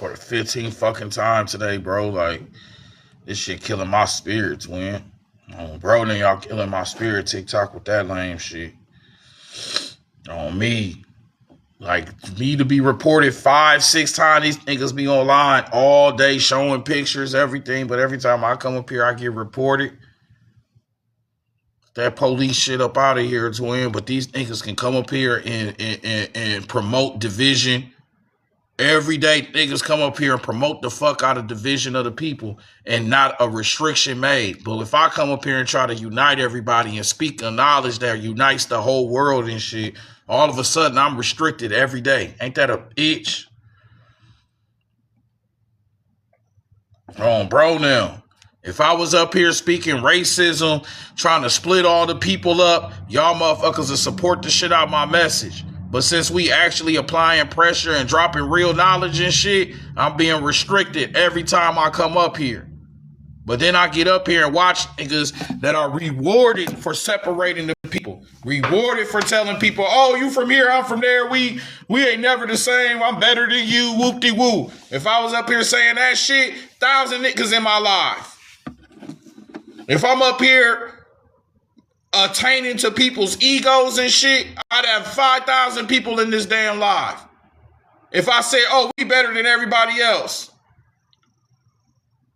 for the 15th fucking time today, bro. Like, this shit killing my spirit, twin. Bro, then y'all killing my spirit TikTok with that lame shit. On me. Like, me to be reported 5-6 times, these niggas be online all day showing pictures, everything. But every time I come up here, I get reported. That police shit up out of here, twin. But these niggas can come up here and promote division. Every day, niggas come up here and promote the fuck out of division of the people and not a restriction made. But if I come up here and try to unite everybody and speak a knowledge that unites the whole world and shit, all of a sudden I'm restricted every day. Ain't that a bitch? Bro, now. If I was up here speaking racism, trying to split all the people up, y'all motherfuckers would support the shit out of my message. But since we actually applying pressure and dropping real knowledge and shit, I'm being restricted every time I come up here. But then I get up here and watch niggas that are rewarded for separating the people. Rewarded for telling people, oh, you from here, I'm from there. We ain't never the same. I'm better than you. Whoop-de-woo. If I was up here saying that shit, 1,000 niggas in my life. If I'm up here attaining to people's egos and shit, I'd have 5,000 people in this damn live. If I say, oh, we better than everybody else.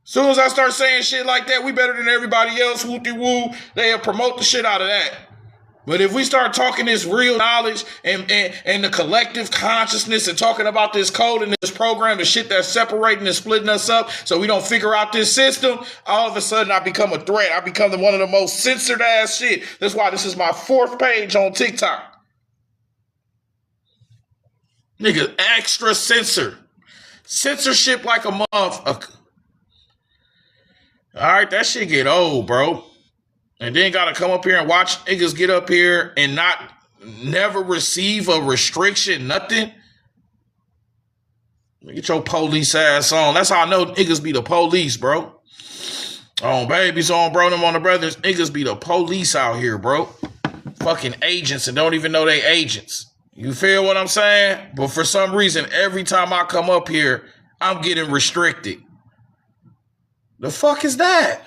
Soon as I start saying shit like that, we better than everybody else, whoop-de-woo, they'll promote the shit out of that. But if we start talking this real knowledge and the collective consciousness and talking about this code and this program, the shit that's separating and splitting us up so we don't figure out this system, all of a sudden I become a threat. I become one of the most censored ass shit. That's why this is my 4th page on TikTok. Nigga, extra censor. Censorship like a motherfucker. All right, that shit get old, bro. And then gotta come up here and watch niggas get up here and never receive a restriction, nothing. Get your police ass on. That's how I know niggas be the police, bro. On babies, on bro, them on the brothers. Niggas be the police out here, bro. Fucking agents and don't even know they agents. You feel what I'm saying? But for some reason, every time I come up here, I'm getting restricted. The fuck is that?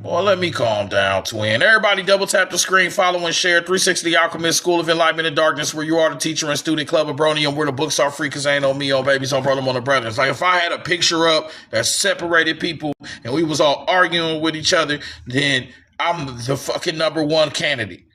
Well, let me calm down, twin. Everybody double tap the screen, follow and share. 360 Alchemist, School of Enlightenment and Darkness, where you are the teacher and student club of Bronium, where the books are free because ain't on me, on babies, on brother, on the brothers. Like if I had a picture up that separated people and we was all arguing with each other, then I'm the fucking #1 candidate.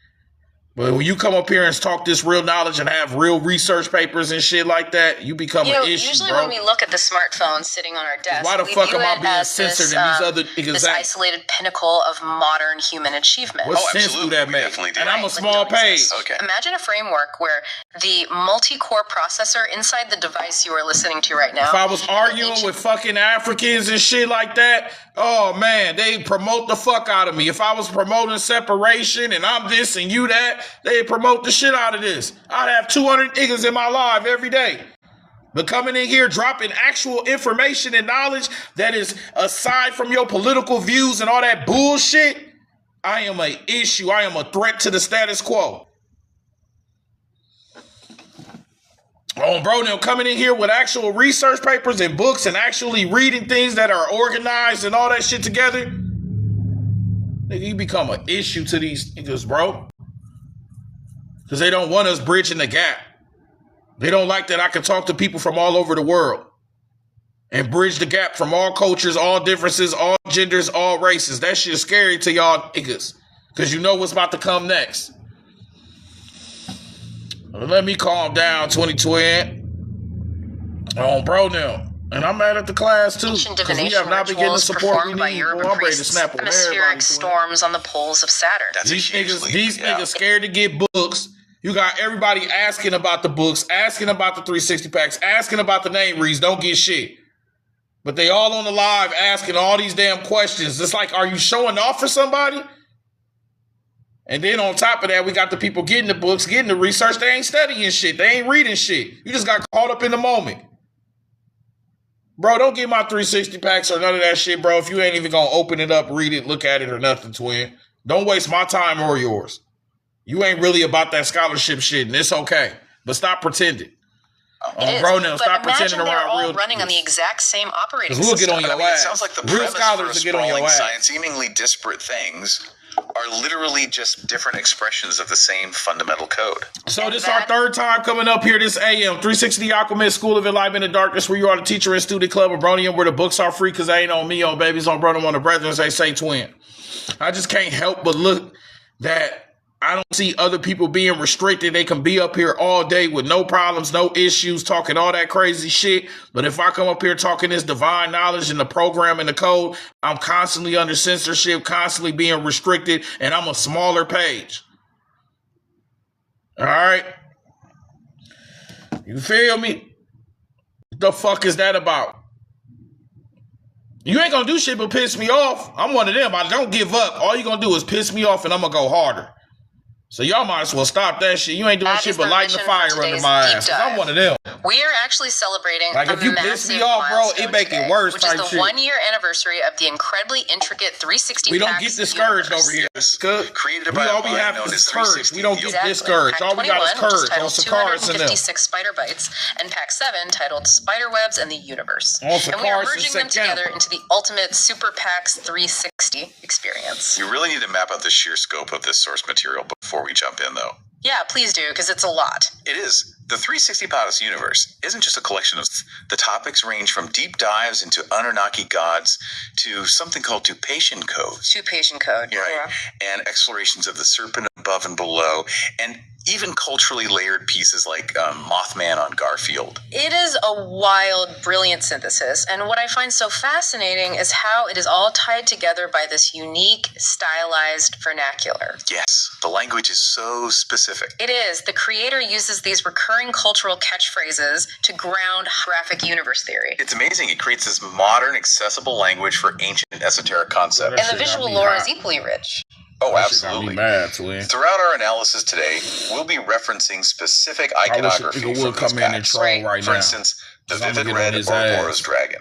But when you come up here and talk this real knowledge and have real research papers and shit like that, you become an issue, usually bro. When we look at the smartphone sitting on our desk, why the fuck am I being censored in these other niggas? This isolated pinnacle of modern human achievement. What sense do that make? And I'm a small page. Okay. Imagine a framework where the multi-core processor inside the device you are listening to right now. If I was arguing with fucking Africans and shit like that, oh man, they promote the fuck out of me. If I was promoting separation and I'm this and you that, they promote the shit out of this. I'd have 200 niggas in my live every day. But coming in here dropping actual information and knowledge that is aside from your political views and all that bullshit, I am an issue. I am a threat to the status quo. Oh, bro, now coming in here with actual research papers and books and actually reading things that are organized and all that shit together, nigga, you become an issue to these niggas, bro. Because they don't want us bridging the gap. They don't like that I can talk to people from all over the world and bridge the gap from all cultures, all differences, all genders, all races. That shit is scary to y'all niggas because you know what's about to come next. Let me calm down, 2020. Oh, bro, now. And I'm mad at the class, too. Because we have not been getting the support we need. I'm ready to snap on atmospheric storms on the poles of Saturn. These niggas scared to get books. You got everybody asking about the books, asking about the 360 packs, asking about the name reads, don't get shit. But they all on the live asking all these damn questions. It's like, are you showing off for somebody? And then on top of that, we got the people getting the books, getting the research. They ain't studying shit. They ain't reading shit. You just got caught up in the moment. Bro, don't get my 360 packs or none of that shit, bro. If you ain't even going to open it up, read it, look at it or nothing, twin. Don't waste my time or yours. You ain't really about that scholarship shit, and it's okay. But stop pretending. It is. Bro, now, but stop imagine pretending they're around all real running on the exact same operating we'll system. get on your ass. It sounds like the Real premise scholars for will get on your sprawling ass. science, seemingly disparate things, are literally just different expressions of the same fundamental code. So this is our third time coming up here this AM. 360 Aquaman School of Enlightenment and Darkness, where you are the teacher and student club of Bronium, where the books are free because they ain't on me, on babies, on Bronium, on the brethren, they say twin. I just can't help but look that I don't see other people being restricted. They can be up here all day with no problems, no issues, talking all that crazy shit. But if I come up here talking this divine knowledge and the program and the code, I'm constantly under censorship, constantly being restricted, and I'm a smaller page. All right? You feel me? What the fuck is that about? You ain't gonna do shit but piss me off. I'm one of them. I don't give up. All you gonna do is piss me off and I'm gonna go harder. So y'all might as well stop that shit. You ain't doing shit but lighting the fire under my ass. I'm one of them. We are actually celebrating like if you piss me off, bro, it make it worse. Which is the 1-year anniversary of the incredibly intricate 360. We don't get discouraged over here. Created by all we have is courage. We don't get discouraged. All we got is courage. On Sakaris and them. 256 Spiderwebz and Packz 7 titled Spiderwebz and the Universe. And we are merging them together into the ultimate Super Packz 360 experience. You really need to map out the sheer scope of this source material before we jump in, though. Yeah, please do, because it's a lot. It is. The 360 Packz universe isn't just a collection of the topics range from deep dives into Anunnaki gods to something called Tupation code. Tupation code, right. Yeah. And explorations of the serpent above and below, and even culturally layered pieces like Mothman on Garfield. It is a wild, brilliant synthesis, and what I find so fascinating is how it is all tied together by this unique, stylized vernacular. Yes, the language is so specific. It is. The creator uses these recurring cultural catchphrases to ground graphic universe theory. It's amazing. It creates this modern, accessible language for ancient esoteric concepts. And the visual lore is equally rich. Oh, absolutely. Throughout our analysis today, we'll be referencing specific iconography from this Packz. Right For instance, the vivid red Ouroboros dragon,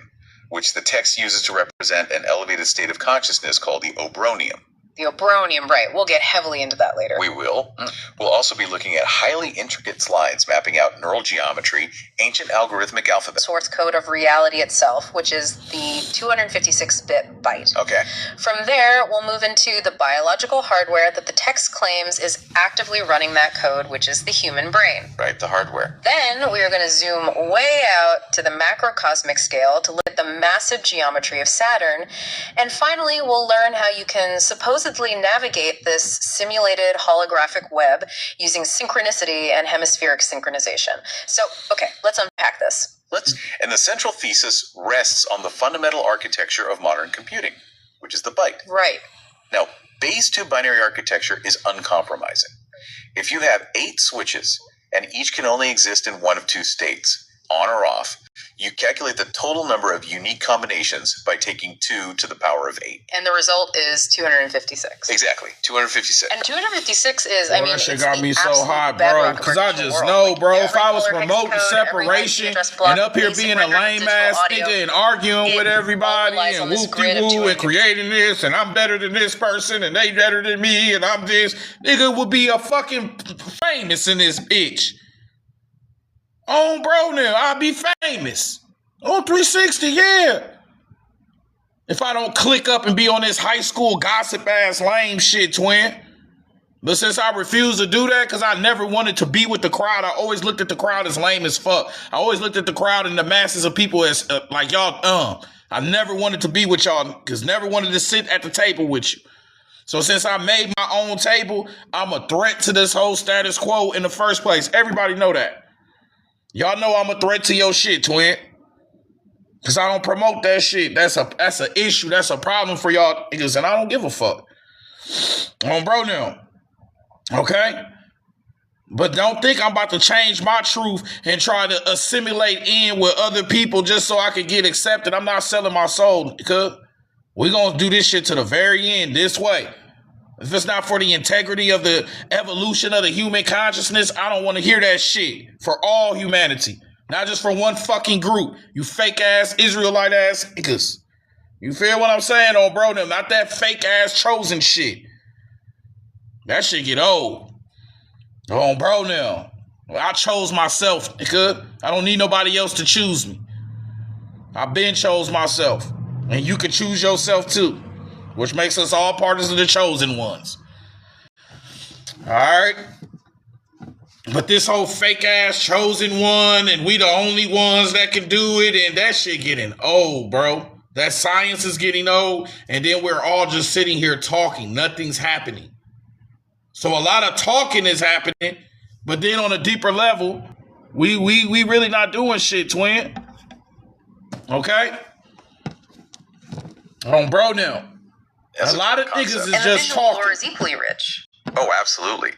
which the text uses to represent an elevated state of consciousness called the Obronium. The Obronium, right. We'll get heavily into that later. We will. We'll also be looking at highly intricate slides mapping out neural geometry, ancient algorithmic alphabet. Source code of reality itself, which is the 256-bit byte. Okay. From there, we'll move into the biological hardware that the text claims is actively running that code, which is the human brain. Right, the hardware. Then we are going to zoom way out to the macrocosmic scale to look at the massive geometry of Saturn. And finally, we'll learn how you can supposedly navigate this simulated holographic web using synchronicity and hemispheric synchronization. So, okay, let's unpack this. And the central thesis rests on the fundamental architecture of modern computing, which is the byte. Right. Now, Bayes 2 binary architecture is uncompromising. If you have 8 switches, and each can only exist in one of 2 states, on or off, you calculate the total number of unique combinations by taking 2 to the power of 8. And the result is 256. Exactly, 256. And 256 is, I mean, that shit got me so hot, bro. Because I just know, bro, if I was promoting separation and up here being a lame-ass nigga and arguing with everybody and whoop-de-woo and creating this and I'm better than this person and they better than me and I'm this, nigga would be a fucking famous in this bitch. On bro now, I'll be famous. On 360, yeah. If I don't click up and be on this high school gossip ass lame shit, twin. But since I refuse to do that, because I never wanted to be with the crowd, I always looked at the crowd as lame as fuck. I always looked at the crowd and the masses of people as like y'all I never wanted to be with y'all, because never wanted to sit at the table with you. So since I made my own table, I'm a threat to this whole status quo in the first place. Everybody know that. Y'all know I'm a threat to your shit, twin. Because I don't promote that shit. That's an issue. That's a problem for y'all niggas, and I don't give a fuck. On bro now. Okay? But don't think I'm about to change my truth and try to assimilate in with other people just so I can get accepted. I'm not selling my soul, because we're going to do this shit to the very end this way. If it's not for the integrity of the evolution of the human consciousness, I don't want to hear that shit. For all humanity. Not just for one fucking group. You fake ass, Israelite ass niggas. You feel what I'm saying on bro them? Not that fake ass chosen shit. That shit get old. On bro now. Well, I chose myself, nigga. I don't need nobody else to choose me. I been chose myself. And you can choose yourself too. Which makes us all parts of the chosen ones. Alright? But this whole fake ass chosen one and we the only ones that can do it, and that shit getting old, bro. That science is getting old, and then we're all just sitting here talking. Nothing's happening. So a lot of talking is happening, but then on a deeper level, we really not doing shit, twin. Okay? Bro now. As a lot of niggas is and just the talking. lore is equally rich. Oh, absolutely.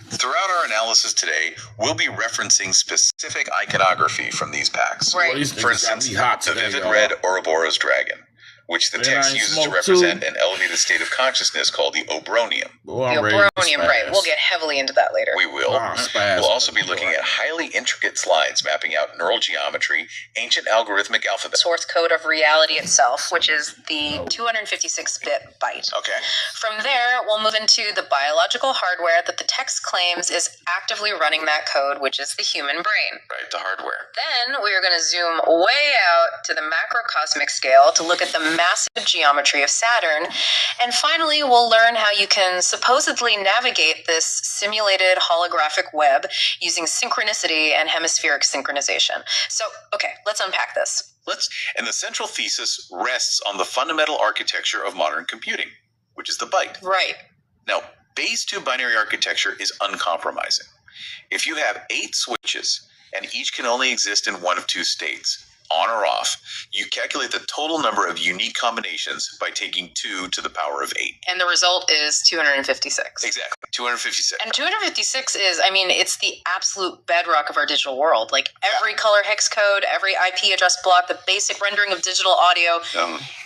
Throughout our analysis today, we'll be referencing specific iconography from these packs. Right. For instance, hot the today, vivid y'all. red Ouroboros dragon, which the Man, text I ain't uses to smoked represent too. an elevated state of consciousness called the obronium. Boy, The I'm ready to Obronium, right. spaz. We'll get heavily into that later. We will. Spaz. We'll also be looking at highly intricate slides mapping out neural geometry, ancient algorithmic alphabet. Source code of reality itself, which is the 256-bit byte. Okay. From there, we'll move into the biological hardware that the text claims is actively running that code, which is the human brain. Right, the hardware. Then we are going to zoom way out to the macrocosmic scale to look at the massive geometry of Saturn. And finally, we'll learn how you can supposedly navigate this simulated holographic web using synchronicity and hemispheric synchronization. So, okay, let's unpack this. And the central thesis rests on the fundamental architecture of modern computing, which is the byte. Right. Now, base 2 binary architecture is uncompromising. If you have 8 switches, and each can only exist in one of 2 states, on or off, you calculate the total number of unique combinations by taking 2 to the power of 8. And the result is 256. Exactly, 256. And 256 is, it's the absolute bedrock of our digital world. Like every color hex code, every IP address block, the basic rendering of digital audio,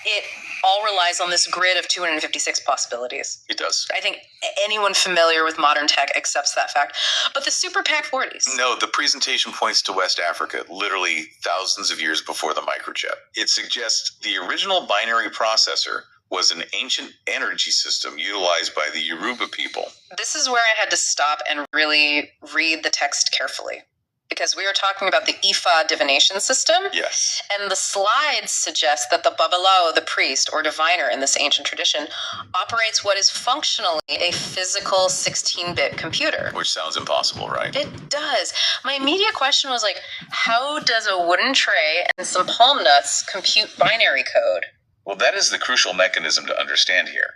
it all relies on this grid of 256 possibilities. It does. I think anyone familiar with modern tech accepts that fact. But the Super PAC 40s. No, the presentation points to West Africa, literally thousands of years before the microchip. It suggests the original binary processor was an ancient energy system utilized by the Yoruba people. This is where I had to stop and really read the text carefully. Because we are talking about the Ifa divination system. Yes. And the slides suggest that the Babalawo, the priest or diviner in this ancient tradition, operates what is functionally a physical 16-bit computer. Which sounds impossible, right? It does. My immediate question was like, how does a wooden tray and some palm nuts compute binary code? Well, that is the crucial mechanism to understand here.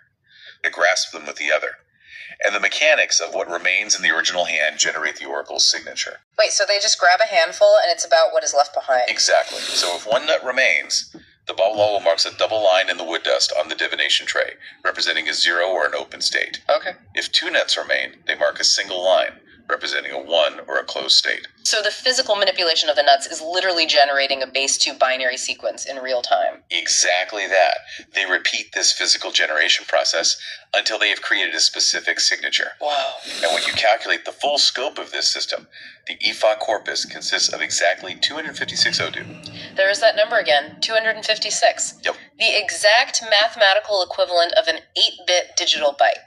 To grasp them with the other. And the mechanics of what remains in the original hand generate the oracle's signature. Wait, so they just grab a handful and it's about what is left behind? Exactly. So if one nut remains, the Babalawo marks a double line in the wood dust on the divination tray, representing a 0 or an open state. Okay. If 2 nuts remain, they mark a single line, representing a 1 or a closed state. So the physical manipulation of the nuts is literally generating a base 2 binary sequence in real time. Exactly that. They repeat this physical generation process until they have created a specific signature. Wow. And when you calculate the full scope of this system, the Ifa corpus consists of exactly 256 Odu. There is that number again, 256. Yep. The exact mathematical equivalent of an 8-bit digital byte.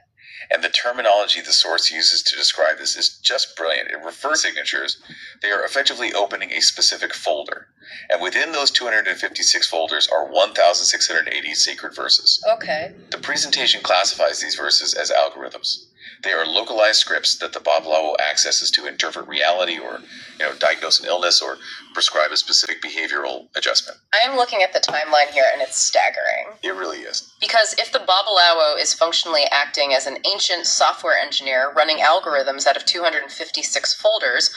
And the terminology the source uses to describe this is just brilliant. It refers to signatures. They are effectively opening a specific folder. And within those 256 folders are 1,680 sacred verses. Okay. The presentation classifies these verses as algorithms. They are localized scripts that the Babalawo accesses to interpret reality or, diagnose an illness or prescribe a specific behavioral adjustment. I am looking at the timeline here and it's staggering. It really is. Because if the Babalawo is functionally acting as an ancient software engineer running algorithms out of 256 folders,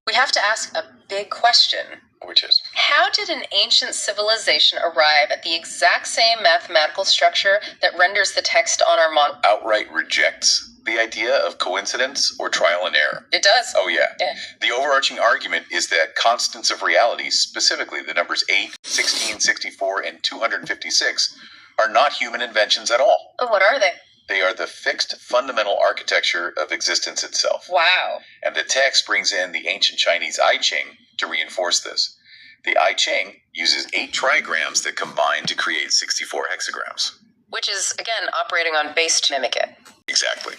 we have to ask a big question. Which is? How did an ancient civilization arrive at the exact same mathematical structure that renders the text on our Outright rejects the idea of coincidence or trial and error. It does. Oh, yeah. The overarching argument is that constants of reality, specifically the numbers 8, 16, 64, and 256, are not human inventions at all. Oh, what are they? They are the fixed fundamental architecture of existence itself. Wow. And the text brings in the ancient Chinese I Ching to reinforce this. The I Ching uses 8 trigrams that combine to create 64 hexagrams. Which is, again, operating on base to mimic it. Exactly.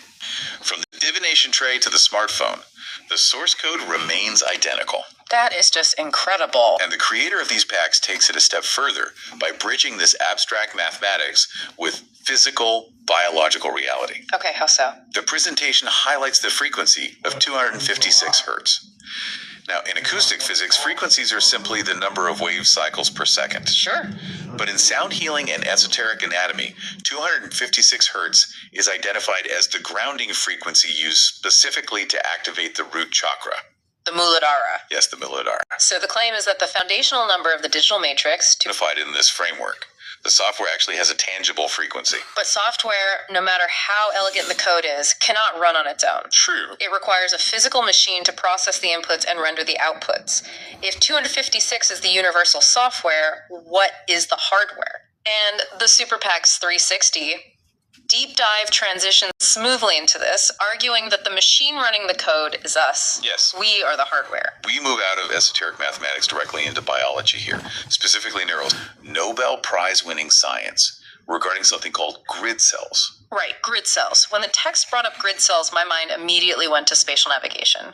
From the divination tray to the smartphone, The source code remains identical. That is just incredible. And the creator of these packs takes it a step further by bridging this abstract mathematics with physical, biological reality. Okay, how so? The presentation highlights the frequency of 256 hertz. Now, in acoustic physics, frequencies are simply the number of wave cycles per second. Sure. But in sound healing and esoteric anatomy, 256 hertz is identified as the grounding frequency used specifically to activate the root chakra. The Muladhara. Yes, the Muladhara. So the claim is that the foundational number of the digital matrix, Unified in this framework. The software actually has a tangible frequency. but software, no matter how elegant the code is, cannot run on its own. True. It requires a physical machine to process the inputs and render the outputs. If 256 is the universal software, what is the hardware? And the Super Packz 360 deep dive transitions smoothly into this, arguing that the machine running the code is us. Yes. We are the hardware. We move out of esoteric mathematics directly into biology here, specifically neurals. Nobel Prize-winning science regarding something called grid cells. Right, grid cells. When the text brought up grid cells, my mind immediately went to spatial navigation.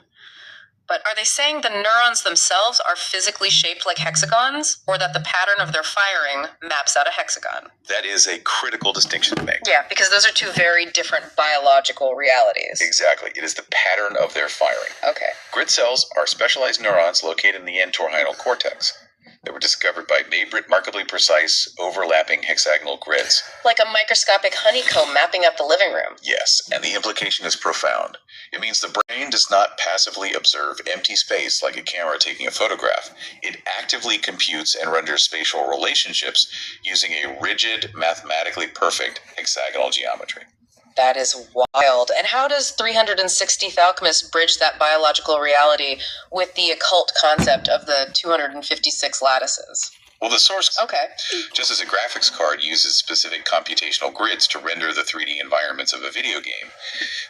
But are they saying the neurons themselves are physically shaped like hexagons, or that the pattern of their firing maps out a hexagon? That is a critical distinction to make. Yeah, because those are two very different biological realities. Exactly. It is the pattern of their firing. Okay. Grid cells are specialized neurons located in the entorhinal cortex that were discovered by remarkably precise, overlapping hexagonal grids. Like a microscopic honeycomb mapping up the living room. Yes, and the implication is profound. It means the brain does not passively observe empty space like a camera taking a photograph. It actively computes and renders spatial relationships using a rigid, mathematically perfect hexagonal geometry. That is wild. And how does 360th Alchemist bridge that biological reality with the occult concept of the 256 lattices? Well, the source, Okay. just as a graphics card uses specific computational grids to render the 3D environments of a video game,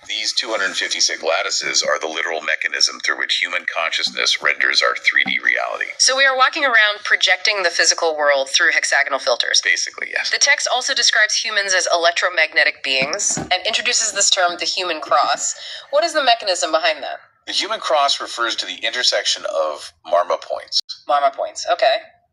these 256 lattices are the literal mechanism through which human consciousness renders our 3D reality. So we are walking around projecting the physical world through hexagonal filters. Basically, yes. The text also describes humans as electromagnetic beings and introduces this term, the human cross. What is the mechanism behind that? The human cross refers to the intersection of marma points. Marma points. Okay.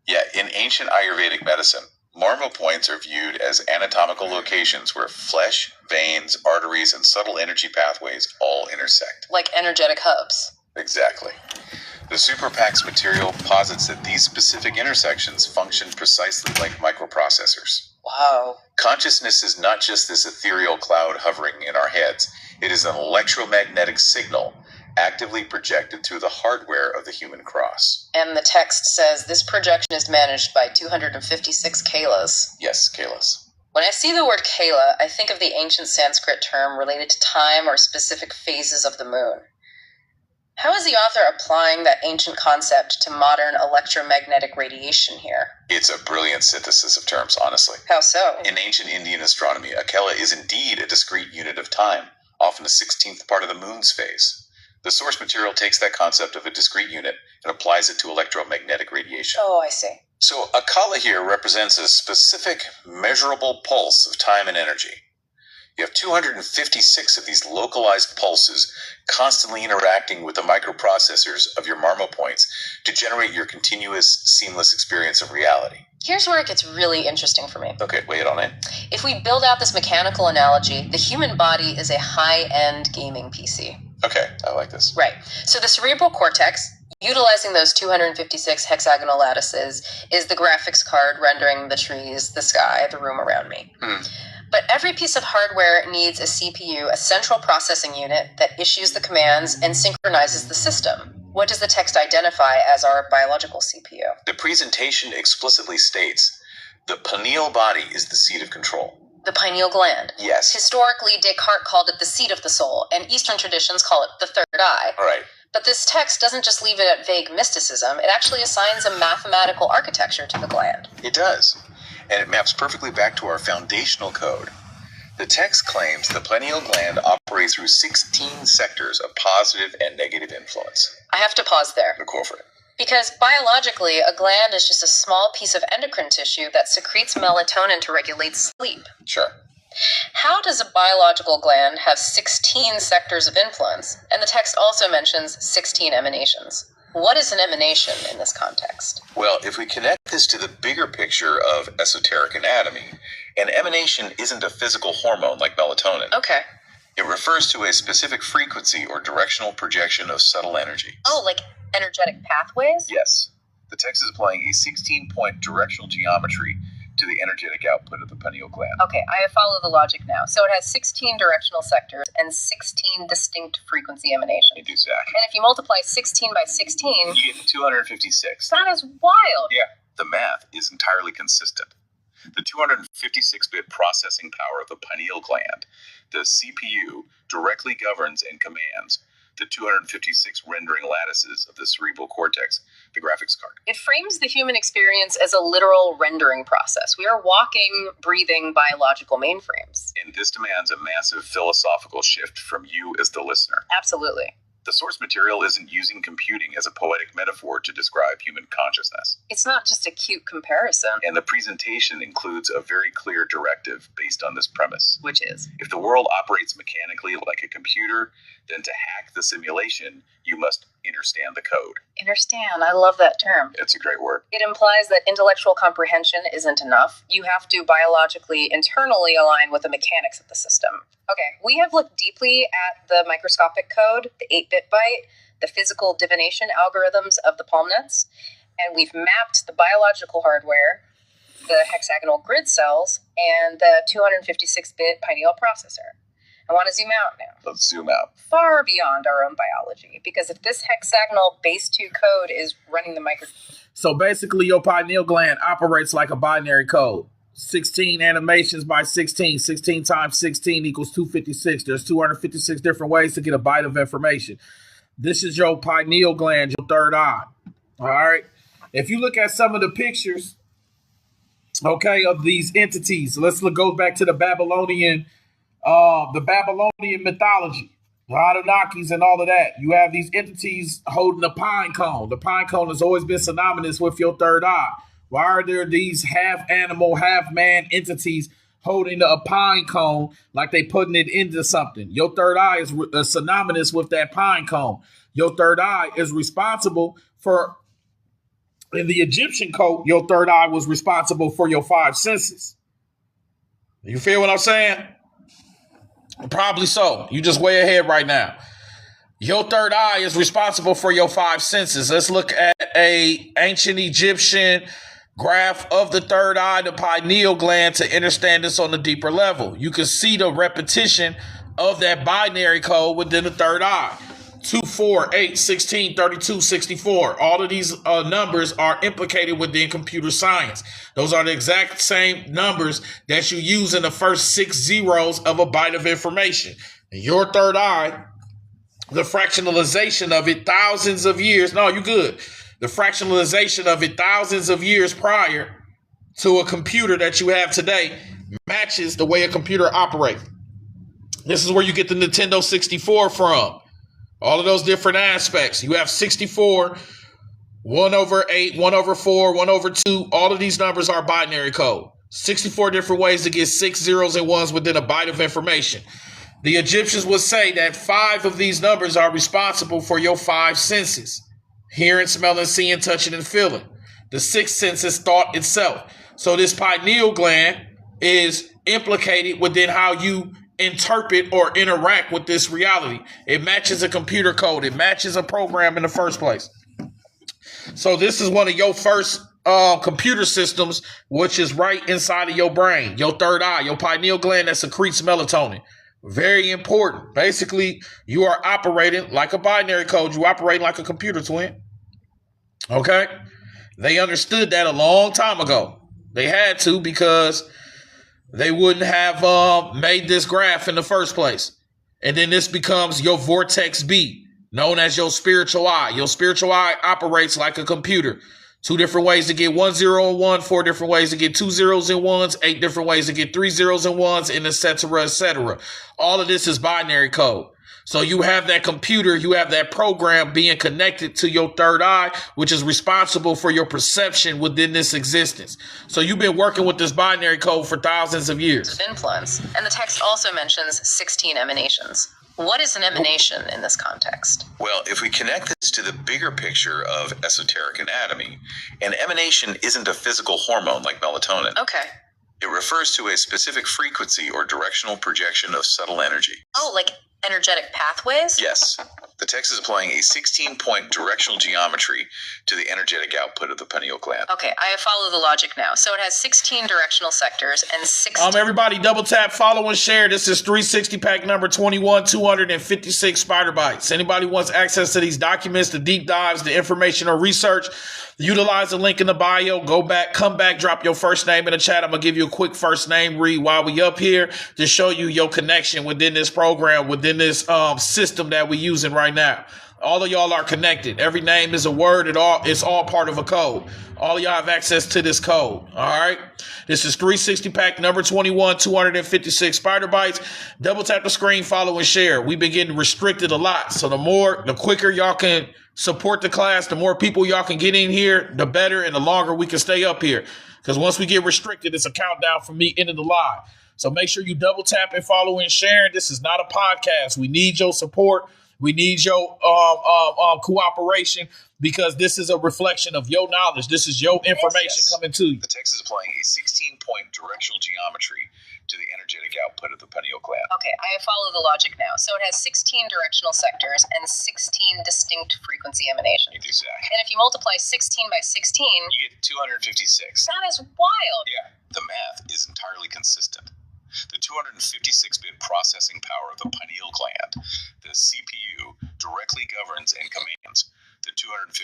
Yeah, in ancient Ayurvedic medicine, marma points are viewed as anatomical locations where flesh, veins, arteries, and subtle energy pathways all intersect. Like energetic hubs. Exactly. The Super Packz material posits that these specific intersections function precisely like microprocessors. Wow. Consciousness is not just this ethereal cloud hovering in our heads. It is an electromagnetic signal actively projected through the hardware of the human cross. And the text says this projection is managed by 256 kalas. Yes, Kalis. When I see the word kala, I think of the ancient Sanskrit term related to time or specific phases of the moon. How is the author applying that ancient concept to modern electromagnetic radiation here? It's a brilliant synthesis of terms, honestly. How so? In ancient Indian astronomy, a kela is indeed a discrete unit of time, often a 16th part of the moon's phase. The source material takes that concept of a discrete unit and applies it to electromagnetic radiation. Oh, I see. So a kala here represents a specific, measurable pulse of time and energy. You have 256 of these localized pulses constantly interacting with the microprocessors of your marma points to generate your continuous, seamless experience of reality. Here's where it gets really interesting for me. Okay, lay it on in. If we build out this mechanical analogy, the human body is a high-end gaming PC. Okay, I like this. Right. So the cerebral cortex, utilizing those 256 hexagonal lattices, is the graphics card rendering the trees, the sky, the room around me. But every piece of hardware needs a CPU, a central processing unit that issues the commands and synchronizes the system. What does the text identify as our biological CPU? The presentation explicitly states the pineal body is the seat of control. The pineal gland. Yes. Historically, Descartes called it the seat of the soul, and Eastern traditions call it the third eye. All right. But this text doesn't just leave it at vague mysticism, it actually assigns a mathematical architecture to the gland. It does. And it maps perfectly back to our foundational code. The text claims the pineal gland operates through 16 sectors of positive and negative influence. I have to pause there. Go for it. Because biologically, a gland is just a small piece of endocrine tissue that secretes melatonin to regulate sleep. Sure. How does a biological gland have 16 sectors of influence? And the text also mentions 16 emanations. What is an emanation in this context? Well, if we connect this to the bigger picture of esoteric anatomy, an emanation isn't a physical hormone like melatonin. Okay. It refers to a specific frequency or directional projection of subtle energy. Oh, like energetic pathways? Yes. The text is applying a 16-point directional geometry to the energetic output of the pineal gland. Okay, I follow the logic now. So it has 16 directional sectors and 16 distinct frequency emanations. You do, Zach. And if you multiply 16 by 16, You get 256. that is wild. Yeah. The math is entirely consistent. The 256-bit processing power of the pineal gland, the CPU, directly governs and commands the 256 rendering lattices of the cerebral cortex, the graphics card. It frames the human experience as a literal rendering process. We are walking, breathing biological mainframes. And this demands a massive philosophical shift from you as the listener. Absolutely. The source material isn't using computing as a poetic metaphor to describe human consciousness. It's not just a cute comparison, And the presentation includes a very clear directive based on this premise. which is If the world operates mechanically like a computer, then to hack the simulation, you must understand the code. understand. I love that term. It's a great word. It implies that intellectual comprehension isn't enough. You have to biologically, internally align with the mechanics of the system. Okay, we have looked deeply at the microscopic code, the 8-bit byte, the physical divination algorithms of the palm nuts, and we've mapped the biological hardware, the hexagonal grid cells, and the 256-bit pineal processor. I want to zoom out now, Let's zoom out. far beyond our own biology, because if this hexagonal base 2 code is running the So basically, your pineal gland operates like a binary code. 16 animations by 16. 16 times 16 equals 256. There's 256 different ways to get a byte of information. This is your pineal gland, your third eye. All right. If you look at some of the pictures, okay, of these entities, go back to the Babylonian mythology, the Anunnakis and all of that. You have these entities holding a pine cone. The pine cone has always been synonymous with your third eye. Why are there these half animal, half man entities holding a pine cone like they putting it into something? Your third eye is synonymous with that pine cone. Your third eye is responsible for, in the Egyptian code, your third eye was responsible for your 5 senses. You feel what I'm saying? Probably so. You just way ahead right now. Your third eye is responsible for your 5 senses. Let's look at a ancient Egyptian graph of the third eye, the pineal gland, to understand this on a deeper level. You can see the repetition of that binary code within the third eye. 2, 4, 8, 16, 32, 64. All of these numbers are implicated within computer science. Those are the exact same numbers that you use in the first 6 zeros of a byte of information. And your third eye, the fractionalization of it thousands of years. No, you good. The fractionalization of it thousands of years prior to a computer that you have today matches the way a computer operates. This is where you get the Nintendo 64 from. All of those different aspects. You have 64, 1 over 8, 1 over 4, 1 over 2. All of these numbers are binary code. 64 different ways to get 6 zeros and 1s within a byte of information. The Egyptians would say that 5 of these numbers are responsible for your 5 senses. Hearing, smelling, seeing, touching, and feeling. The 6th sense is thought itself. So this pineal gland is implicated within how you interpret or interact with this reality. It matches a computer code. It matches a program in the first place. So this is one of your first computer systems, which is right inside of your brain, your third eye, your pineal gland that secretes melatonin. Very important. Basically, you are operating like a binary code. You operate like a computer, twin. Okay? They understood that a long time ago. They had to, because they wouldn't have made this graph in the first place. And then this becomes your vortex B, known as your spiritual eye. Your spiritual eye operates like a computer. 2 different ways to get 1 0 and 1, 4 different ways to get 2 zeros and 1s, 8 different ways to get 3 zeros and 1s, and etc., etc. All of this is binary code. So you have that computer, you have that program being connected to your third eye, which is responsible for your perception within this existence. So you've been working with this binary code for thousands of years. Of influence. And the text also mentions 16 emanations. What is an emanation in this context? Well, if we connect this to the bigger picture of esoteric anatomy, an emanation isn't a physical hormone like melatonin. Okay. It refers to a specific frequency or directional projection of subtle energy. Oh, like energetic pathways? Yes. The text is applying a 16-point directional geometry to the energetic output of the pineal gland. Okay, I follow the logic now. So it has 16 directional sectors and 16... Everybody double tap, follow, and share. This is 360 pack number 21, 256 Spiderwebz. Anybody wants access to these documents, the deep dives, the information or research, utilize the link in the bio. Go back, come back, drop your first name in the chat. I'm going to give you a quick first name read while we up here to show you your connection within this program, within this system that we're using right now. All of y'all are connected. Every name is a word. It's all part of a code. All of y'all have access to this code. All right. This is 360 pack number 21, 256 Spiderwebz. Double tap the screen, follow, and share. We've been getting restricted a lot. So the quicker y'all can support the class, the more people y'all can get in here, the better, and the longer we can stay up here. Because once we get restricted, it's a countdown for me ending the live. So make sure you double tap and follow and share. This is not a podcast. We need your support. We need your cooperation because this is a reflection of your knowledge. This is your information coming to you. The text is applying a 16-point directional geometry to the energetic output of the pineal gland. Okay, I follow the logic now. So it has 16 directional sectors and 16 distinct frequency emanations. Exactly. And if you multiply 16 by 16... you get 256. That is wild. Yeah, the math is entirely consistent. The 256-bit processing power of the pineal gland, the CPU, directly governs and commands the 256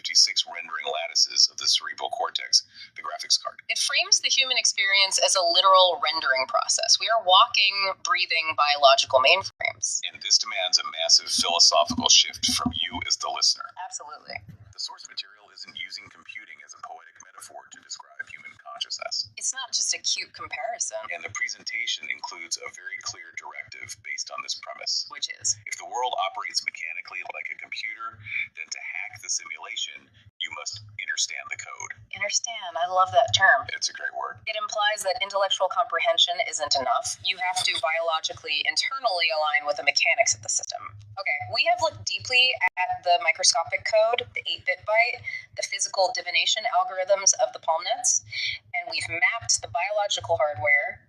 rendering lattices of the cerebral cortex, the graphics card. It frames the human experience as a literal rendering process. We are walking, breathing biological mainframes. And this demands a massive philosophical shift from you as the listener. Absolutely. The source material isn't using computing as a poetic metaphor to describe human consciousness. It's not just a cute comparison. And the presentation includes a very clear directive based on this premise. Which is? If the world operates mechanically like a computer, then to hack the simulation, you must understand the code. Understand. I love that term. It's a great word. It implies that intellectual comprehension isn't enough. You have to biologically, internally align with the mechanics of the system. Okay, we have looked deeply at the microscopic code, the 8-bit byte, the physical divination algorithms of the palmnets, and we've mapped the biological hardware,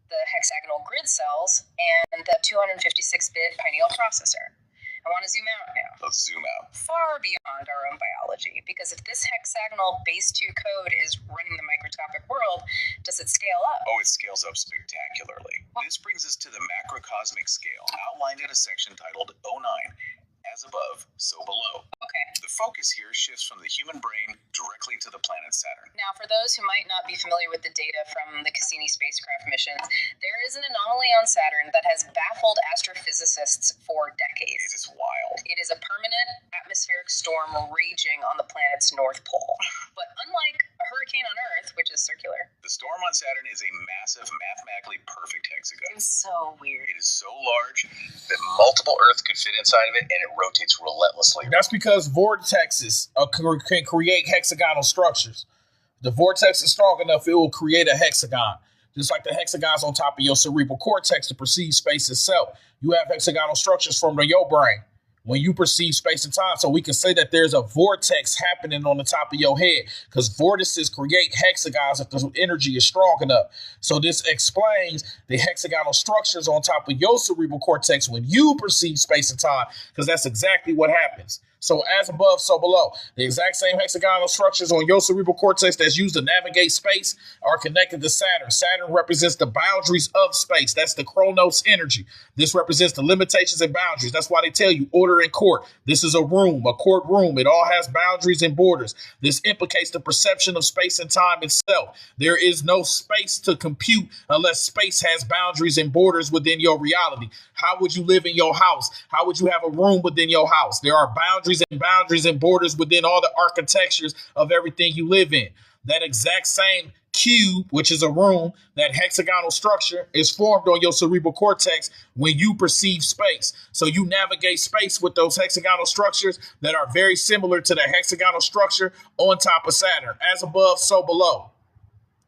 the hexagonal grid cells, and the 256-bit pineal processor. I want to zoom out now. Let's zoom out. Far beyond our own biology, because if this hexagonal base 2 code is running the microscopic world, does it scale up? Oh, it scales up spectacularly. This brings us to the macrocosmic scale, outlined in a section titled 09. As above, so below. Okay. The focus here shifts from the human brain directly to the planet Saturn. Now, for those who might not be familiar with the data from the Cassini spacecraft missions, there is an anomaly on Saturn that has baffled astrophysicists for decades. It is wild. It is a permanent atmospheric storm raging on the planet's north pole. But unlike a hurricane on Earth, which is circular, the storm on Saturn is a massive, mathematically perfect hexagon. it's so weird. It is so large that multiple Earths could fit inside of it, and it rotates relentlessly. That's because vortexes can create hexagonal structures. The vortex is strong enough, it will create a hexagon. Just like the hexagons on top of your cerebral cortex to perceive space itself. You have hexagonal structures from your brain when you perceive space and time. So we can say that there's a vortex happening on the top of your head because vortices create hexagons if the energy is strong enough. So this explains the hexagonal structures on top of your cerebral cortex when you perceive space and time, because that's exactly what happens. So as above, so below. The exact same hexagonal structures on your cerebral cortex that's used to navigate space are connected to Saturn. Saturn represents the boundaries of space. That's the Chronos energy. This represents the limitations and boundaries. That's why they tell you order in court. This is a room, a courtroom. It all has boundaries and borders. This implicates the perception of space and time itself. There is no space to compute unless space has boundaries and borders within your reality. How would you live in your house? How would you have a room within your house? There are boundaries and borders within all the architectures of everything you live in. That exact same cube, which is a room, that hexagonal structure is formed on your cerebral cortex when you perceive space. So you navigate space with those hexagonal structures that are very similar to the hexagonal structure on top of Saturn. As above, so below.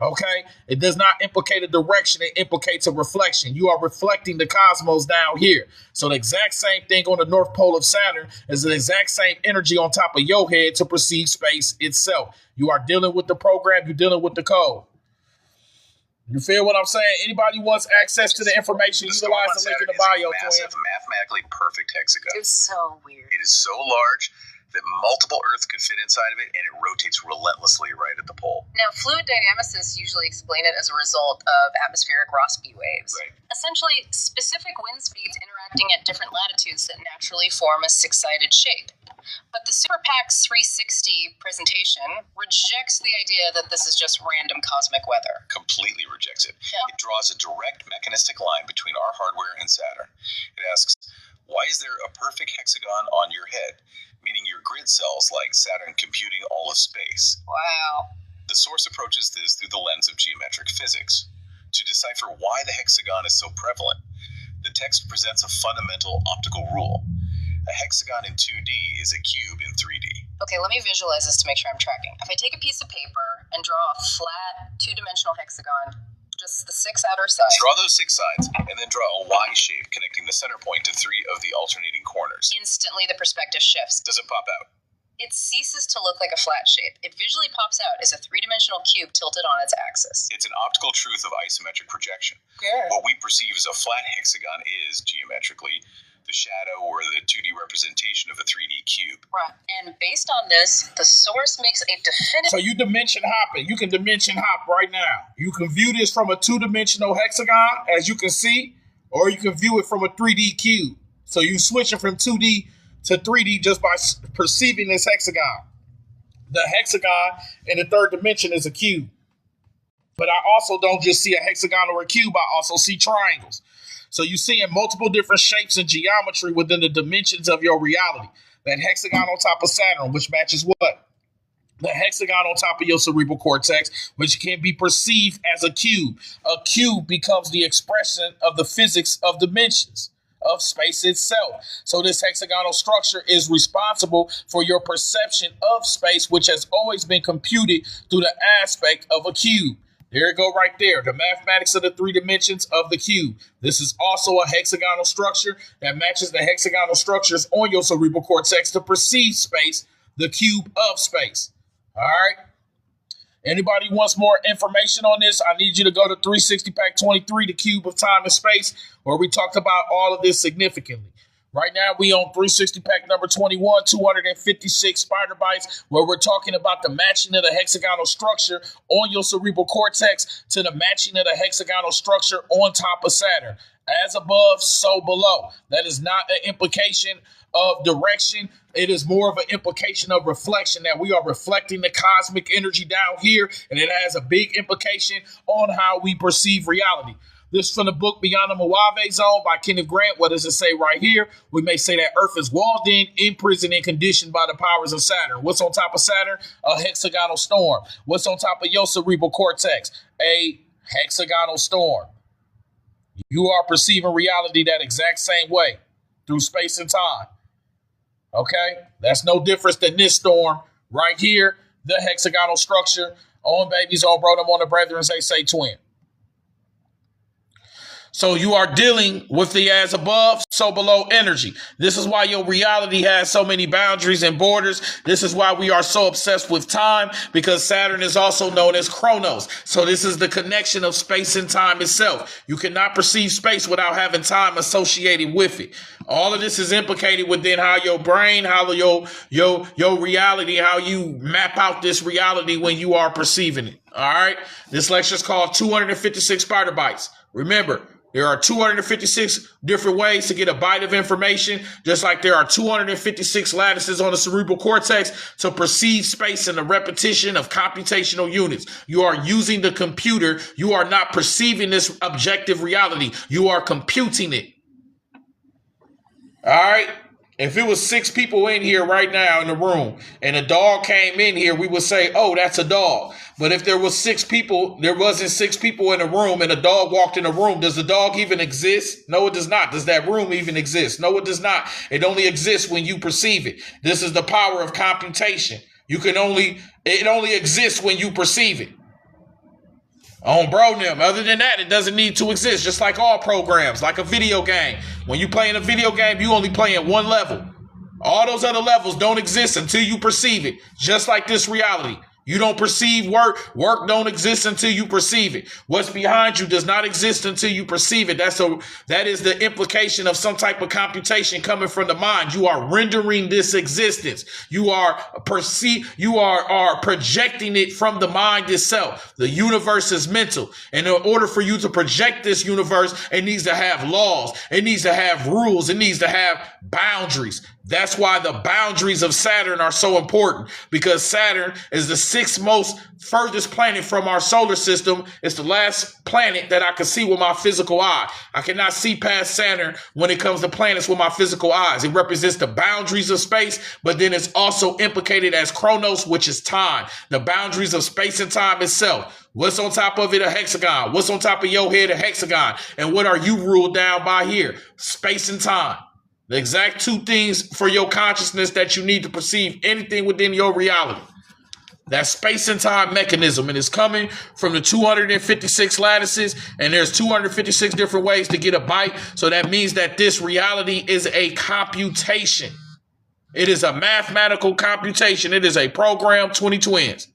Okay? It does not implicate a direction. It implicates a reflection. You are reflecting the cosmos down here. So the exact same thing on the North Pole of Saturn is the exact same energy on top of your head to perceive space itself. You are dealing with the program. You're dealing with the code. You feel what I'm saying? Anybody wants access to the information, utilize the link in the bio. Massive, mathematically perfect hexagon. It's so weird. It is so large that multiple Earths could fit inside of it, and it rotates relentlessly right at the pole. Now, fluid dynamicists usually explain it as a result of atmospheric Rossby waves. Right. Essentially, specific wind speeds interacting at different latitudes that naturally form a six-sided shape. But the Super Packz 360 presentation rejects the idea that this is just random cosmic weather. Completely rejects it. Yeah. It draws a direct mechanistic line between our hardware and Saturn. It asks, why is there a perfect hexagon on your head? Meaning your grid cells like Saturn computing all of space. Wow. The source approaches this through the lens of geometric physics. To decipher why the hexagon is so prevalent, the text presents a fundamental optical rule. A hexagon in 2D is a cube in 3D. Okay, let me visualize this to make sure I'm tracking. If I take a piece of paper and draw a flat, two-dimensional hexagon, just the six outer sides. Draw those six sides, and then draw a Y shape connecting the center point to three of the alternating corners. Instantly, the perspective shifts. Does it pop out? It ceases to look like a flat shape. It visually pops out as a three-dimensional cube tilted on its axis. It's an optical truth of isometric projection. Yeah. What we perceive as a flat hexagon is, geometrically, the shadow or the 2D representation of a 3D cube. Right. And based on this, the source makes a definitive... So you dimension hopping. You can dimension hop right now. You can view this from a two-dimensional hexagon, as you can see, or you can view it from a 3D cube. So you switching from 2D to 3D just by perceiving this hexagon. The hexagon in the third dimension is a cube. But I also don't just see a hexagon or a cube. I also see triangles. So you see in multiple different shapes and geometry within the dimensions of your reality. That hexagon on top of Saturn, which matches what? The hexagon on top of your cerebral cortex, which can be perceived as a cube. A cube becomes the expression of the physics of dimensions of space itself. So this hexagonal structure is responsible for your perception of space, which has always been computed through the aspect of a cube. There you go right there. The mathematics of the three dimensions of the cube. This is also a hexagonal structure that matches the hexagonal structures on your cerebral cortex to perceive space, the cube of space. All right. Anybody wants more information on this? I need you to go to 360 Pack 23, the cube of time and space, where we talked about all of this significantly. Right now, we on 360 Pack number 21, 256 Spiderwebz, where we're talking about the matching of the hexagonal structure on your cerebral cortex to the matching of the hexagonal structure on top of Saturn. As above, so below. That is not an implication of direction. It is more of an implication of reflection, that we are reflecting the cosmic energy down here, and it has a big implication on how we perceive reality. This is from the book Beyond the Mojave Zone by Kenneth Grant. What does it say right here? We may say that Earth is walled in, imprisoned, and conditioned by the powers of Saturn. What's on top of Saturn? A hexagonal storm. What's on top of your cerebral cortex? A hexagonal storm. You are perceiving reality that exact same way through space and time. Okay? That's no difference than this storm right here, the hexagonal structure on babies, on bro, them on the brethren, they say twin. So you are dealing with the as above, so below energy. This is why your reality has so many boundaries and borders. This is why we are so obsessed with time, because Saturn is also known as Chronos. So this is the connection of space and time itself. You cannot perceive space without having time associated with it. All of this is implicated within how your brain, how your reality, how you map out this reality when you are perceiving it. All right. This lecture is called 256 Spiderwebz. Remember, there are 256 different ways to get a byte of information, just like there are 256 lattices on the cerebral cortex to perceive space in the repetition of computational units. You are using the computer. You are not perceiving this objective reality. You are computing it. All right. If it was 6 people in here right now in the room and a dog came in here, we would say, oh, that's a dog. But if there was 6 people, there wasn't 6 people in the room and a dog walked in the room, does the dog even exist? No, it does not. Does that room even exist? No, it does not. It only exists when you perceive it. This is the power of computation. It only exists when you perceive it. On bro them. Other than that, it doesn't need to exist. Just like all programs, like a video game. When you play in a video game, you only play at one level. All those other levels don't exist until you perceive it. Just like this reality. You don't perceive work. Work don't exist until you perceive it. What's behind you does not exist until you perceive it. That is the implication of some type of computation coming from the mind. You are rendering this existence. You are projecting it from the mind itself. The universe is mental. And in order for you to project this universe, it needs to have laws. It needs to have rules. It needs to have boundaries. That's why the boundaries of Saturn are so important, because Saturn is the 6th most furthest planet from our solar system. It's the last planet that I can see with my physical eye. I cannot see past Saturn when it comes to planets with my physical eyes. It represents the boundaries of space, but then it's also implicated as Chronos, which is time, the boundaries of space and time itself. What's on top of it? A hexagon. What's on top of your head? A hexagon. And what are you ruled down by here? Space and time. The exact 2 things for your consciousness that you need to perceive anything within your reality. That space and time mechanism, and it's coming from the 256 lattices, and there's 256 different ways to get a bite. So that means that this reality is a computation. It is a mathematical computation. It is a program, 20 twins.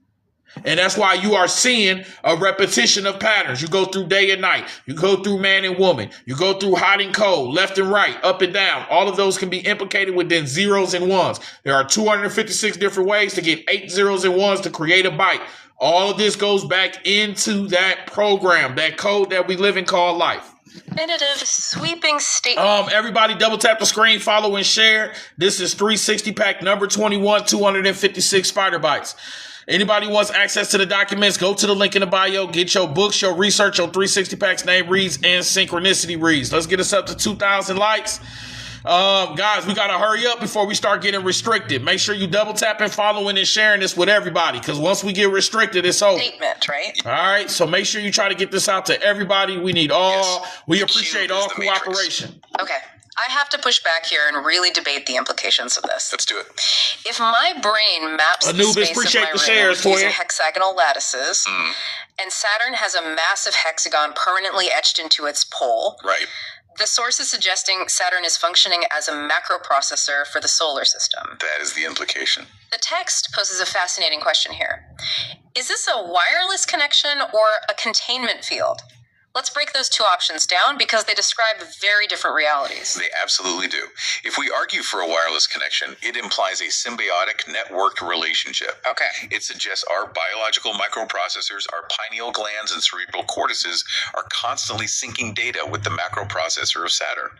And that's why you are seeing a repetition of patterns. You go through day and night. You go through man and woman. You go through hot and cold, left and right, up and down. All of those can be implicated within zeros and ones. There are 256 different ways to get 8 zeros and ones to create a byte. All of this goes back into that program, that code that we live in called life. Definitive sweeping statement. Everybody double tap the screen, follow and share. This is 360 pack number 21, 256 spider bites. Anybody wants access to the documents, go to the link in the bio, get your books, your research, your 360 packs, name reads, and synchronicity reads. Let's get us up to 2,000 likes. Guys, we got to hurry up before we start getting restricted. Make sure you double tapping, following, and sharing this with everybody, because once we get restricted, it's over. Statement, right? All right, so make sure you try to get this out to everybody. We need we appreciate all cooperation. Okay. I have to push back here and really debate the implications of this. Let's do it. If my brain maps the space of my room using hexagonal lattices, and Saturn has a massive hexagon permanently etched into its pole, right? The source is suggesting Saturn is functioning as a macroprocessor for the solar system. That is the implication. The text poses a fascinating question here. Is this a wireless connection or a containment field? Let's break those 2 options down because they describe very different realities. They absolutely do. If we argue for a wireless connection, it implies a symbiotic, networked relationship. Okay. It suggests our biological microprocessors, our pineal glands and cerebral cortices are constantly syncing data with the macroprocessor of Saturn.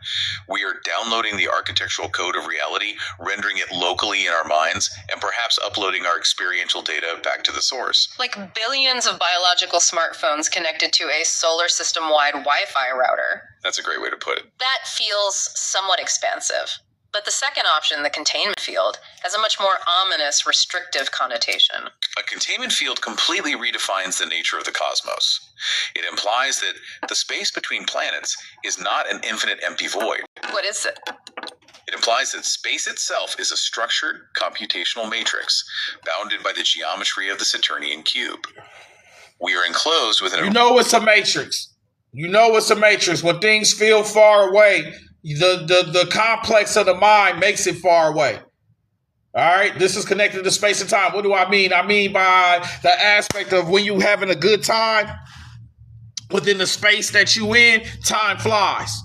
We are downloading the architectural code of reality, rendering it locally in our minds, and perhaps uploading our experiential data back to the source. Like billions of biological smartphones connected to a solar system-wide Wi-Fi router. That's a great way to put it. That feels somewhat expansive. But the second option, the containment field, has a much more ominous, restrictive connotation. A containment field completely redefines the nature of the cosmos. It implies that the space between planets is not an infinite empty void. What is it? It implies that space itself is a structured computational matrix, bounded by the geometry of the Saturnian cube. We are enclosed within You know it's a matrix. You know it's a matrix. When things feel far away, the complex of the mind makes it far away. All right? This is connected to space and time. What do I mean? I mean by the aspect of when you having a good time, within the space that you in, time flies.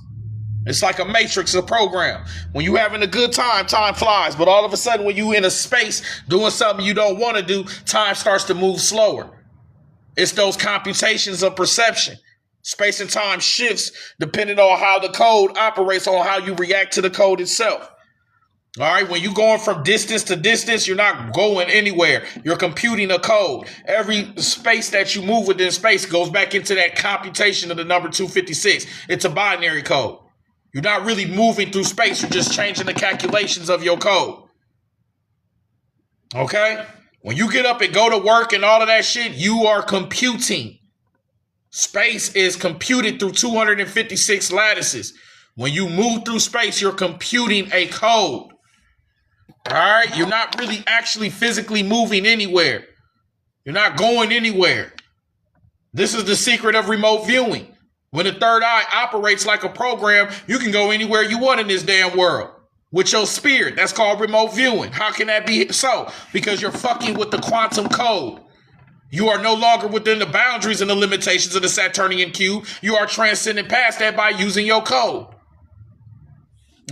It's like a matrix, a program. When you having a good time, time flies. But all of a sudden, when you in a space doing something you don't want to do, time starts to move slower. It's those computations of perception. Space and time shifts depending on how the code operates, on how you react to the code itself. All right, when you're going from distance to distance, you're not going anywhere. You're computing a code. Every space that you move within space goes back into that computation of the number 256. It's a binary code. You're not really moving through space. You're just changing the calculations of your code. Okay? When you get up and go to work and all of that shit, you are computing. Space is computed through 256 lattices. When you move through space, you're computing a code. All right? You're not really actually physically moving anywhere. You're not going anywhere. This is the secret of remote viewing. When the third eye operates like a program, you can go anywhere you want in this damn world with your spirit. That's called remote viewing. How can that be so? Because you're fucking with the quantum code. You are no longer within the boundaries and the limitations of the Saturnian cube. You are transcending past that by using your code.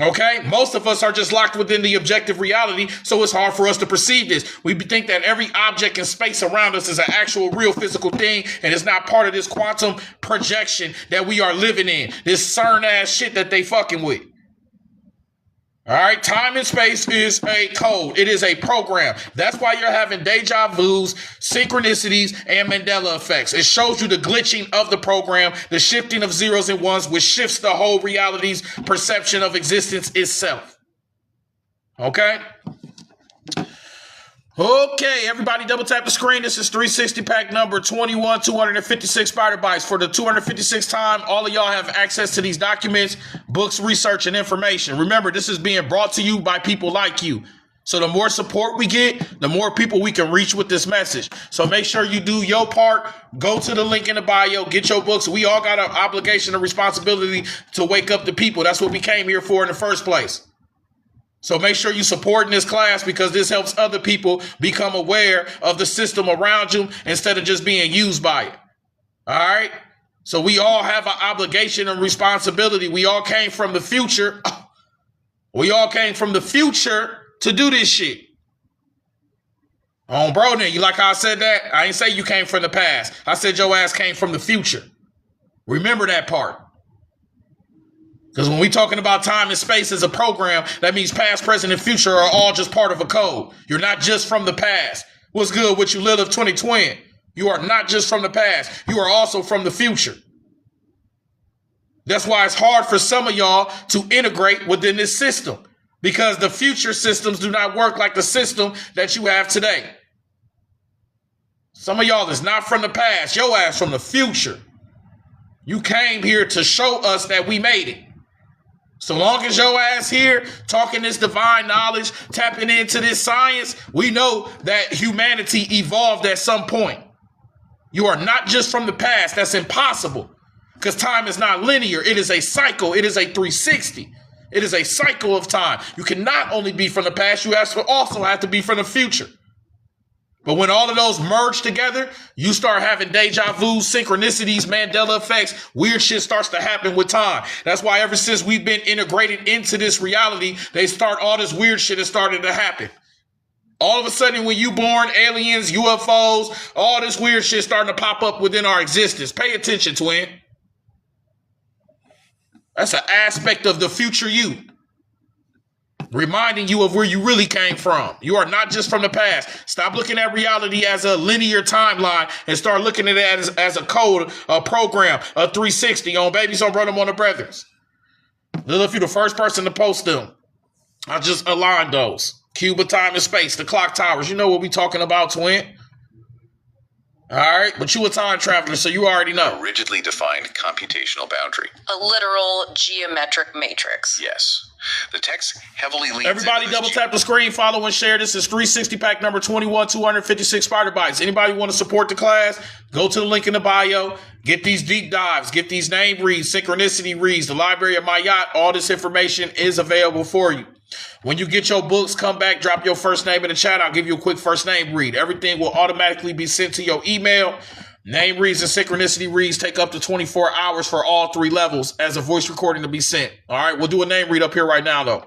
Okay? Most of us are just locked within the objective reality, so it's hard for us to perceive this. We think that every object in space around us is an actual real physical thing, and it's not part of this quantum projection that we are living in. This CERN-ass shit that they fucking with. All right, time and space is a code. It is a program. That's why you're having deja vus, synchronicities, and Mandela effects. It shows you the glitching of the program, the shifting of zeros and ones, which shifts the whole reality's perception of existence itself. Okay? Okay, everybody double tap the screen. This is 360 pack number 21, 256 Spiderwebz. For the 256th time, all of y'all have access to these documents, books, research, and information. Remember, this is being brought to you by people like you. So the more support we get, the more people we can reach with this message. So make sure you do your part. Go to the link in the bio, get your books. We all got an obligation and responsibility to wake up the people. That's what we came here for in the first place. So make sure you support in this class because this helps other people become aware of the system around you instead of just being used by it. All right? So we all have an obligation and responsibility. We all came from the future. We all came from the future to do this shit. Oh, bro, then you like how I said that? I ain't say you came from the past. I said your ass came from the future. Remember that part. Because when we talking about time and space as a program, that means past, present, and future are all just part of a code. You're not just from the past. What's good with you, Lilith 2020? You are not just from the past. You are also from the future. That's why it's hard for some of y'all to integrate within this system. Because the future systems do not work like the system that you have today. Some of y'all is not from the past. Your ass from the future. You came here to show us that we made it. So long as your ass here talking this divine knowledge, tapping into this science, we know that humanity evolved at some point. You are not just from the past. That's impossible because time is not linear. It is a cycle. It is a 360. It is a cycle of time. You cannot only be from the past. You also have to be from the future. But when all of those merge together, you start having deja vu, synchronicities, Mandela effects. Weird shit starts to happen with time. That's why ever since we've been integrated into this reality, all this weird shit has started to happen. All of a sudden, when you born, aliens, UFOs, all this weird shit starting to pop up within our existence. Pay attention, twin. That's an aspect of the future you. Reminding you of where you really came from. You are not just from the past. Stop looking at reality as a linear timeline and start looking at it as a code, a program, a 360 on Babies on Brother on the Brothers. Lilith, you're the first person to post them. I just aligned those. Cube of time and space, the clock towers. You know what we talking about, twin. All right, but you a time traveler, so you already know. A rigidly defined computational boundary. A literal geometric matrix. Yes. The text heavily leans Everybody double tap the screen, follow and share. This is 360 pack number 21, 256 Spiderwebz. Anybody want to support the class? Go to the link in the bio. Get these deep dives. Get these name reads, synchronicity reads, the library of my yacht. All this information is available for you. When you get your books, come back, drop your first name in the chat. I'll give you a quick first name read. Everything will automatically be sent to your email. Name reads and synchronicity reads take up to 24 hours for all 3 levels as a voice recording to be sent. All right, we'll do a name read up here right now, though.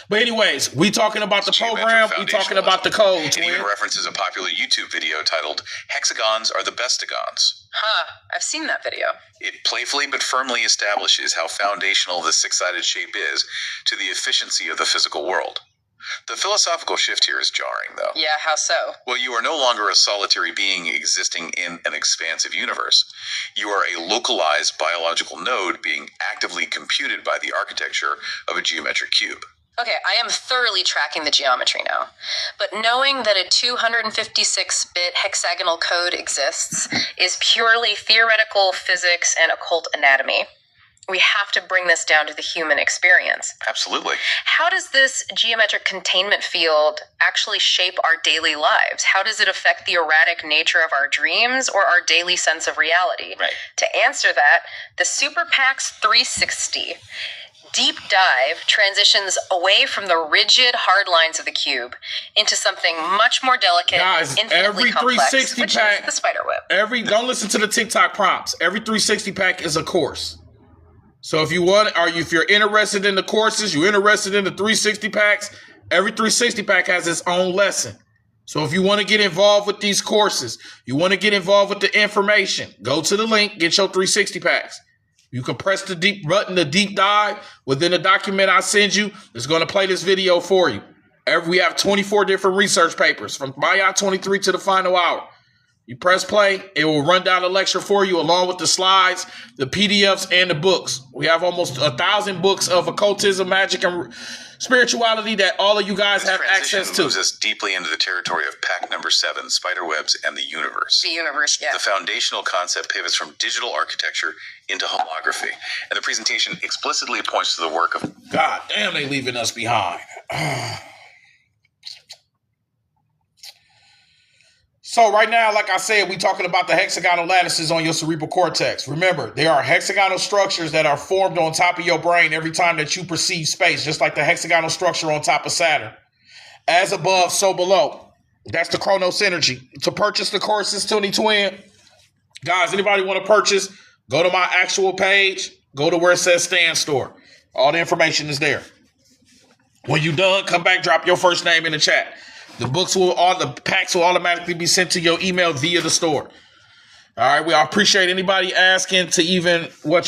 But anyways, we talking about the program, we talking about the code. It even references a popular YouTube video titled Hexagons Are the Bestagons. Huh, I've seen that video. It playfully but firmly establishes how foundational this 6-sided shape is to the efficiency of the physical world. The philosophical shift here is jarring, though. Yeah, how so? Well, you are no longer a solitary being existing in an expansive universe. You are a localized biological node being actively computed by the architecture of a geometric cube. Okay, I am thoroughly tracking the geometry now. But knowing that a 256-bit hexagonal code exists is purely theoretical physics and occult anatomy. We have to bring this down to the human experience. Absolutely. How does this geometric containment field actually shape our daily lives? How does it affect the erratic nature of our dreams or our daily sense of reality? Right. To answer that, the Super Packz 360 deep dive transitions away from the rigid hard lines of the cube into something much more delicate, guys, infinitely every complex, 360 which pack, is the Spiderwebz. Don't listen to the TikTok prompts. Every 360 pack is a course. So if you're interested in the courses, you're interested in the 360 packs, every 360 pack has its own lesson. So if you want to get involved with these courses, you want to get involved with the information, go to the link, get your 360 packs. You can press the deep dive within the document I send you. It's going to play this video for you. We have 24 different research papers from Maya 23 to the final hour. You press play, it will run down the lecture for you along with the slides, the PDFs, and the books. We have almost 1,000 books of occultism, magic, and spirituality that all of you guys have access to. Moves us deeply into the territory of pack number 7, Spiderwebz and the universe. The universe, yeah. The foundational concept pivots from digital architecture into holography, and the presentation explicitly points to the work of... God damn, they leaving us behind. So right now, like I said, we're talking about the hexagonal lattices on your cerebral cortex. Remember, there are hexagonal structures that are formed on top of your brain every time that you perceive space, just like the hexagonal structure on top of Saturn. As above, so below. That's the Chronos energy. To purchase the courses, Tony Twin, guys, anybody want to purchase, go to my actual page, go to where it says Stand Store. All the information is there. When you're done, come back, drop your first name in the chat. The packs will automatically be sent to your email via the store. All right, I appreciate anybody asking to even, go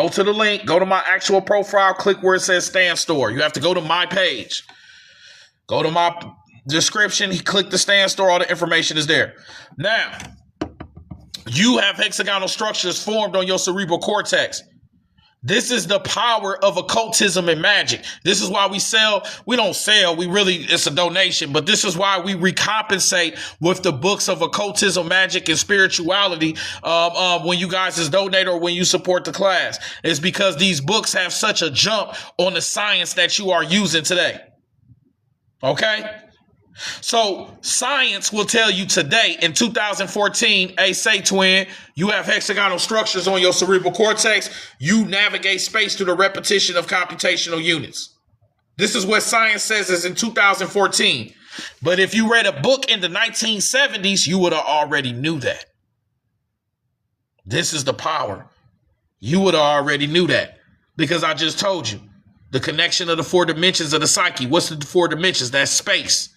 to the link, go to my actual profile, click where it says Stand Store. You have to go to my page. Go to my description, click the Stand Store, all the information is there. Now, you have hexagonal structures formed on your cerebral cortex. This is the power of occultism and magic. This is why it's a donation, but this is why we recompensate with the books of occultism, magic, and spirituality when you guys donate or when you support the class. It's because these books have such a jump on the science that you are using today. Okay? So science will tell you today in 2014, say twin, you have hexagonal structures on your cerebral cortex. You navigate space through the repetition of computational units. This is what science says is in 2014. But if you read a book in the 1970s, you would have already knew that. This is the power. You would have already knew that because I just told you the connection of the 4 dimensions of the psyche. What's the 4 dimensions? That's space.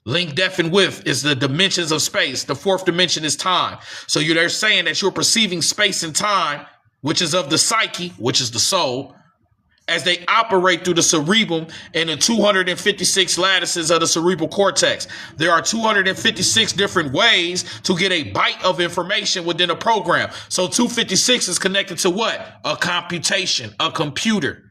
Link, depth, and width is the dimensions of space. The 4th dimension is time. So they're saying that you're perceiving space and time, which is of the psyche, which is the soul, as they operate through the cerebrum and the 256 lattices of the cerebral cortex. There are 256 different ways to get a byte of information within a program. So 256 is connected to what? A computation, a computer.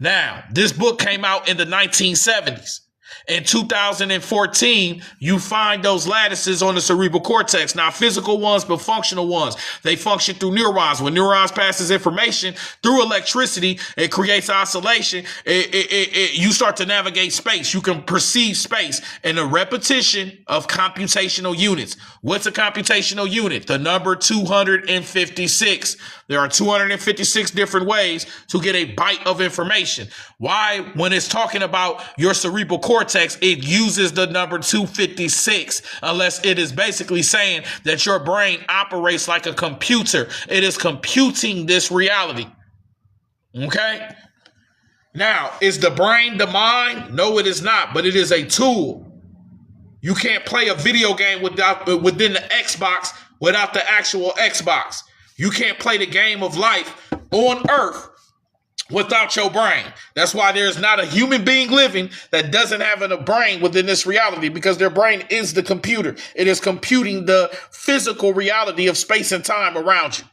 Now, this book came out in the 1970s. In 2014, you find those lattices on the cerebral cortex. Not physical ones, but functional ones. They function through neurons. When neurons passes information through electricity, it creates oscillation. You start to navigate space. You can perceive space and the repetition of computational units. What's a computational unit? The number 256. There are 256 different ways to get a byte of information. Why, when it's talking about your cerebral cortex, it uses the number 256, unless it is basically saying that your brain operates like a computer. It is computing this reality. Okay? Now, is the brain the mind? No, it is not, but it is a tool. You can't play a video game within the Xbox without the actual Xbox. You can't play the game of life on Earth without your brain. That's why there's not a human being living that doesn't have a brain within this reality, because their brain is the computer. It is computing the physical reality of space and time around you.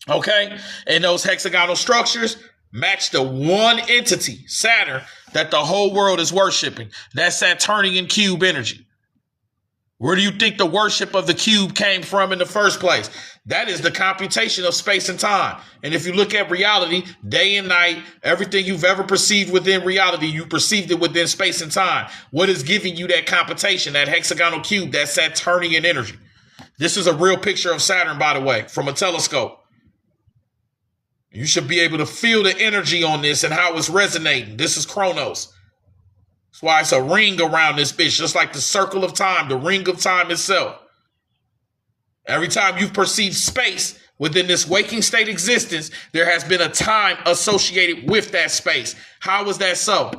Okay? And those hexagonal structures match the one entity, Saturn, that the whole world is worshiping. That's Saturnian cube energy. Where do you think the worship of the cube came from in the first place? That is the computation of space and time. And if you look at reality, day and night, everything you've ever perceived within reality, you perceived it within space and time. What is giving you that computation, that hexagonal cube, that Saturnian energy? This is a real picture of Saturn, by the way, from a telescope. You should be able to feel the energy on this and how it's resonating. This is Chronos. That's why it's a ring around this bitch, just like the circle of time, the ring of time itself. Every time you've perceived space within this waking state existence, there has been a time associated with that space. How is that so?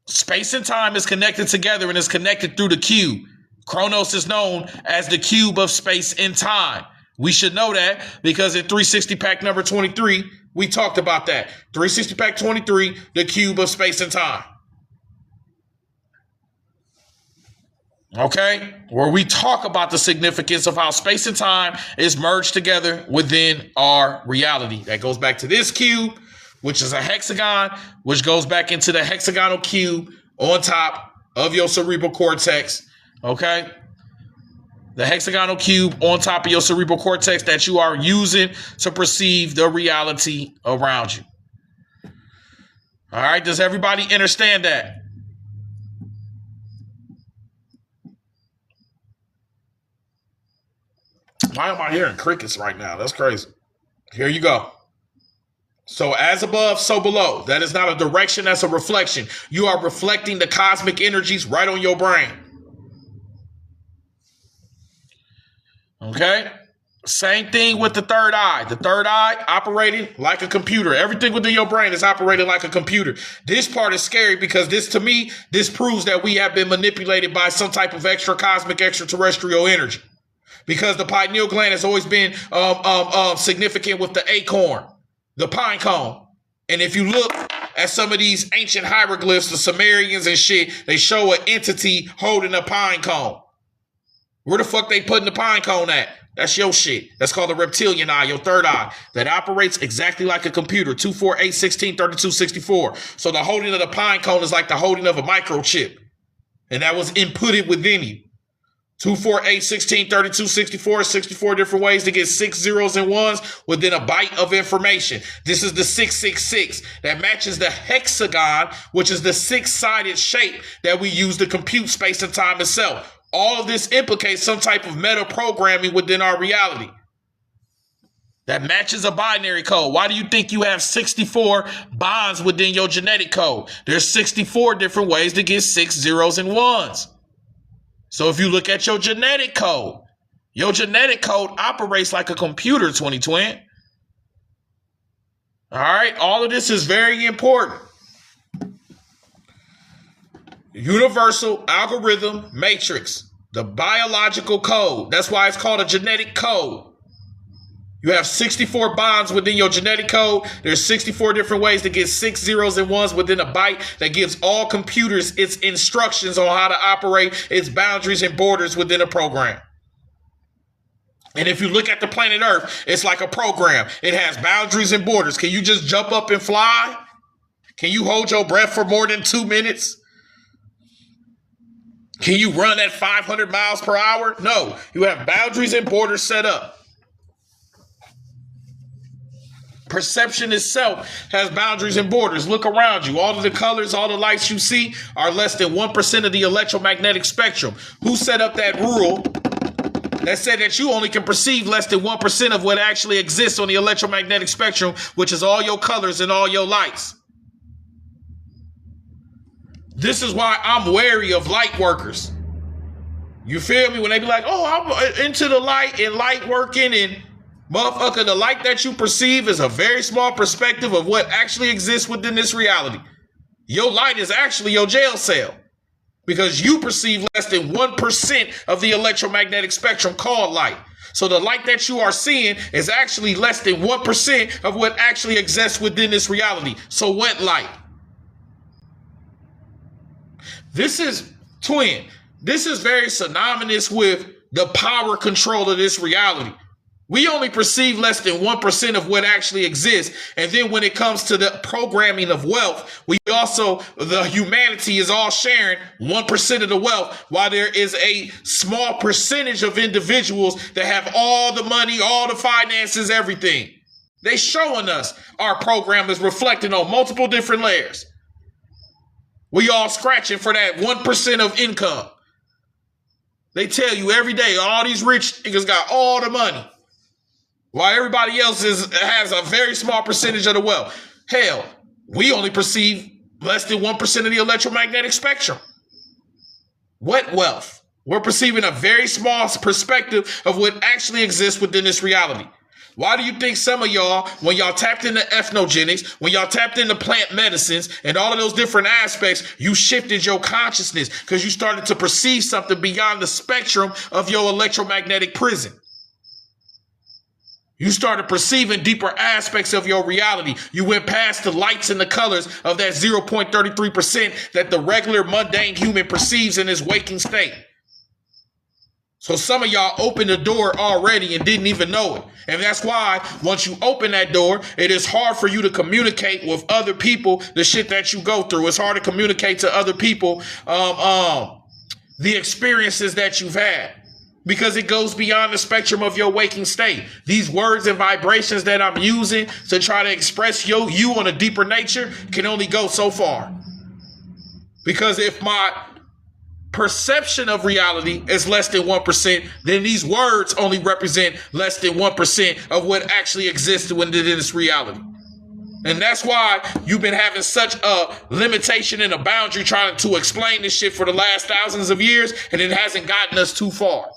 Space and time is connected together and is connected through the cube. Chronos is known as the cube of space and time. We should know that because in 360 pack number 23, we talked about that. 360 pack 23, the cube of space and time. Okay? Where we talk about the significance of how space and time is merged together within our reality. That goes back to this cube, which is a hexagon, which goes back into the hexagonal cube on top of your cerebral cortex. Okay? The hexagonal cube on top of your cerebral cortex that you are using to perceive the reality around you. All right, does everybody understand that? Why am I hearing crickets right now? That's crazy. Here you go. So as above, so below. That is not a direction, that's a reflection. You are reflecting the cosmic energies right on your brain. Okay? Same thing with the third eye. The third eye operating like a computer. Everything within your brain is operating like a computer. This part is scary because to me, this proves that we have been manipulated by some type of extra cosmic, extraterrestrial energy. Because the pineal gland has always been significant with the acorn, the pine cone. And if you look at some of these ancient hieroglyphs, the Sumerians and shit, they show an entity holding a pine cone. Where the fuck they putting the pine cone at? That's your shit. That's called the reptilian eye, your third eye, that operates exactly like a computer, 2, 4, 8, 16, 32, 64. So the holding of the pine cone is like the holding of a microchip. And that was inputted within you. 2, 4, 8, 16, 32, 64, 64 different ways to get 6 zeros and ones within a byte of information. This is the 666 that matches the hexagon, which is the 6-sided shape that we use to compute space and time itself. All of this implicates some type of meta programming within our reality that matches a binary code. Why do you think you have 64 bonds within your genetic code? There's 64 different ways to get 6 zeros and ones. So if you look at your genetic code operates like a computer, 2020. All right, all of this is very important. Universal algorithm matrix, the biological code. That's why it's called a genetic code. You have 64 bonds within your genetic code. There's 64 different ways to get 6 zeros and ones within a byte that gives all computers its instructions on how to operate, its boundaries and borders within a program. And if you look at the planet Earth, it's like a program. It has boundaries and borders. Can you just jump up and fly? Can you hold your breath for more than 2 minutes? Can you run at 500 miles per hour? No, you have boundaries and borders set up. Perception itself has boundaries and borders. Look around you. All of the colors, all the lights you see are less than 1% of the electromagnetic spectrum. Who set up that rule that said that you only can perceive less than 1% of what actually exists on the electromagnetic spectrum, which is all your colors and all your lights? This is why I'm wary of light workers. You feel me? When they be like, oh, I'm into the light and light working, and motherfucker, the light that you perceive is a very small perspective of what actually exists within this reality. Your light is actually your jail cell because you perceive less than 1% of the electromagnetic spectrum called light. So the light that you are seeing is actually less than 1% of what actually exists within this reality. So what light? This is, twin, this is very synonymous with the power control of this reality. We only perceive less than 1% of what actually exists. And then when it comes to the programming of wealth, the humanity is all sharing 1% of the wealth, while there is a small percentage of individuals that have all the money, all the finances, everything. They showing us our program is reflecting on multiple different layers. We all scratching for that 1% of income. They tell you every day, all these rich niggas got all the money, while everybody else has a very small percentage of the wealth. Hell, we only perceive less than 1% of the electromagnetic spectrum. What wealth? We're perceiving a very small perspective of what actually exists within this reality. Why do you think some of y'all, when y'all tapped into ethnogenics, when y'all tapped into plant medicines and all of those different aspects, you shifted your consciousness because you started to perceive something beyond the spectrum of your electromagnetic prison? You started perceiving deeper aspects of your reality. You went past the lights and the colors of that 0.33% that the regular mundane human perceives in his waking state. So some of y'all opened the door already and didn't even know it. And that's why once you open that door, it is hard for you to communicate with other people the shit that you go through. It's hard to communicate to other people the experiences that you've had, because it goes beyond the spectrum of your waking state. These words and vibrations that I'm using to try to express you on a deeper nature can only go so far. Because if my perception of reality is less than 1%, then these words only represent less than 1% of what actually exists within this reality. And that's why you've been having such a limitation and a boundary trying to explain this shit for the last thousands of years, and it hasn't gotten us too far.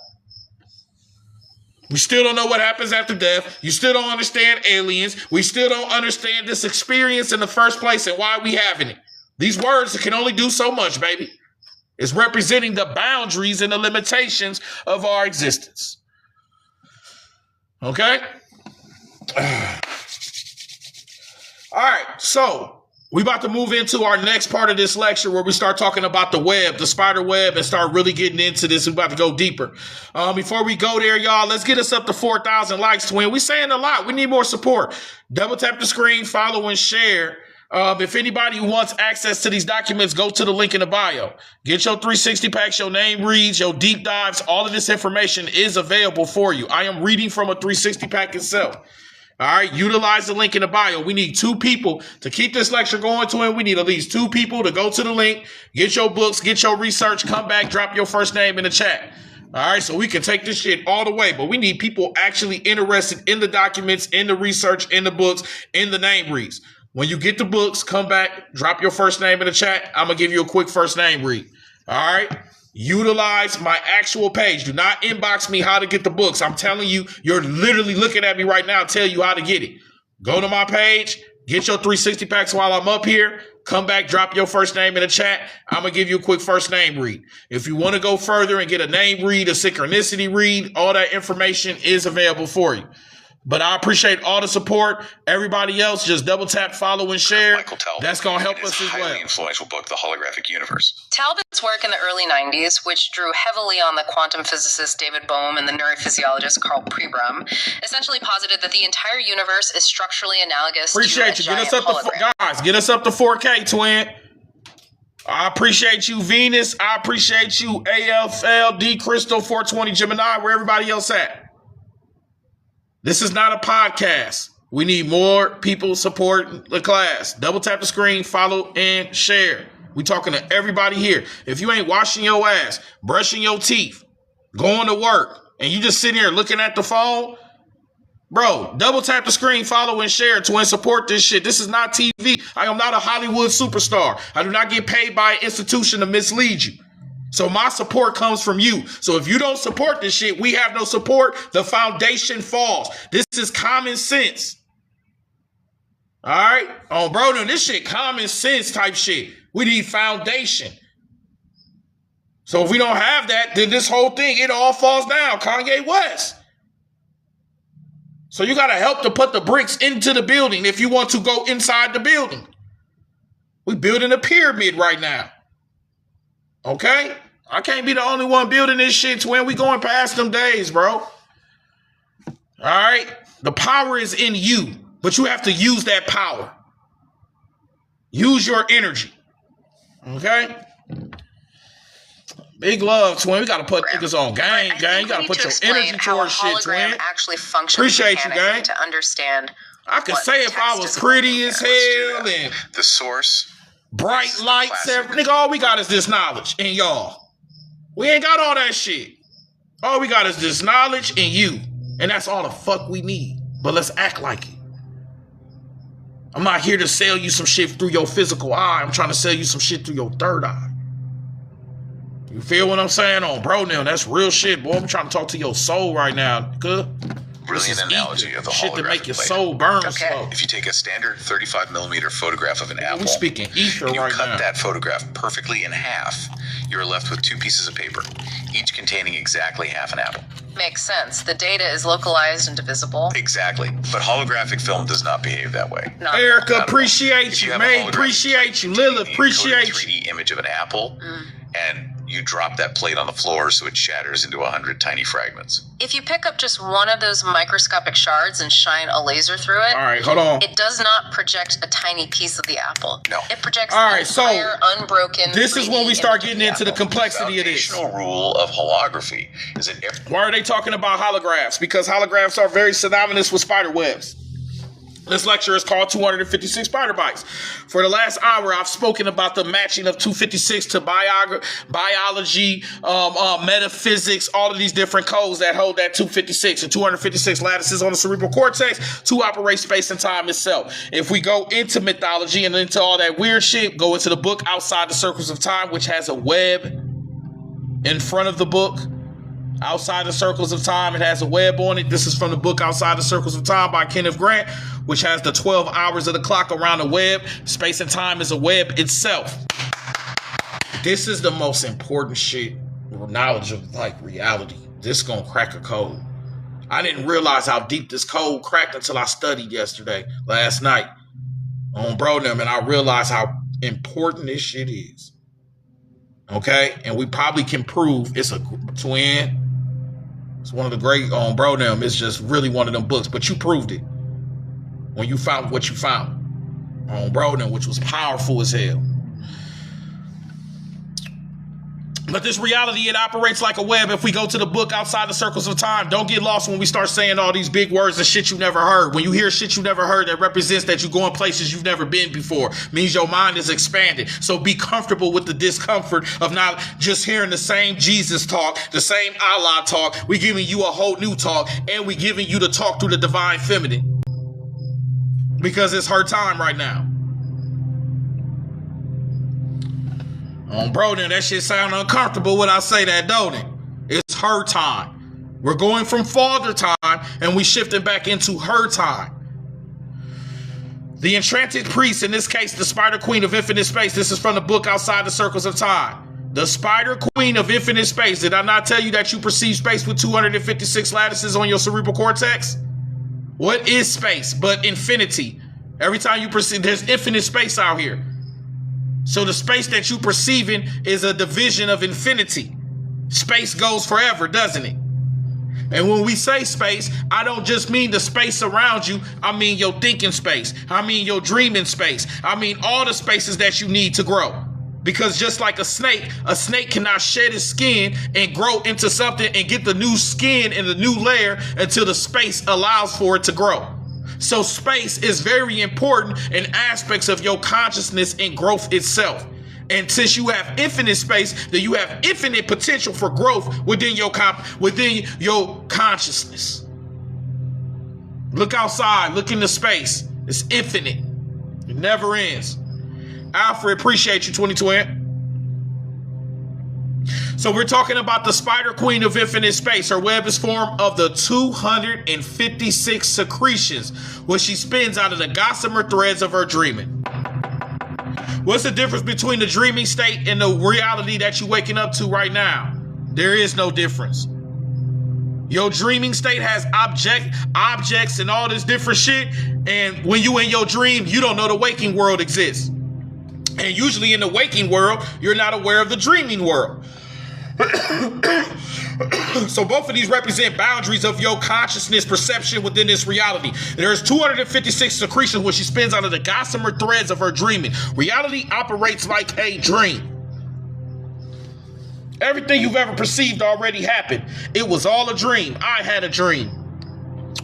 We still don't know what happens after death. You still don't understand aliens. We still don't understand this experience in the first place and why we having it. These words can only do so much, baby. It's representing the boundaries and the limitations of our existence. Okay? All right, so we about to move into our next part of this lecture where we start talking about the web, the spider web, and start really getting into this. We're about to go deeper. Before we go there, y'all, let's get us up to 4,000 likes, twin. We're saying a lot. We need more support. Double tap the screen, follow, and share. If anybody wants access to these documents, go to the link in the bio. Get your 360 packs, your name reads, your deep dives. All of this information is available for you. I am reading from a 360 pack itself. All right, utilize the link in the bio. We need 2 people to keep this lecture going to him. We need at least 2 people to go to the link, get your books, get your research, come back, drop your first name in the chat. All right, so we can take this shit all the way, but we need people actually interested in the documents, in the research, in the books, in the name reads. When you get the books, come back, drop your first name in the chat. I'm going to give you a quick first name read. All right? Utilize my actual page. Do not inbox me how to get the books. I'm telling you, you're literally looking at me right now, tell you how to get it. Go to my page, get your 360 packs while I'm up here. Come back, drop your first name in the chat. I'm going to give you a quick first name read. If you want to go further and get a name read, a synchronicity read, all that information is available for you. But I appreciate all the support. Everybody else, just double tap, follow, and share. That's going to help us as well. Highly influential book, The Holographic Universe. Talbot's work in the early 90s, which drew heavily on the quantum physicist David Bohm and the neurophysiologist Carl Pribram, essentially posited that the entire universe is structurally analogous to a giant hologram. Guys, get us up to 4K, twin. I appreciate you, Venus. I appreciate you, AFL, D Crystal, 420 Gemini, where everybody else at. This is not a podcast. We need more people support the class. Double tap the screen, follow, and share. We talking to everybody here. If you ain't washing your ass, brushing your teeth, going to work, and you just sitting here looking at the phone, bro, double tap the screen, follow, and share to support this shit. This is not TV. I am not a Hollywood superstar. I do not get paid by an institution to mislead you. So my support comes from you. So if you don't support this shit, we have no support. The foundation falls. This is common sense. All right? Oh, bro, this shit common sense type shit. We need foundation. So if we don't have that, then this whole thing, it all falls down. Kanye West. So you got to help to put the bricks into the building if you want to go inside the building. We building a pyramid right now. Okay? I can't be the only one building this shit when we going past them days, bro. All right? The power is in you, but you have to use that power. Use your energy. Okay? Big love, twin. We got to put niggas on gang. You got to put your energy towards shit, twin. Actually functions. Appreciate you, gang. To understand. I could say if I was pretty as hell and the source, bright lights, nigga, all we got is this knowledge and y'all. We ain't got all that shit. All we got is this knowledge and you. And that's all the fuck we need. But let's act like it. I'm not here to sell you some shit through your physical eye. I'm trying to sell you some shit through your third eye. You feel what I'm saying? On bro now, that's real shit, boy. I'm trying to talk to your soul right now, nigga. Brilliant analogy of the shit to make your plate. Soul burn slow. If you take a standard 35mm photograph of an apple, we're speaking ether and you right cut now. that photograph perfectly in half, you're left with 2 pieces of paper, each containing exactly half an apple. Makes sense. The data is localized and divisible. Exactly. But holographic film does not behave that way. Not Erica, not appreciate you. May, appreciate you. Lilith, appreciate you. 3D image of an apple, and you drop that plate on the floor so it shatters into 100 tiny fragments. If you pick up just one of those microscopic shards and shine a laser through it, all right, hold on. It does not project a tiny piece of the apple. No. It projects all right, the entire unbroken. This is when we start getting into the The complexity of this. foundational rule of holography is that Why are they talking about holographs? Because holographs are very synonymous with spiderwebs. This lecture is called 256 Spider Bites. For the last hour, I've spoken about the matching of 256 to biology, metaphysics, all of these different codes that hold that 256 and 256 lattices on the cerebral cortex to operate space and time itself. If we go into mythology and into all that weird shit, go into the book Outside the Circles of Time, which has a web in front of the book. Outside the Circles of Time, it has a web on it. This is from the book Outside the Circles of Time by Kenneth Grant, which has the 12 hours of the clock around the web. Space and time is a web itself. This is the most important shit, knowledge of like reality. This is gonna crack a code. I didn't realize how deep this code cracked until I studied last night on Brodem, and I realized how important this shit is. Okay? And we probably can prove it's a twin. It's one of the great on Brodem. It's just really one of them books, but you proved it when you found what you found on Brodem, which was powerful as hell. But this reality, it operates like a web. If we go to the book Outside the Circles of Time, don't get lost when we start saying all these big words and shit you never heard. When you hear shit you never heard, that represents that you're going places you've never been before. Means your mind is expanded. So be comfortable with the discomfort of not just hearing the same Jesus talk, the same Allah talk. We're giving you a whole new talk, and we're giving you the talk through the divine feminine. Because it's her time right now. Bro, then that shit sound uncomfortable when I say that, don't it? It's her time. We're going from father time and we shifting back into her time. The enchanted priest, in this case, the Spider Queen of Infinite Space. This is from the book Outside the Circles of Time. The Spider Queen of Infinite Space. Did I not tell you that you perceive space with 256 lattices on your cerebral cortex? What is space but infinity? Every time you perceive, there's infinite space out here. So the space that you perceiving is a division of infinity. Space goes forever, doesn't it? And when we say space, I don't just mean the space around you. I mean your thinking space. I mean your dreaming space. I mean all the spaces that you need to grow. Because just like a snake cannot shed its skin and grow into something and get the new skin and the new layer until the space allows for it to grow. So space is very important in aspects of your consciousness and growth itself. And since you have infinite space, then you have infinite potential for growth within your consciousness. Look outside, look into space. It's infinite. It never ends. Alfred, appreciate you, 2020. So we're talking about the Spider Queen of Infinite Space. Her web is formed of the 256 secretions, which she spins out of the gossamer threads of her dreaming. What's the difference between the dreaming state and the reality that you're waking up to right now? There is no difference. Your dreaming state has objects and all this different shit. And when you in your dream, you don't know the waking world exists. And usually in the waking world, you're not aware of the dreaming world. So both of these represent boundaries of your consciousness perception within this reality. There's 256 secretions when she spins out of the gossamer threads of her dreaming. Reality operates like a dream. Everything you've ever perceived already happened. It was all a dream. I had a dream.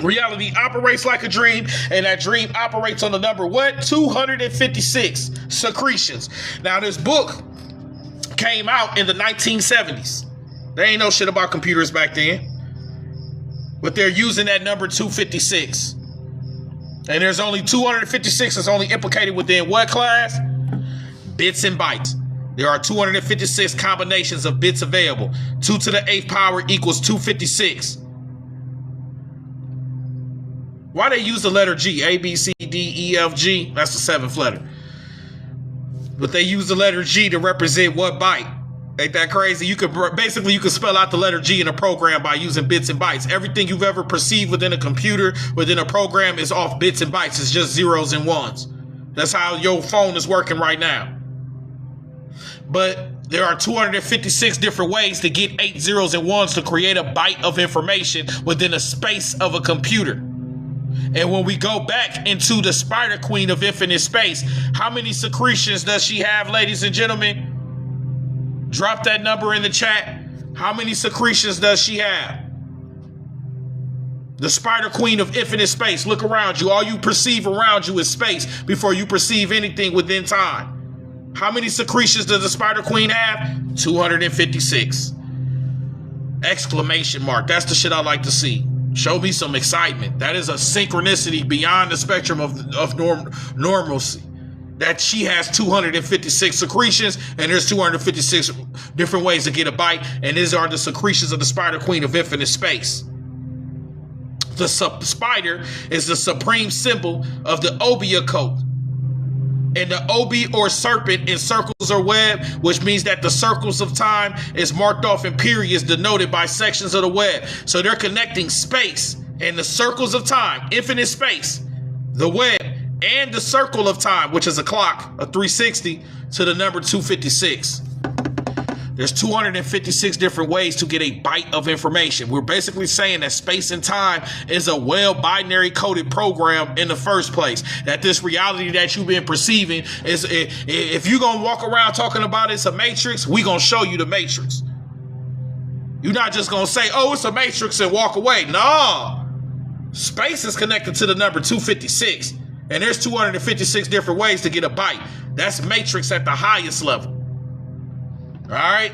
Reality operates like a dream, and that dream operates on the number what? 256 secretions. Now, this book came out in the 1970s. There ain't no shit about computers back then. But they're using that number 256. And there's only 256 that's only implicated within what class? Bits and bytes. There are 256 combinations of bits available. 2 to the 8th power equals 256. Why they use the letter G? A, B, C, D, E, F, G. That's the 7th letter. But they use the letter G to represent what byte? Ain't that crazy? You could spell out the letter G in a program by using bits and bytes. Everything you've ever perceived within a computer, within a program, is off bits and bytes. It's just zeros and ones. That's how your phone is working right now. But there are 256 different ways to get 8 zeros and ones to create a byte of information within a space of a computer. And when we go back into the Spider Queen of infinite space, how many secretions does she have, ladies and gentlemen? Drop that number in the chat. How many secretions does she have? The Spider Queen of infinite space. Look around you. All you perceive around you is space before you perceive anything within time. How many secretions does the Spider Queen have? 256. Exclamation mark. That's the shit I like to see. Show me some excitement. That is a synchronicity beyond the spectrum of normalcy. That she has 256 secretions, and there's 256 different ways to get a bite, and these are the secretions of the Spider Queen of infinite space. The spider is the supreme symbol of the obia code. And the obi, or serpent, in circles or web, which means that the circles of time is marked off in periods denoted by sections of the web. So they're connecting space and the circles of time, infinite space, the web, and the circle of time, which is a clock, a 360, to the number 256. There's 256 different ways to get a byte of information. We're basically saying that space and time is a well-binary coded program in the first place. That this reality that you've been perceiving is, if you're going to walk around talking about it's a matrix, we're going to show you the matrix. You're not just going to say, oh, it's a matrix and walk away. No. Space is connected to the number 256. And there's 256 different ways to get a byte. That's matrix at the highest level. All right.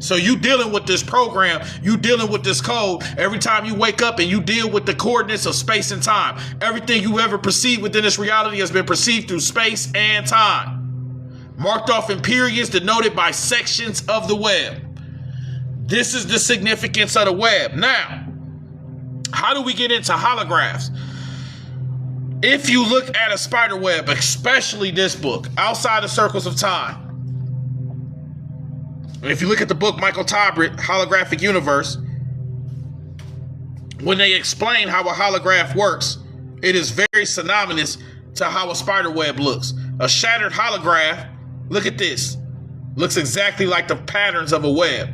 So you dealing with this program, you dealing with this code every time you wake up, and you deal with the coordinates of space and time. Everything you ever perceived within this reality has been perceived through space and time, marked off in periods denoted by sections of the web. This is the significance of the web. Now, how do we get into holographs? If you look at a spider web, especially this book, Outside the Circles of Time, if you look at the book Michael Tobrit, Holographic Universe, when they explain how a holograph works, it is very synonymous to how a spider web looks. A shattered holograph, look at this, looks exactly like the patterns of a web.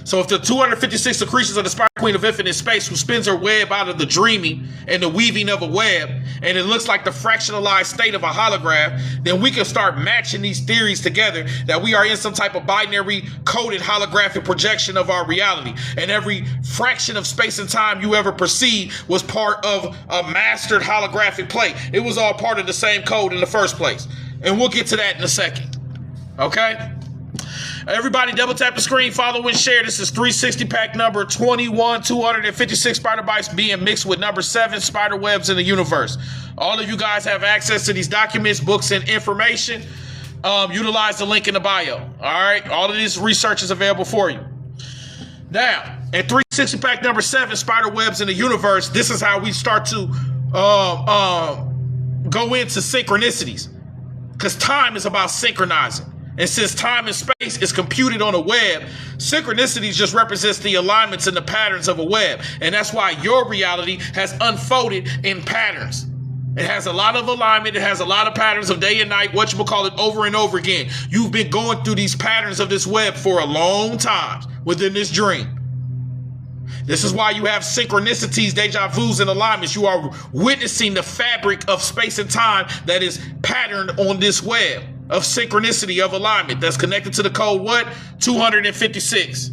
So if the 256 secretions of the Spider Queen of infinite space, who spins her web out of the dreaming and the weaving of a web, and it looks like the fractionalized state of a holograph, then we can start matching these theories together that we are in some type of binary coded holographic projection of our reality. And every fraction of space and time you ever perceived was part of a mastered holographic play. It was all part of the same code in the first place. And we'll get to that in a second. Okay? Everybody double tap the screen, follow and share. This is 360 pack number 21, 256 spider bites being mixed with number 7 spider webs in the universe. All of you guys have access to these documents, books, and information. Utilize the link in the bio. All right. All of this research is available for you. Now, in 360 pack number 7 spider webs in the universe, this is how we start to go into synchronicities, because time is about synchronizing. And since time and space is computed on a web, synchronicities just represents the alignments and the patterns of a web. And that's why your reality has unfolded in patterns. It has a lot of alignment. It has a lot of patterns of day and night, whatchamacallit, over and over again. You've been going through these patterns of this web for a long time within this dream. This is why you have synchronicities, deja vus, and alignments. You are witnessing the fabric of space and time that is patterned on this web of synchronicity, of alignment that's connected to the code, what? 256.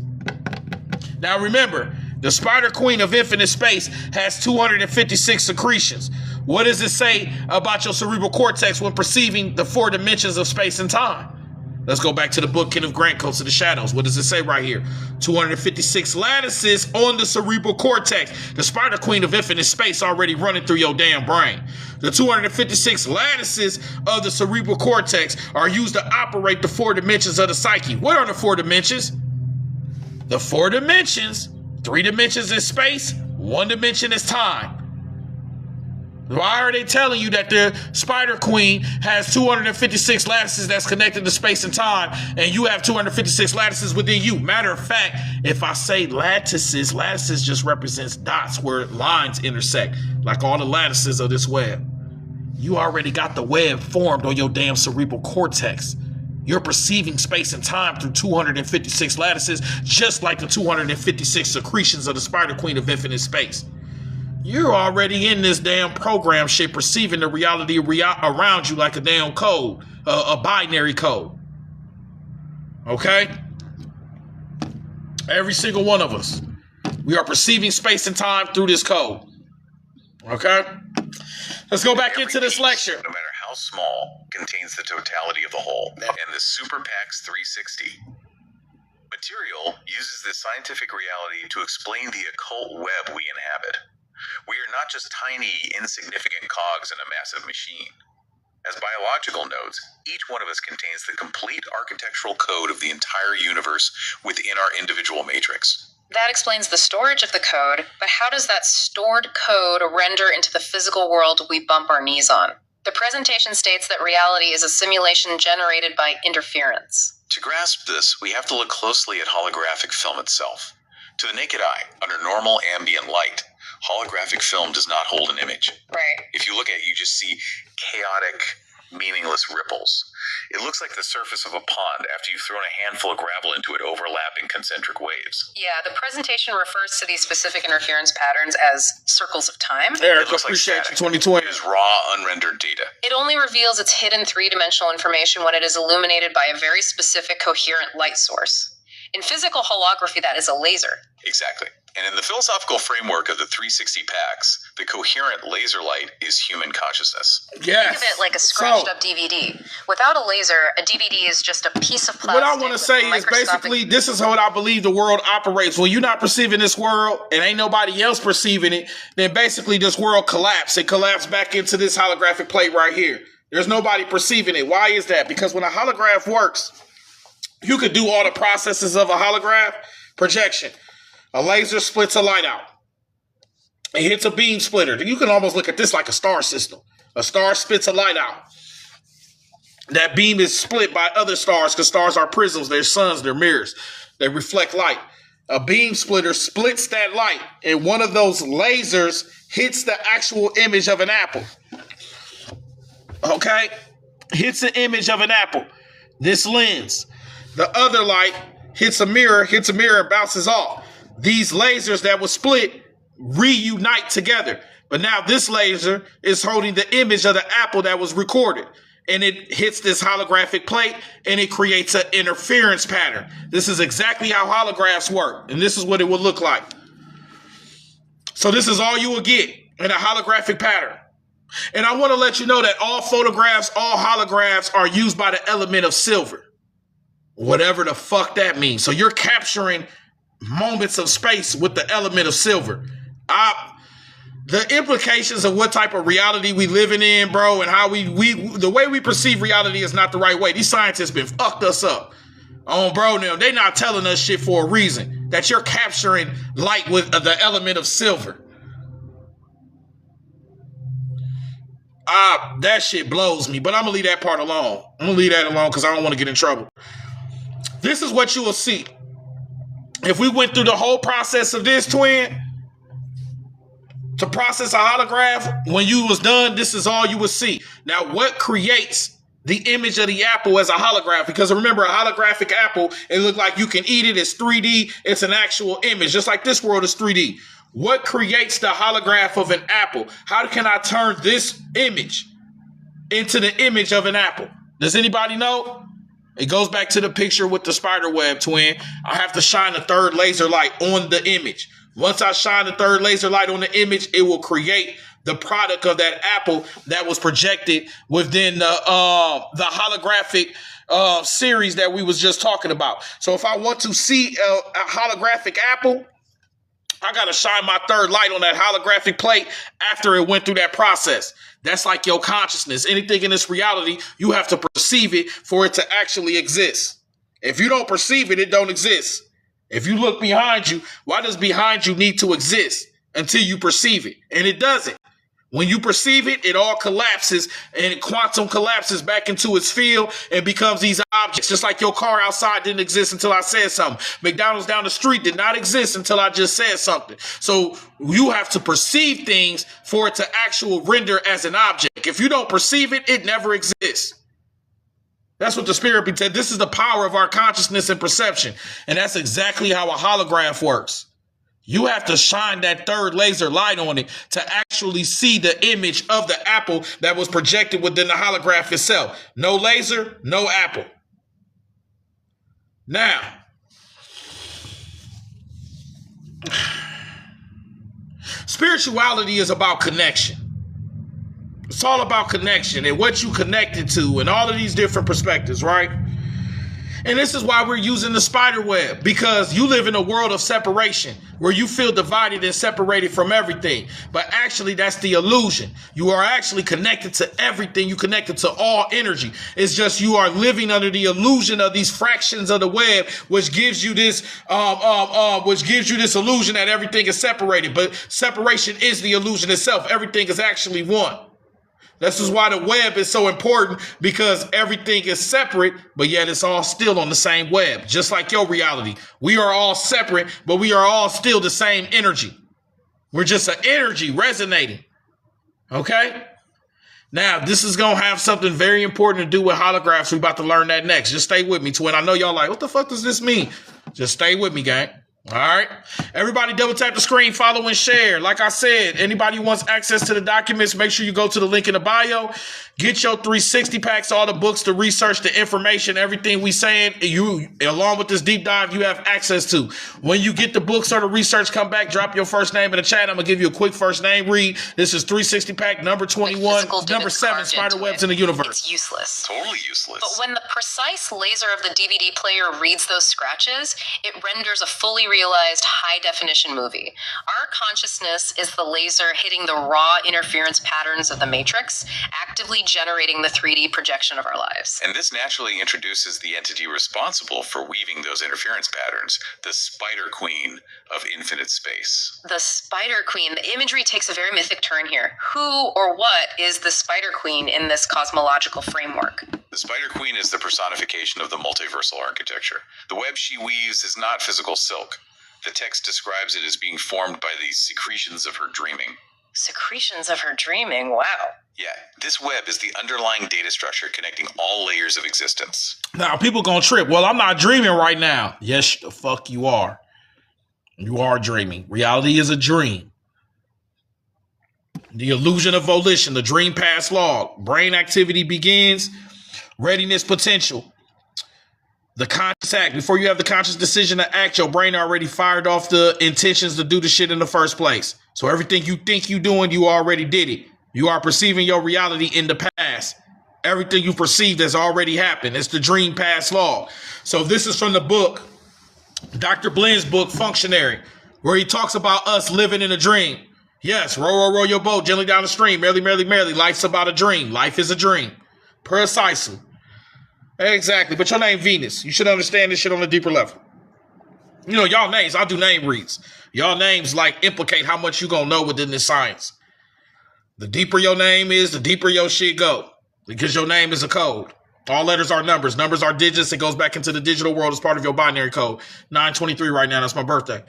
Now remember, the Spider Queen of infinite space has 256 secretions. What does it say about your cerebral cortex when perceiving the 4 dimensions of space and time? Let's go back to the book, Kenneth Grant, Codes of the Shadows. What does it say right here? 256 lattices on the cerebral cortex. The Spider Queen of infinite space already running through your damn brain. The 256 lattices of the cerebral cortex are used to operate the 4 dimensions of the psyche. What are the 4 dimensions? The 4 dimensions, 3 dimensions is space, 1 dimension is time. Why are they telling you that the Spider Queen has 256 lattices that's connected to space and time, and you have 256 lattices within you? Matter of fact, if I say lattices just represents dots where lines intersect, like all the lattices of this web. You already got the web formed on your damn cerebral cortex. You're perceiving space and time through 256 lattices, just like the 256 secretions of the Spider Queen of infinite space. You're already in this damn program shit, perceiving the reality around you like a damn code, a binary code. Okay? Every single one of us. We are perceiving space and time through this code. Okay? Let's go back into this lecture. No matter how small, contains the totality of the whole. And the Super Packz 360 material uses this scientific reality to explain the occult web we inhabit. We are not just tiny, insignificant cogs in a massive machine. As biological nodes, each one of us contains the complete architectural code of the entire universe within our individual matrix. That explains the storage of the code, but how does that stored code render into the physical world we bump our knees on? The presentation states that reality is a simulation generated by interference. To grasp this, we have to look closely at holographic film itself. To the naked eye, under normal ambient light, holographic film does not hold an image. Right. If you look at it, you just see chaotic, meaningless ripples. It looks like the surface of a pond after you've thrown a handful of gravel into it, overlapping concentric waves. Yeah, the presentation refers to these specific interference patterns as circles of time. Eric, appreciate you, 2020. It is raw, unrendered data. It only reveals its hidden three-dimensional information when it is illuminated by a very specific coherent light source. In physical holography, that is a laser. Exactly. And in the philosophical framework of the 360 Packz, the coherent laser light is human consciousness. Yes. Think of it like a scratched-up DVD. Without a laser, a DVD is just a piece of plastic. What I want to say is basically, this is what I believe the world operates. When you're not perceiving this world and ain't nobody else perceiving it, then basically this world collapses. It collapsed back into this holographic plate right here. There's nobody perceiving it. Why is that? Because when a holograph works, you could do all the processes of a holograph projection. A laser splits a light out. It hits a beam splitter. You can almost look at this like a star system. A star spits a light out. That beam is split by other stars because stars are prisms. They're suns. They're mirrors. They reflect light. A beam splitter splits that light, and one of those lasers hits the actual image of an apple. Okay? Hits an image of an apple. This lens. The other light hits a mirror and bounces off. These lasers that were split reunite together. But now this laser is holding the image of the apple that was recorded. And it hits this holographic plate and it creates an interference pattern. This is exactly how holographs work. And this is what it would look like. So this is all you will get in a holographic pattern. And I want to let you know that all photographs, all holographs are used by the element of silver. Whatever the fuck that means. So you're capturing moments of space with the element of silver. The implications of what type of reality we living in, bro, and how the way we perceive reality is not the right way. These scientists been fucked us up. Bro, now they not telling us shit for a reason. That you're capturing light with the element of silver. That shit blows me, but I'm gonna leave that part alone. I'm gonna leave that alone because I don't want to get in trouble. this is what you will see. If we went through the whole process of this, twin, to process a holograph, when you was done, this is all you would see. Now, what creates the image of the apple as a holograph? Because remember, a holographic apple, it look like you can eat it. It's 3D. It's an actual image, just like this world is 3D. What creates the holograph of an apple? How can I turn this image into the image of an apple? Does anybody know? It goes back to the picture with the spider web, twin. I have to shine a third laser light on the image. Once I shine the third laser light on the image, it will create the product of that apple that was projected within the holographic series that we was just talking about. So if I want to see a holographic apple, I got to shine my third light on that holographic plate after it went through that process. That's like your consciousness. Anything in this reality, you have to perceive it for it to actually exist. If you don't perceive it, it don't exist. If you look behind you, why does behind you need to exist until you perceive it? And it doesn't. When you perceive it, it all collapses and quantum collapses back into its field and becomes these objects. Just like your car outside didn't exist until I said something. McDonald's down the street did not exist until I just said something. So you have to perceive things for it to actually render as an object. If you don't perceive it, it never exists. That's what the spirit said. This is the power of our consciousness and perception. And that's exactly how a holograph works. You have to shine that third laser light on it to actually see the image of the apple that was projected within the holograph itself. No laser, no apple. Now, spirituality is about connection. It's all about connection and what you connected to and all of these different perspectives, right? And this is why we're using the spider web, because you live in a world of separation where you feel divided and separated from everything. But actually, that's the illusion. You are actually connected to everything. You connected to all energy. It's just you are living under the illusion of these fractions of the web, which gives you this illusion that everything is separated. But separation is the illusion itself. Everything is actually one. This is why the web is so important, because everything is separate, but yet it's all still on the same web, just like your reality. We are all separate, but we are all still the same energy. We're just an energy resonating. Okay? Now, this is going to have something very important to do with holographs. We're about to learn that next. Just stay with me, twin. I know y'all like, what the fuck does this mean? Just stay with me, gang. All right. Everybody double tap the screen, follow and share. Like I said, anybody who wants access to the documents, make sure you go to the link in the bio. Get your 360 packs, all the books, the research, the information, everything we saying. You, along with this deep dive, you have access to. When you get the books or the research, come back, drop your first name in the chat. I'm going to give you a quick first name read. This is 360 pack number 21, number 7, Spiderwebz in the universe. It's useless. Totally useless. But when the precise laser of the DVD player reads those scratches, it renders a fully realized high-definition movie. Our consciousness is the laser hitting the raw interference patterns of the matrix, actively generating the 3D projection of our lives. And this naturally introduces the entity responsible for weaving those interference patterns, the Spider Queen of infinite space. The Spider Queen. The imagery takes a very mythic turn here. Who or what is the Spider Queen in this cosmological framework? The Spider Queen is the personification of the multiversal architecture. The web she weaves is not physical silk. The text describes it as being formed by the secretions of her dreaming. Secretions of her dreaming, wow. Yeah, this web is the underlying data structure connecting all layers of existence. Now, people gonna trip. Well, I'm not dreaming right now. Yes, the fuck you are. You are dreaming. Reality is a dream. The illusion of volition, the dream pass log. Brain activity begins. Readiness potential. The conscious act. Before you have the conscious decision to act, your brain already fired off the intentions to do the shit in the first place. So everything you think you doing, you already did it. You are perceiving your reality in the past. Everything you perceived has already happened. It's the dream past law. So this is from the book, Dr. Blend's book, Functionary, where he talks about us living in a dream. Yes, row your boat gently down the stream. Merrily, merrily, merrily. Life's about a dream. Life is a dream. Precisely. Exactly. But your name Venus. You should understand this shit on a deeper level. You know, y'all names, I do name reads. Y'all names like implicate how much you gonna know within this science. The deeper your name is, the deeper your shit go. Because your name is a code. All letters are numbers. Numbers are digits. It goes back into the digital world as part of your binary code. 923 right now. That's my birthday.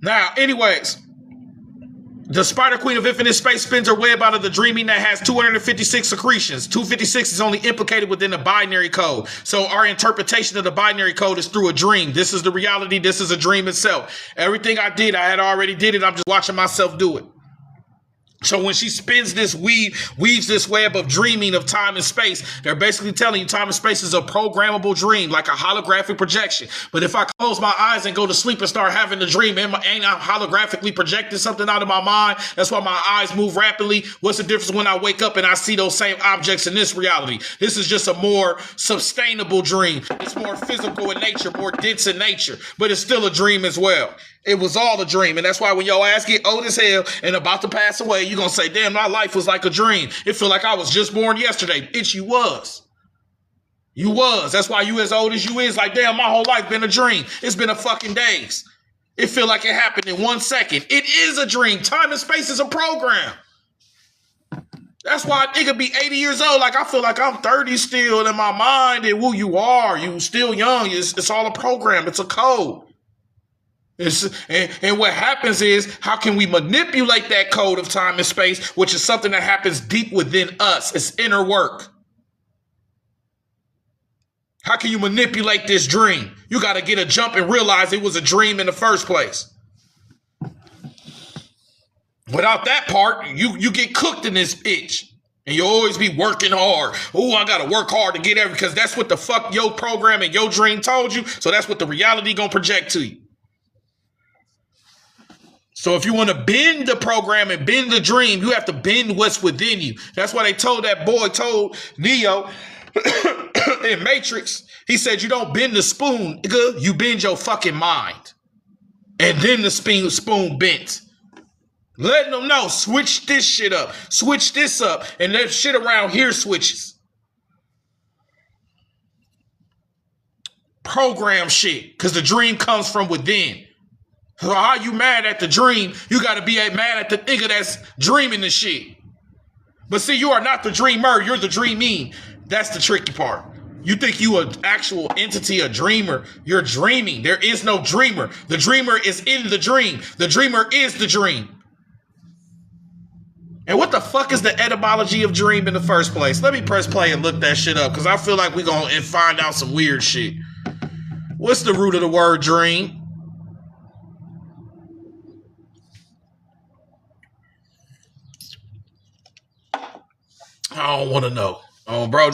Now, anyways, the Spider Queen of Infinite Space spins her web out of the dreaming that has 256 secretions. 256 is only implicated within the binary code. So our interpretation of the binary code is through a dream. This is the reality. This is a dream itself. Everything I did, I had already did it. I'm just watching myself do it. So when she spins this weaves this web of dreaming of time and space, they're basically telling you time and space is a programmable dream, like a holographic projection. But if I close my eyes and go to sleep and start having the dream, ain't I holographically projecting something out of my mind? That's why my eyes move rapidly. What's the difference when I wake up and I see those same objects in this reality? This is just a more sustainable dream. It's more physical in nature, more dense in nature, but it's still a dream as well. It was all a dream. And that's why when your ass get old as hell and about to pass away, you're going to say, damn, my life was like a dream. It feel like I was just born yesterday. Bitch, you was. You was. That's why you as old as you is. Like, damn, my whole life been a dream. It's been a fucking days. It feel like it happened in 1 second. It is a dream. Time and space is a program. That's why a nigga be 80 years old. Like, I feel like I'm 30 still in my mind. And who you are, you still young. It's all a program. It's a code. And what happens is, how can we manipulate that code of time and space, which is something that happens deep within us? It's inner work. How can you manipulate this dream? You got to get a jump and realize it was a dream in the first place. Without that part, you get cooked in this bitch. And you'll always be working hard. Oh, I got to work hard to get everything, because that's what the fuck your program and your dream told you. So that's what the reality going to project to you. So if you want to bend the program and bend the dream, you have to bend what's within you. That's why they told Neo in Matrix, he said, you don't bend the spoon, nigga, you bend your fucking mind. And then the spoon bent. Letting them know, switch this shit up, switch this up, and that shit around here switches. Program shit, because the dream comes from within. So how you mad at the dream? You got to be mad at the nigga that's dreaming the shit. But see, you are not the dreamer. You're the dreaming. That's the tricky part. You think you an actual entity, a dreamer. You're dreaming. There is no dreamer. The dreamer is in the dream. The dreamer is the dream. And what the fuck is the etymology of dream in the first place? Let me press play and look that shit up, because I feel like we're going to find out some weird shit. What's the root of the word dream? I don't want to know. Oh, bro, no.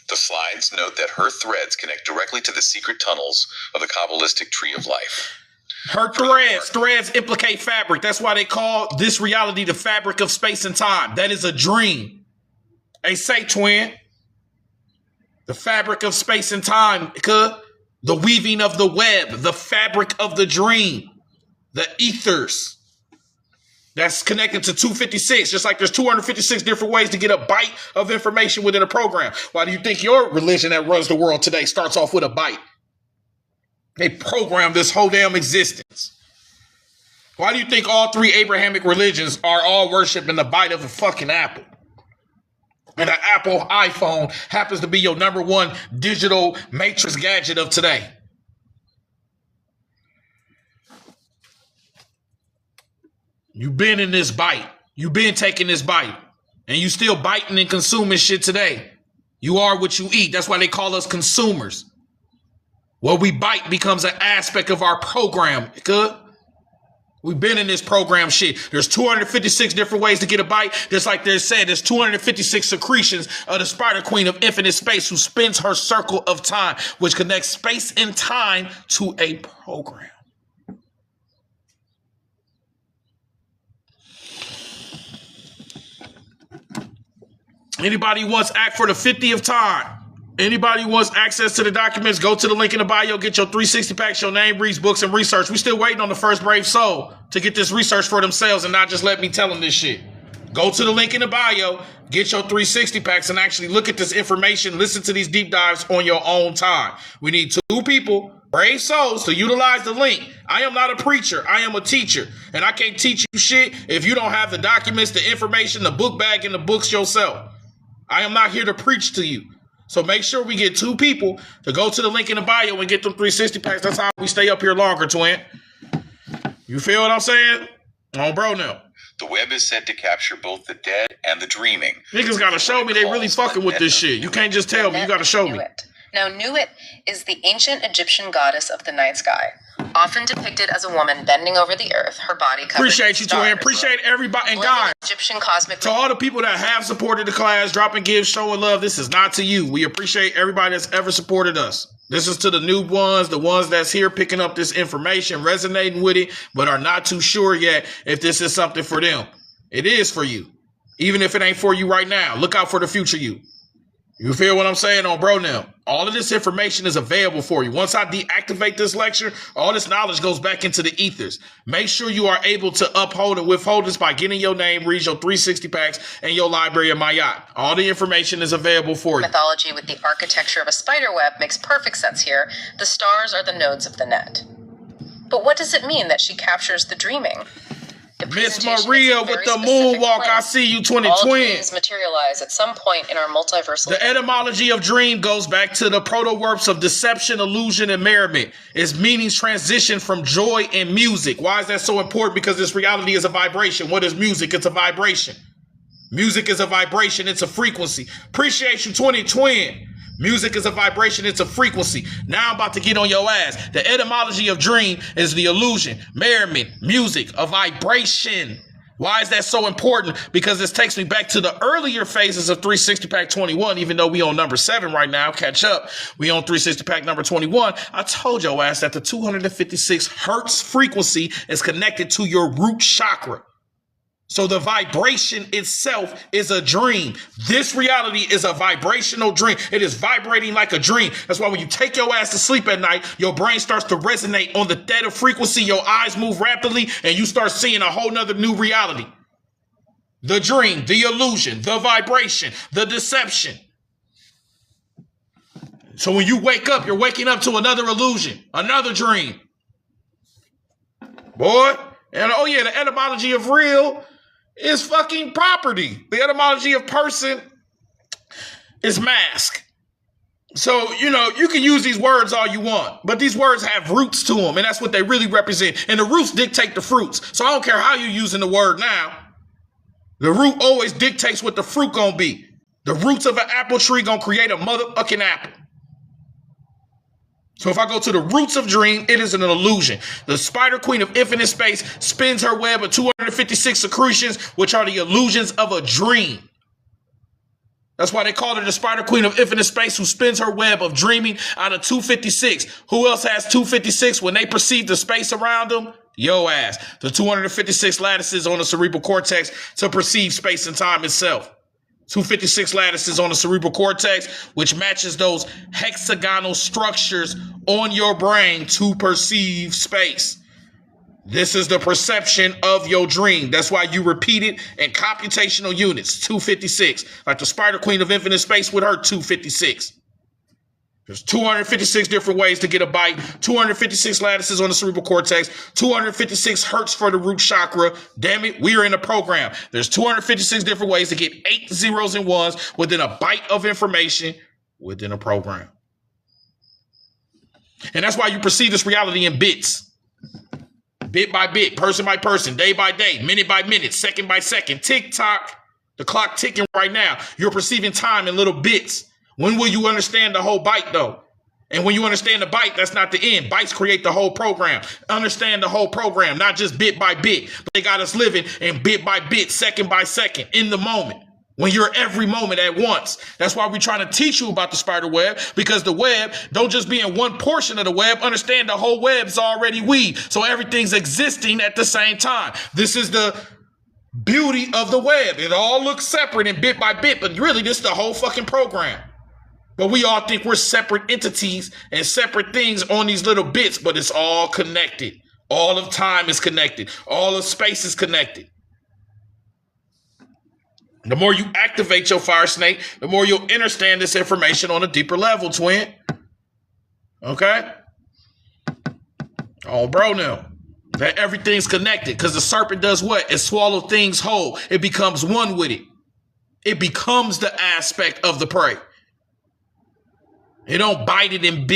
The slides note that her threads connect directly to the secret tunnels of the Kabbalistic tree of life. Her threads implicate fabric. That's why they call this reality the fabric of space and time. That is a dream. Hey, say, twin. The fabric of space and time. The weaving of the web. The fabric of the dream. The ethers. That's connected to 256, just like there's 256 different ways to get a byte of information within a program. Why do you think your religion that runs the world today starts off with a byte? They program this whole damn existence. Why do you think all three Abrahamic religions are all worshiping the byte of a fucking apple? And an Apple iPhone happens to be your number one digital matrix gadget of today. You've been in this bite. You've been taking this bite. And you still biting and consuming shit today. You are what you eat. That's why they call us consumers. What we bite becomes an aspect of our program. Good? We've been in this program shit. There's 256 different ways to get a bite. Just like they said, there's 256 secretions of the Spider Queen of Infinite Space who spins her circle of time, which connects space and time to a program. Anybody wants act for the 50th time? Anybody wants access to the documents? Go to the link in the bio. Get your 360 packs, your name, reads, books, and research. We still waiting on the first brave soul to get this research for themselves and not just let me tell them this shit. Go to the link in the bio. Get your 360 packs and actually look at this information. Listen to these deep dives on your own time. We need 2 people, brave souls, to utilize the link. I am not a preacher. I am a teacher. And I can't teach you shit if you don't have the documents, the information, the book bag, and the books yourself. I am not here to preach to you. So make sure we get 2 people to go to the link in the bio and get them 360 packs. That's how we stay up here longer, twin. You feel what I'm saying? Oh, bro, now. The web is said to capture both the dead and the dreaming. Niggas gotta show me they really fucking with this shit. You can't just tell me. You gotta show me. Now, Nuit is the ancient Egyptian goddess of the night sky, often depicted as a woman bending over the earth, her body covered Appreciate you, twin. Appreciate everybody. And guys, Egyptian cosmic. to all the people that have supported the class, dropping gifts, showing love, this is not to you. We appreciate everybody that's ever supported us. This is to the new ones, the ones that's here picking up this information, resonating with it, but are not too sure yet if this is something for them. It is for you. Even if it ain't for you right now, look out for the future you. You feel what I'm saying on bro now? All of this information is available for you. Once I deactivate this lecture, all this knowledge goes back into the ethers. Make sure you are able to uphold and withhold this by getting your name, read your 360 packs, and your library of Mayat. All the information is available for you. Mythology with the architecture of a spider web makes perfect sense here. The stars are the nodes of the net. But what does it mean that she captures the dreaming? Miss Maria with the moonwalk, I see you, 2020. All dreams materialize at some point in our multiversal. The etymology of dream goes back to the proto-works of deception, illusion, and merriment. Its meanings transition from joy and music. Why is that so important? Because this reality is a vibration. What is music? It's a vibration. Music is a vibration. It's a frequency. Appreciate you, 2020. Music is a vibration, it's a frequency. Now I'm about to get on your ass. The etymology of dream is the illusion, merriment, music, a vibration. Why is that so important? Because this takes me back to the earlier phases of 360 pack 21, even though we on number 7 right now. Catch up. We on 360 pack number 21. I told your ass that the 256 hertz frequency is connected to your root chakra. So the vibration itself is a dream. This reality is a vibrational dream. It is vibrating like a dream. That's why when you take your ass to sleep at night, your brain starts to resonate on the theta frequency. Your eyes move rapidly and you start seeing a whole nother new reality. The dream, the illusion, the vibration, the deception. So when you wake up, you're waking up to another illusion, another dream. Boy, and oh yeah, the etymology of real is fucking property. The etymology of person is mask. So, you know, you can use these words all you want, but these words have roots to them, and that's what they really represent. And the roots dictate the fruits. So I don't care how you're using the word now. The root always dictates what the fruit gonna be. The roots of an apple tree gonna create a motherfucking apple. So if I go to the roots of dream, it is an illusion. The spider queen of infinite space spins her web of 256 secretions, which are the illusions of a dream. That's why they call her the spider queen of infinite space, who spins her web of dreaming out of 256. Who else has 256 when they perceive the space around them? Yo ass. The 256 lattices on the cerebral cortex to perceive space and time itself. 256 lattices on the cerebral cortex, which matches those hexagonal structures on your brain to perceive space. This is the perception of your dream. That's why you repeat it in computational units, 256. Like the spider queen of infinite space with her 256. There's 256 different ways to get a bite, 256 lattices on the cerebral cortex, 256 hertz for the root chakra. Damn it, we are in a program. There's 256 different ways to get 8 zeros and ones within a byte of information within a program. And that's why you perceive this reality in bits. Bit by bit, person by person, day by day, minute by minute, second by second. Tick-tock, the clock ticking right now. You're perceiving time in little bits. When will you understand the whole byte, though? And when you understand the byte, that's not the end. Bytes create the whole program. Understand the whole program, not just bit by bit. But they got us living in bit by bit, second by second, in the moment. When you're every moment at once. That's why we're trying to teach you about the spider web, because the web don't just be in one portion of the web. Understand the whole web's already weaved. So everything's existing at the same time. This is the beauty of the web. It all looks separate and bit by bit, but really this is the whole fucking program. But we all think we're separate entities and separate things on these little bits, but it's all connected. All of time is connected. All of space is connected. The more you activate your fire snake, the more you'll understand this information on a deeper level, twin. Okay? Oh, bro, now. That everything's connected, because the serpent does what? It swallows things whole. It becomes one with it. It becomes the aspect of the prey. It don't bite it and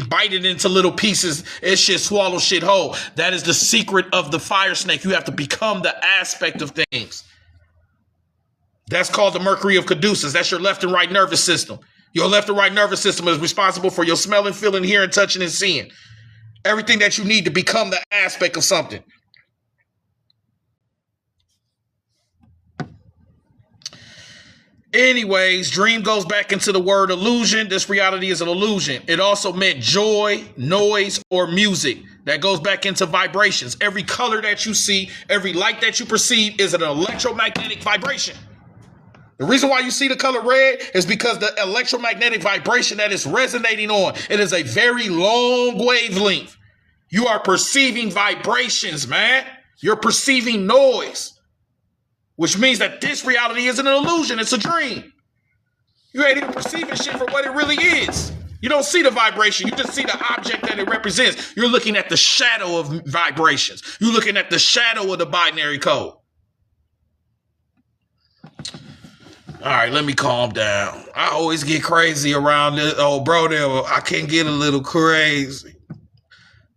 bite it into little pieces. It shit swallow shit whole. That is the secret of the fire snake. You have to become the aspect of things. That's called the Mercury of Caduceus. That's your left and right nervous system. Your left and right nervous system is responsible for your smelling, feeling, hearing, touching, and seeing. Everything that you need to become the aspect of something. Anyways, dream goes back into the word illusion. This reality is an illusion. It also meant joy, noise, or music. That goes back into vibrations. Every color that you see, every light that you perceive is an electromagnetic vibration. The reason why you see the color red is because the electromagnetic vibration that is resonating on, it is a very long wavelength. You are perceiving vibrations, man. You're perceiving noise. Which means that this reality isn't an illusion, it's a dream. You ain't even perceiving shit for what it really is. You don't see the vibration, you just see the object that it represents. You're looking at the shadow of vibrations. You're looking at the shadow of the binary code. All right, let me calm down. I always get crazy around this. Oh, bro, I can get a little crazy.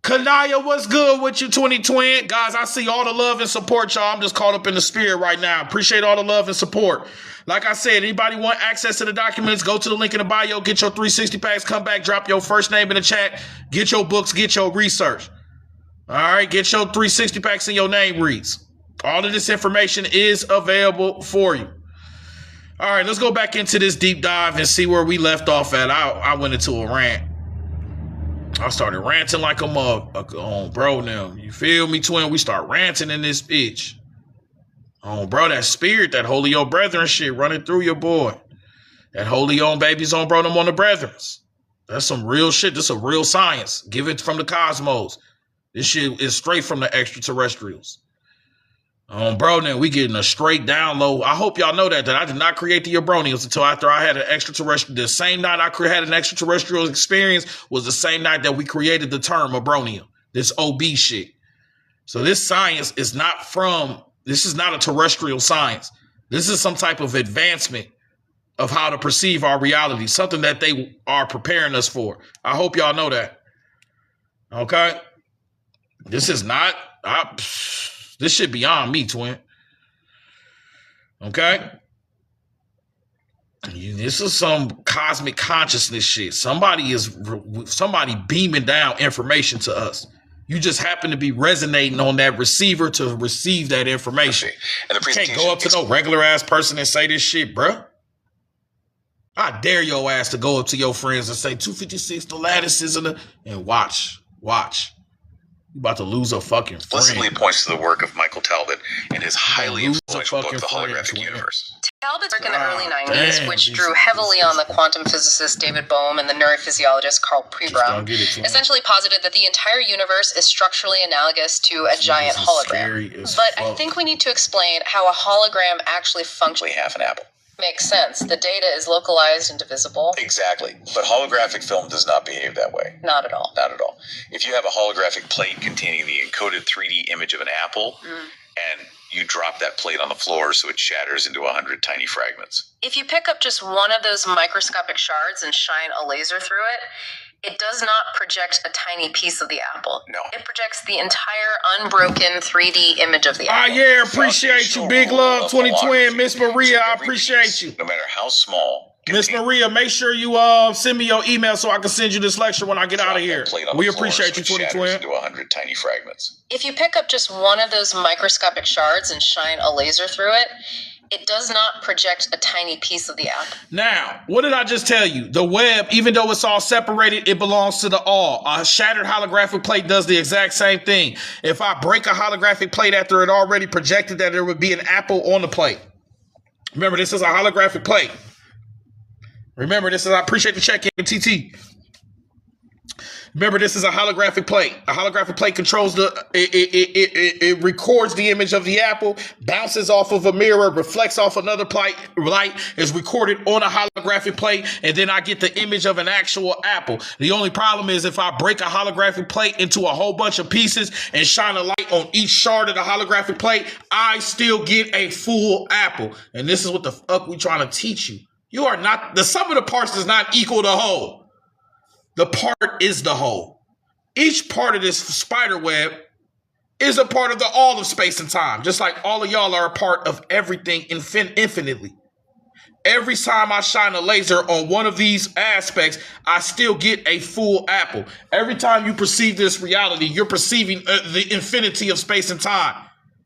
Kanaya, what's good with you, 2020? Guys, I see all the love and support, y'all. I'm just caught up in the spirit right now. Appreciate all the love and support. Like I said, anybody want access to the documents, go to the link in the bio, get your 360 packs, come back, drop your first name in the chat, get your books, get your research. All right, get your 360 packs and your name reads. All of this information is available for you. All right, let's go back into this deep dive and see where we left off at. I went into a rant. I started ranting like a motherfucker. Oh, bro, now. You feel me, twin? We start ranting in this bitch. Oh, bro, that spirit, that holy old brethren shit running through your boy. That holy old babies on, bro, them on the brethrens. That's some real shit. This is a real science. Give it from the cosmos. This shit is straight from the extraterrestrials. Bro, now we getting a straight download. I hope y'all know that I did not create the Abronians until after I had an extraterrestrial. The same night I had an extraterrestrial experience was the same night that we created the term Abronian. This OB shit. So this science is not this is not a terrestrial science. This is some type of advancement of how to perceive our reality. Something that they are preparing us for. I hope y'all know that. Okay? This is not... This shit beyond me, twin. Okay? This is some cosmic consciousness shit. Somebody beaming down information to us. You just happen to be resonating on that receiver to receive that information. And the can't go up to no regular ass person and say this shit, bruh. I dare your ass to go up to your friends and say 256 the lattices and watch. You about to lose a fucking friend. Explicitly points to the work of Michael Talbot and his highly influential book, The Holographic Universe. Talbot's work in the early 90s, which drew heavily on the quantum physicist David Bohm and the neurophysiologist Carl Prebraun, essentially posited that the entire universe is structurally analogous to a giant hologram. But I think we need to explain how a hologram actually functions. Half an apple. Makes sense. The data is localized and divisible. Exactly. But holographic film does not behave that way. Not at all. Not at all. If you have a holographic plate containing the encoded 3D image of an apple, and you drop that plate on the floor so it shatters into 100 tiny fragments. If you pick up just one of those microscopic shards and shine a laser through it does not project a tiny piece of the apple. No. It projects the entire unbroken 3D image of the apple. Yeah, appreciate you. Big love, 2020. Miss Maria, I appreciate you. No matter how small. Miss Maria, make sure you send me your email so I can send you this lecture when I get out of here. We appreciate you, 2020. Into 100 tiny fragments. If you pick up just one of those microscopic shards and shine a laser through it does not project a tiny piece of the apple. Now, what did I just tell you? The web, even though it's all separated, it belongs to the all. A shattered holographic plate does the exact same thing. If I break a holographic plate after it already projected that there would be an apple on the plate. Remember, this is a holographic plate. I appreciate the check-in, TT. Remember, this is a holographic plate. A holographic plate controls it records the image of the apple, bounces off of a mirror, reflects off another light, is recorded on a holographic plate, and then I get the image of an actual apple. The only problem is if I break a holographic plate into a whole bunch of pieces and shine a light on each shard of the holographic plate, I still get a full apple. And this is what the fuck we trying to teach you. You are not, the sum of the parts does not equal the whole. The part is the whole. Each part of this spider web is a part of the all of space and time, just like all of y'all are a part of everything infinitely. Every time I shine a laser on one of these aspects, I still get a full apple. Every time you perceive this reality, you're perceiving the infinity of space and time.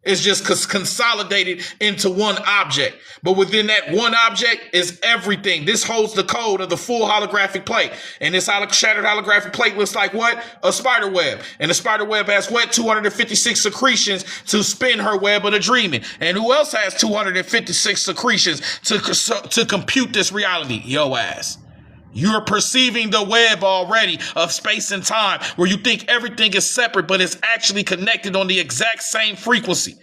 It's just consolidated into one object. But within that one object is everything. This holds the code of the full holographic plate. And this shattered holographic plate looks like what? A spider web. And the spider web has what? 256 secretions to spin her web of the dreaming. And who else has 256 secretions to compute this reality? Yo ass. You're perceiving the web already of space and time where you think everything is separate, but it's actually connected on the exact same frequency.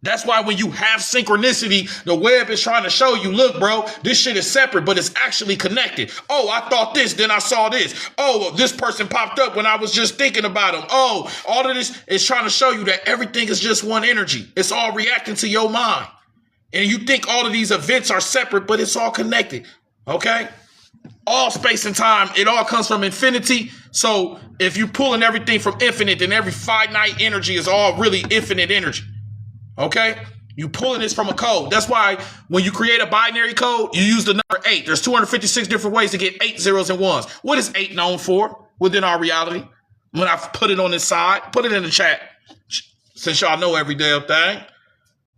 That's why when you have synchronicity, the web is trying to show you, look, bro, this shit is separate, but it's actually connected. Oh, I thought this, then I saw this. Oh, this person popped up when I was just thinking about him. Oh, all of this is trying to show you that everything is just one energy. It's all reacting to your mind. And you think all of these events are separate, but it's all connected. Okay? All space and time, it all comes from infinity. So if you're pulling everything from infinite, then every finite energy is all really infinite energy. Okay? You pulling this from a code. That's why when you create a binary code, you use the number 8. There's 256 different ways to get 8 zeros and ones. What is 8 known for within our reality? When I put it on this side, put it in the chat. Since y'all know every damn thing.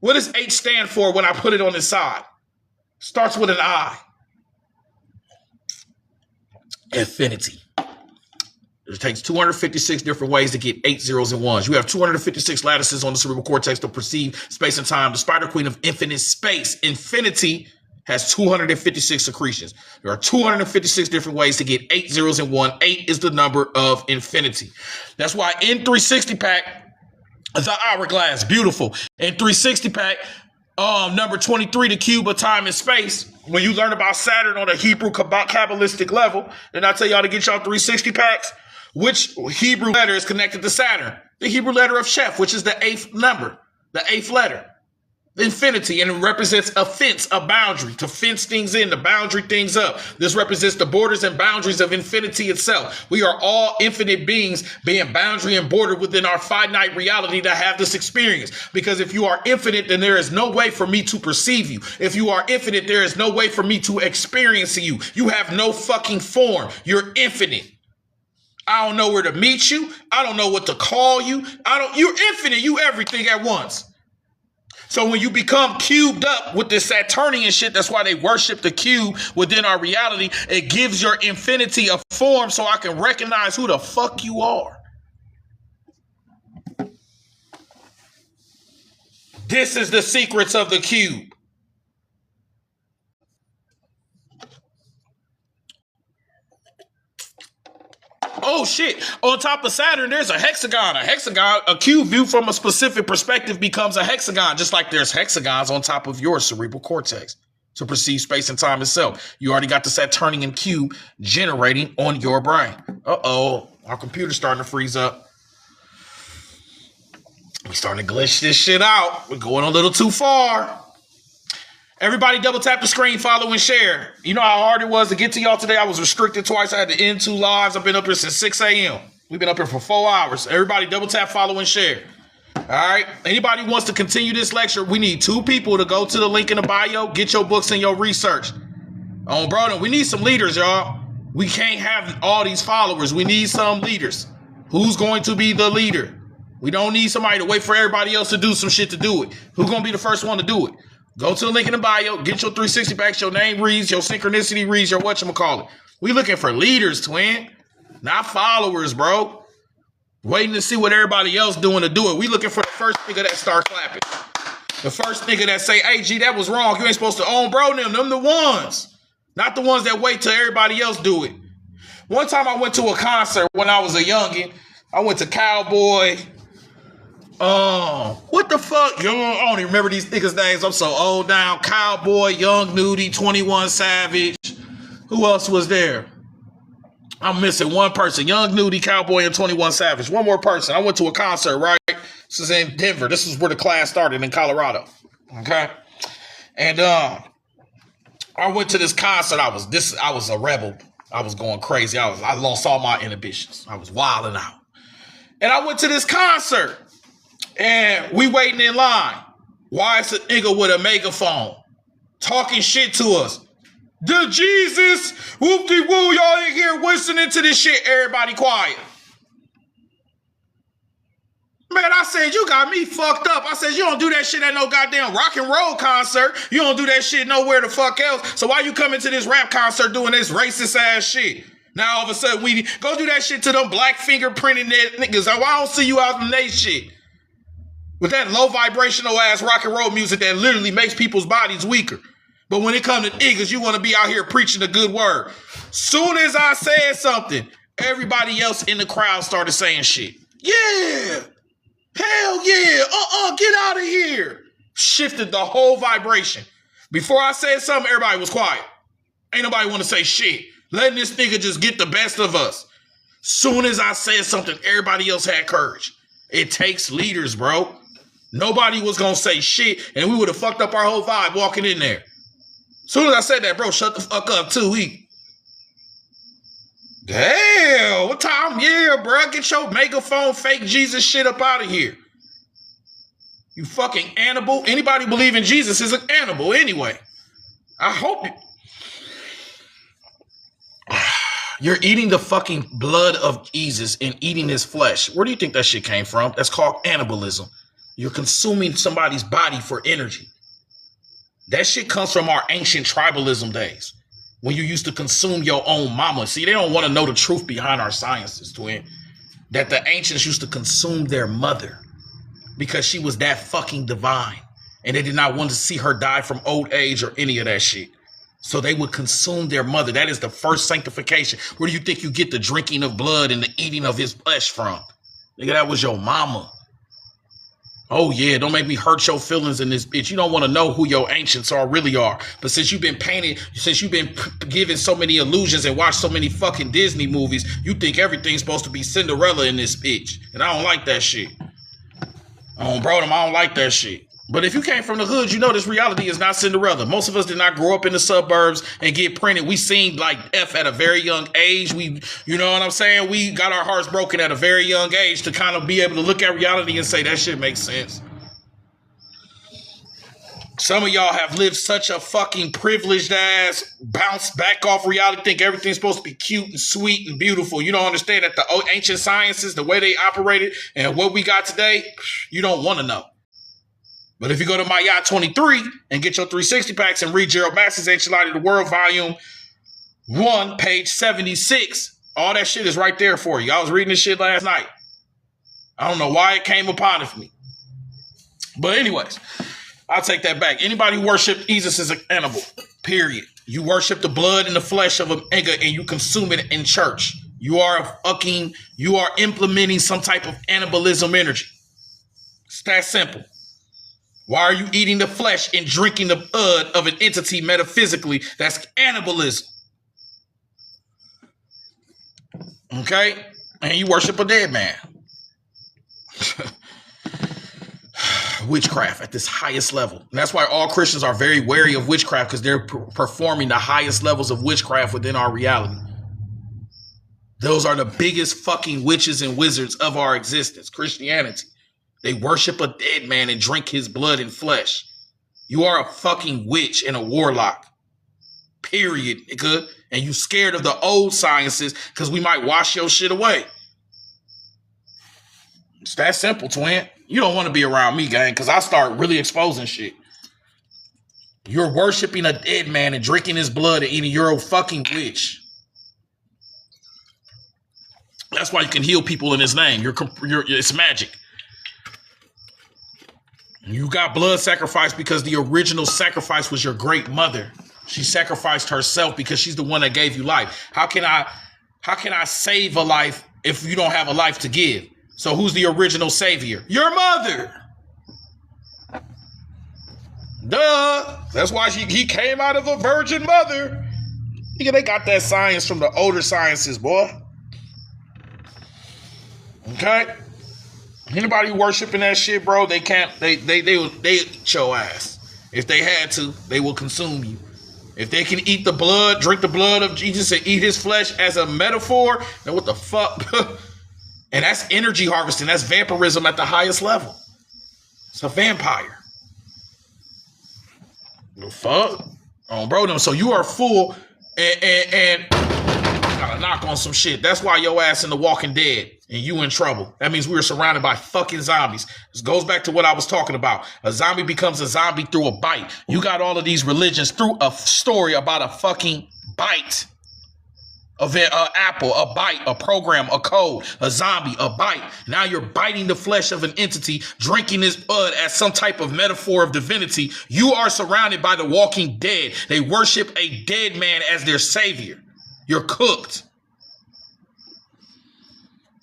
What does 8 stand for when I put it on this side? Starts with an I. Infinity. It takes 256 different ways to get 8 zeros and ones. You have 256 lattices on the cerebral cortex to perceive space and time. The spider queen of infinite space, infinity, has 256 secretions. There are 256 different ways to get 8 zeros and 1. 8 is the number of infinity. That's why in 360 pack, the hourglass, beautiful. In 360 pack, number 23, the cube of time and space. When you learn about Saturn on a Hebrew Kabbalistic level, then I tell y'all to get y'all 360 packs. Which Hebrew letter is connected to Saturn? The Hebrew letter of Sheph, which is the 8th number, the 8th letter. Infinity, and it represents a fence, a boundary, to fence things in, to boundary things up. This represents the borders and boundaries of infinity itself. We are all infinite beings being boundary and bordered within our finite reality to have this experience. Because if you are infinite, then there is no way for me to perceive you. If you are infinite, there is no way for me to experience you. You have no fucking form. You're infinite. I don't know where to meet you. I don't know what to call you. You're infinite. You everything at once. So when you become cubed up with this Saturnian shit, that's why they worship the cube within our reality. It gives your infinity a form so I can recognize who the fuck you are. This is the secrets of the cube. Oh shit, on top of Saturn, there's a hexagon. A cube viewed from a specific perspective becomes a hexagon, just like there's hexagons on top of your cerebral cortex to perceive space and time itself. You already got the Saturnian cube generating on your brain. Uh-oh, our computer's starting to freeze up. We're starting to glitch this shit out. We're going a little too far. Everybody double tap the screen, follow, and share. You know how hard it was to get to y'all today? I was restricted twice. I had to end 2 lives. I've been up here since 6 a.m. We've been up here for 4 hours. Everybody double tap, follow, and share. All right? Anybody wants to continue this lecture, we need 2 people to go to the link in the bio, get your books and your research. Oh, brother, we need some leaders, y'all. We can't have all these followers. We need some leaders. Who's going to be the leader? We don't need somebody to wait for everybody else to do some shit to do it. Who's going to be the first one to do it? Go to the link in the bio, get your 360 packs, your name reads, your synchronicity reads, your whatchamacallit. We looking for leaders, twin. Not followers, bro. Waiting to see what everybody else doing to do it. We looking for the first nigga that start clapping. The first nigga that say, hey, G, that was wrong. You ain't supposed to own, bro, them the ones. Not the ones that wait till everybody else do it. One time I went to a concert when I was a youngin'. I went to Cowboy. What the fuck? I don't even remember these niggas' names. I'm so old now. Cowboy, Young Nudie, 21 Savage. Who else was there? I'm missing one person. Young Nudie, Cowboy, and 21 Savage. One more person. I went to a concert, right? This is in Denver. This is where the class started in Colorado. Okay? And I went to this concert. I was a rebel. I was going crazy. I lost all my inhibitions. I was wilding out. And I went to this concert. And we waiting in line. Why is a nigga with a megaphone talking shit to us? The Jesus, whoop-de-woo, y'all in here listening to this shit. Everybody quiet. Man, I said, you got me fucked up. I said, you don't do that shit at no goddamn rock and roll concert. You don't do that shit nowhere the fuck else. So why you coming to this rap concert doing this racist ass shit? Now all of a sudden we go do that shit to them black fingerprinting niggas. I don't see you out in they shit. With that low vibrational ass rock and roll music that literally makes people's bodies weaker. But when it comes to niggas, you want to be out here preaching a good word. Soon as I said something, everybody else in the crowd started saying shit. Yeah. Hell yeah. Get out of here. Shifted the whole vibration. Before I said something, everybody was quiet. Ain't nobody want to say shit. Letting this nigga just get the best of us. Soon as I said something, everybody else had courage. It takes leaders, bro. Nobody was going to say shit, and we would have fucked up our whole vibe walking in there. Soon as I said that, bro, shut the fuck up, too. Damn, what time? Yeah, bro, get your megaphone fake Jesus shit up out of here. You fucking animal. Anybody believe in Jesus is an animal anyway. I hope it. You're eating the fucking blood of Jesus and eating his flesh. Where do you think that shit came from? That's called cannibalism. You're consuming somebody's body for energy. That shit comes from our ancient tribalism days when you used to consume your own mama. See, they don't want to know the truth behind our sciences, twin. That the ancients used to consume their mother because she was that fucking divine. And they did not want to see her die from old age or any of that shit. So they would consume their mother. That is the first sanctification. Where do you think you get the drinking of blood and the eating of his flesh from? Nigga, that was your mama. Oh yeah, don't make me hurt your feelings in this bitch. You don't want to know who your ancients really are. But since you've been given so many illusions and watched so many fucking Disney movies, you think everything's supposed to be Cinderella in this bitch. And I don't like that shit. I don't like that shit. But if you came from the hood, you know this reality is not Cinderella. Most of us did not grow up in the suburbs and get printed. We seen like F at a very young age. You know what I'm saying? We got our hearts broken at a very young age to kind of be able to look at reality and say that shit makes sense. Some of y'all have lived such a fucking privileged ass, bounce back off reality, think everything's supposed to be cute and sweet and beautiful. You don't understand that the ancient sciences, the way they operated and what we got today, you don't want to know. But if you go to my Yacht 23 and get your 360 packs and read Gerald Max's Ancient Light of the World, Volume 1, page 76, all that shit is right there for you. I was reading this shit last night. I don't know why it came upon me. But anyways, I'll take that back. Anybody who worships Jesus is an animal, period. You worship the blood and the flesh of an nigga and you consume it in church. You are implementing some type of cannibalism energy. It's that simple. Why are you eating the flesh and drinking the blood of an entity metaphysically? That's cannibalism. Okay? And you worship a dead man. Witchcraft at this highest level. And that's why all Christians are very wary of witchcraft, because they're performing the highest levels of witchcraft within our reality. Those are the biggest fucking witches and wizards of our existence, Christianity. They worship a dead man and drink his blood and flesh. You are a fucking witch and a warlock. Period, nigga. And you scared of the old sciences because we might wash your shit away. It's that simple, twin. You don't want to be around me, gang, because I start really exposing shit. You're worshiping a dead man and drinking his blood and eating. You're a fucking witch. That's why you can heal people in his name. It's magic. You got blood sacrifice because the original sacrifice was your great mother. She sacrificed herself because she's the one that gave you life. How can I save a life if you don't have a life to give? So who's the original savior? Your mother. Duh. That's why he came out of a virgin mother. Nigga, they got that science from the older sciences, boy. Okay? Anybody worshiping that shit, bro, they eat your ass. If they had to, they will consume you. If they can eat the blood, drink the blood of Jesus and eat his flesh as a metaphor, then what the fuck? And that's energy harvesting. That's vampirism at the highest level. It's a vampire. The fuck? Oh, bro, so you are full and gotta knock on some shit. That's why your ass in The Walking Dead and you in trouble. That means we were surrounded by fucking zombies. This goes back to what I was talking about. A zombie becomes a zombie through a bite. You got all of these religions through a story about a fucking bite. An apple, a bite, a program, a code, a zombie, a bite. Now you're biting the flesh of an entity, drinking his blood as some type of metaphor of divinity. You are surrounded by the Walking Dead. They worship a dead man as their savior. You're cooked.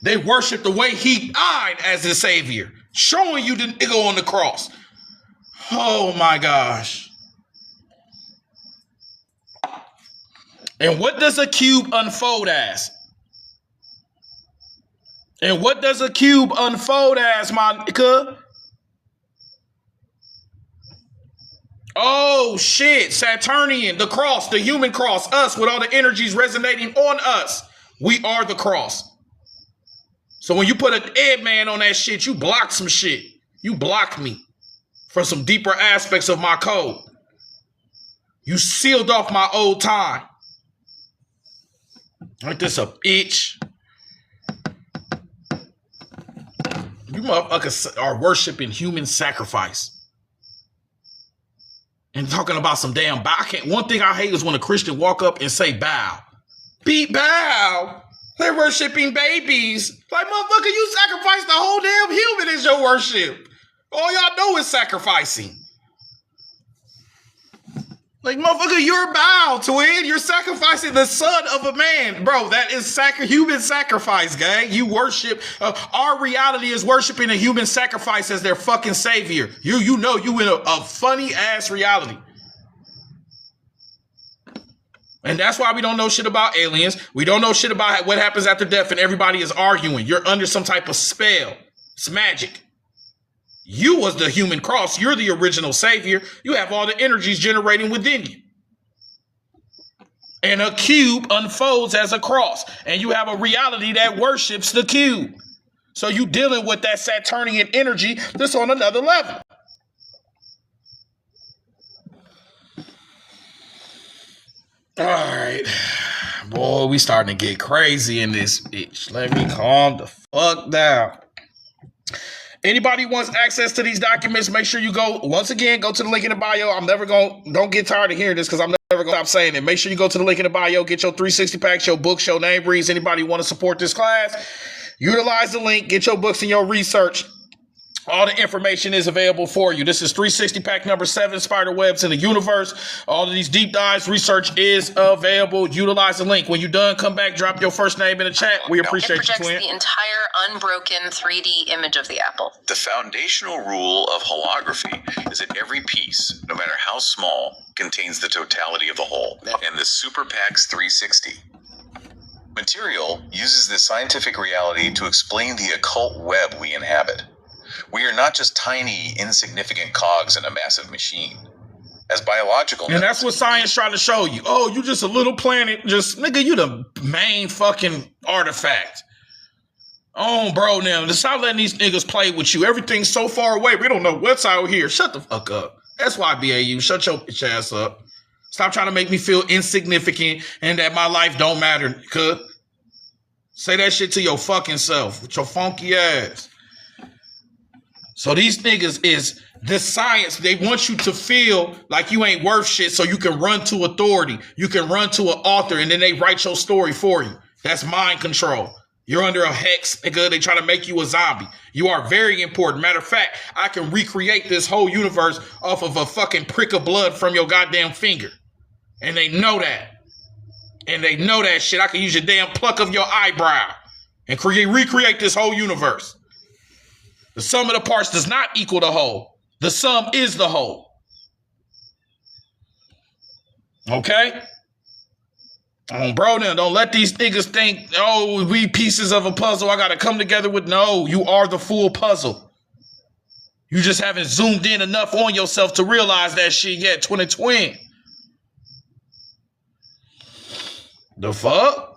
They worship the way he died as his savior, showing you the nigga on the cross. Oh my gosh. And what does a cube unfold as? And what does a cube unfold as, my nigga? Oh shit, Saturnian, the cross, the human cross, us with all the energies resonating on us. We are the cross. So when you put a dead man on that shit, you block some shit. You blocked me from some deeper aspects of my code. You sealed off my old time. Ain't this a bitch? You motherfuckers are worshiping human sacrifice. And talking about some damn bow. One thing I hate is when a Christian walk up and say bow. Bow? They're worshiping babies. Like, motherfucker, you sacrifice the whole damn human as your worship. All y'all know is sacrificing. Like, motherfucker, you're bow, twin. You're sacrificing the son of a man. Bro, that is human sacrifice, gang. You worship. Our reality is worshiping a human sacrifice as their fucking savior. You know you in a funny-ass reality. And that's why we don't know shit about aliens. We don't know shit about what happens after death, and everybody is arguing. You're under some type of spell. It's magic. You was the human cross. You're the original savior. You have all the energies generating within you. And a cube unfolds as a cross. And you have a reality that worships the cube. So you dealing with that Saturnian energy that's on another level. All right. Boy, we starting to get crazy in this bitch. Let me calm the fuck down. Anybody wants access to these documents, make sure you go to the link in the bio. Don't get tired of hearing this because I'm never going to stop saying it. Make sure you go to the link in the bio, get your 360 packs, your books, your name breeds. Anybody want to support this class, utilize the link, get your books and your research. All the information is available for you. This is 360 pack number 7, Spiderwebz in the universe. All of these deep dives, research is available. Utilize the link. When you're done, come back, drop your first name in the chat. We appreciate you, twin. It projects the entire unbroken 3D image of the apple. The foundational rule of holography is that every piece, no matter how small, contains the totality of the whole. And the Super Packz 360 material uses this scientific reality to explain the occult web we inhabit. We are not just tiny, insignificant cogs in a massive machine. As biological... And that's what science trying to show you. Oh, you just a little planet. Nigga, you the main fucking artifact. Oh, bro, now, stop letting these niggas play with you. Everything's so far away. We don't know what's out here. Shut the fuck up. That's why BAU. Shut your bitch ass up. Stop trying to make me feel insignificant and that my life don't matter, nigga. Say that shit to your fucking self with your funky ass. So these niggas is the science. They want you to feel like you ain't worth shit so you can run to authority. You can run to an author and then they write your story for you. That's mind control. You're under a hex, nigga. They try to make you a zombie. You are very important. Matter of fact, I can recreate this whole universe off of a fucking prick of blood from your goddamn finger. And they know that. And they know that shit. I can use your damn pluck of your eyebrow and recreate this whole universe. The sum of the parts does not equal the whole. The sum is the whole. Okay? Bro, now don't let these niggas think, oh, we pieces of a puzzle. I got to come together with, no, you are the full puzzle. You just haven't zoomed in enough on yourself to realize that shit yet, twin. The fuck?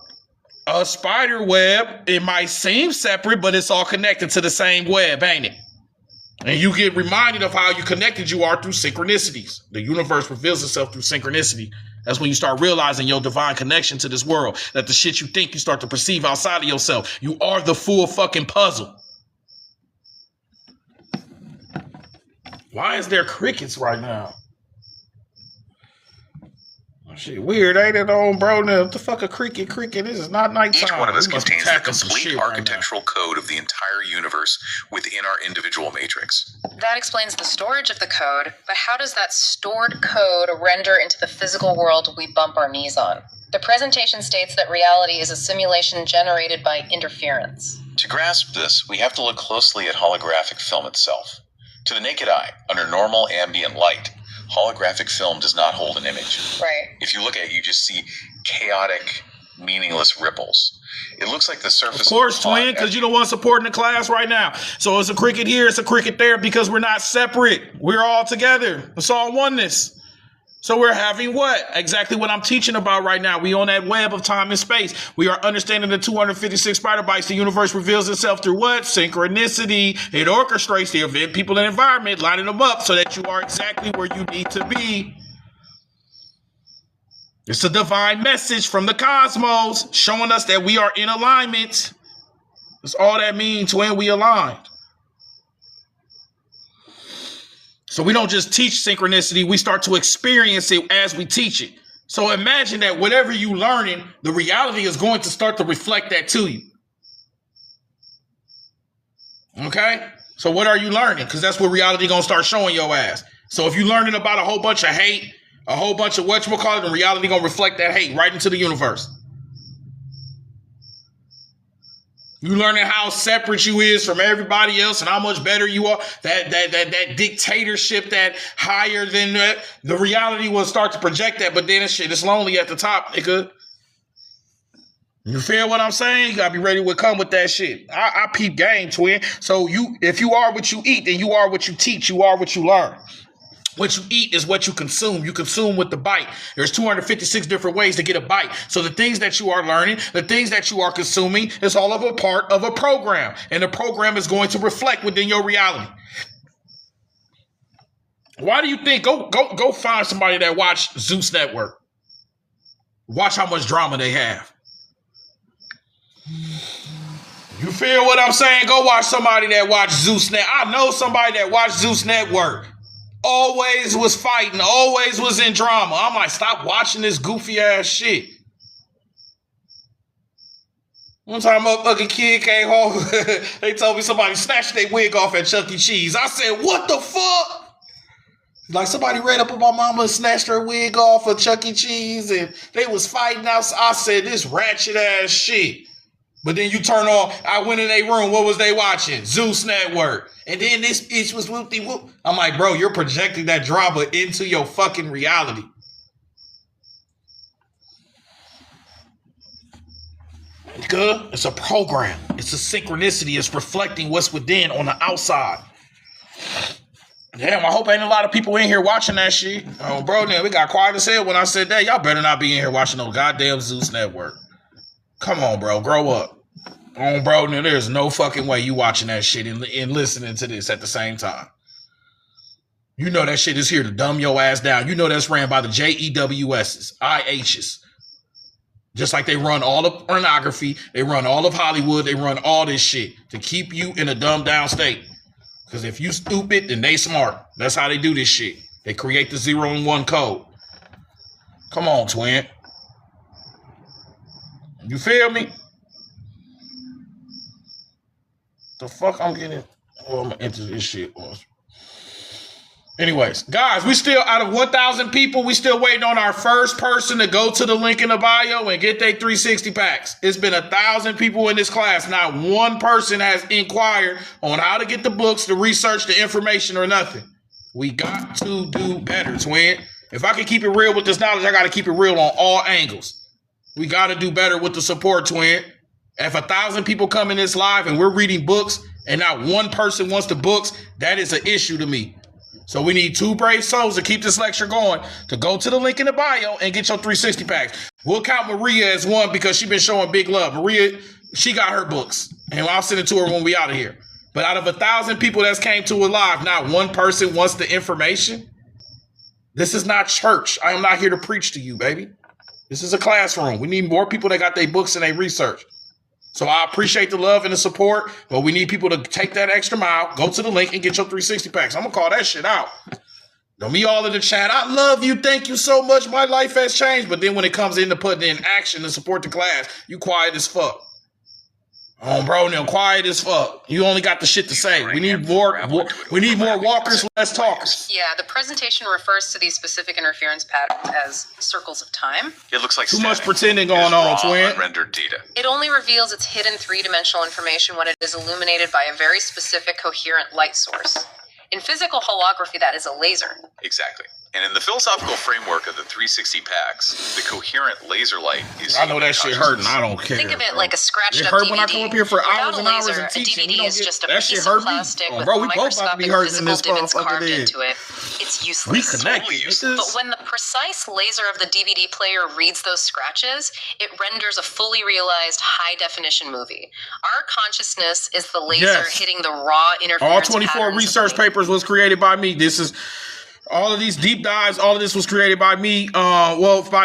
A spider web, it might seem separate, but it's all connected to the same web, ain't it? And you get reminded of how you connected you are through synchronicities. The universe reveals itself through synchronicity. That's when you start realizing your divine connection to this world. That the shit you think you start to perceive outside of yourself. You are the full fucking puzzle. Why is there crickets right now? Shit, weird, ain't it, on, bro? Now, what the fuck a cricket? This is not nighttime. Each one of us contains the complete architectural code of the entire universe within our individual matrix. That explains the storage of the code, but how does that stored code render into the physical world we bump our knees on? The presentation states that reality is a simulation generated by interference. To grasp this, we have to look closely at holographic film itself. To the naked eye, under normal ambient light, holographic film does not hold an image. Right. If you look at it, you just see chaotic, meaningless ripples. It looks like the surface. Of course, twin, because you're the one supporting the class right now. So it's a cricket here, it's a cricket there, because we're not separate. We're all together. It's all oneness. So we're having what? Exactly what I'm teaching about right now. We on that web of time and space. We are understanding the 256 spider bytes. The universe reveals itself through what? Synchronicity. It orchestrates the event, people, and environment, lining them up so that you are exactly where you need to be. It's a divine message from the cosmos showing us that we are in alignment. That's all that means when we aligned. So we don't just teach synchronicity, we start to experience it as we teach it. So imagine that whatever you learning, the reality is going to start to reflect that to you. Okay? So what are you learning? Because that's what reality going to start showing your ass. So if you're learning about a whole bunch of hate, a whole bunch of whatchamacallit, and reality going to reflect that hate right into the universe. You learning how separate you is from everybody else and how much better you are. That dictatorship, that higher than that. The reality will start to project that, but then it's lonely at the top, nigga. You feel what I'm saying? You gotta be ready to come with that shit. I peep game, twin. So if you are what you eat, then you are what you teach. You are what you learn. What you eat is what you consume. You consume with the bite. There's 256 different ways to get a bite. So the things that you are learning, the things that you are consuming, is all of a part of a program. And the program is going to reflect within your reality. Why do you think? Go find somebody that watch Zeus Network. Watch how much drama they have. You feel what I'm saying? Go watch somebody that watch Zeus Network. I know somebody that watch Zeus Network. Always was fighting, always was in drama. I'm like, stop watching this goofy ass shit. One time, a motherfucking kid came home. They told me somebody snatched their wig off at Chuck E. Cheese. I said, what the fuck? Like somebody ran up on my mama and snatched her wig off of Chuck E. Cheese, and they was fighting out. I said, this ratchet ass shit. But then you turn on, I went in their room, what was they watching? Zeus Network. And then this bitch was whoop-de-whoop. I'm like, bro, you're projecting that drama into your fucking reality. Good. It's a program. It's a synchronicity. It's reflecting what's within on the outside. Damn, I hope ain't a lot of people in here watching that shit. Oh, bro, then we got quiet as hell when I said that. Y'all better not be in here watching no goddamn Zeus Network. Come on, bro. Grow up. Oh, bro, now there's no fucking way you watching that shit and listening to this at the same time. You know that shit is here to dumb your ass down. You know that's ran by the JEWSs, IHs. Just like they run all of pornography, they run all of Hollywood, they run all this shit to keep you in a dumbed down state. Because if you stupid, then they smart. That's how they do this shit. They create the 0 and 1 code. Come on, twin. You feel me? The fuck I'm getting? Oh, I'm gonna enter this shit. Anyways, guys, we still out of 1,000 people. We still waiting on our first person to go to the link in the bio and get their 360 packs. It's been 1,000 people in this class. Not one person has inquired on how to get the books, the research, the information, or nothing. We got to do better, twin. If I can keep it real with this knowledge, I got to keep it real on all angles. We got to do better with the support, twin. If 1,000 people come in this live and we're reading books and not one person wants the books, that is an issue to me. So we need 2 brave souls to keep this lecture going, to go to the link in the bio and get your 360 packs. We'll count Maria as one because she's been showing big love. Maria, she got her books, and I'll send it to her when we out of here. But out of 1,000 people that's came to it live, not one person wants the information. This is not church. I am not here to preach to you, baby. This is a classroom. We need more people that got their books and their research. So I appreciate the love and the support, but we need people to take that extra mile, go to the link and get your 360 packs. I'm going to call that shit out. Don't be all in the chat. I love you. Thank you so much. My life has changed. But then when it comes into putting in action to support the class, you quiet as fuck. Oh, bro, now quiet as fuck. You only got the shit to say. We need more walkers, less talkers. Yeah, the presentation refers to these specific interference patterns as circles of time. It looks like too much pretending going on, twin. Unrendered data. It only reveals its hidden 3-dimensional information when it is illuminated by a very specific coherent light source. In physical holography, that is a laser. Exactly. And in the philosophical framework of the 360 Packz, the coherent laser light is... I know that shit hurting. I don't care. Think of it like a scratched up DVD. It hurt DVD. when I come up here for Without hours and hours and a teaching. DVD is just a that piece shit hurt of plastic me. with Bro, we both about to be microscopic hurting in physical this divots carved motherfucker. into it. It's useless. We connect. Totally useless. But when the precise laser of the DVD player reads those scratches, it renders a fully realized high-definition movie. Our consciousness is the laser hitting the raw interference. All 24 research papers was created by me. This is all of these deep dives. All of this was created by me. By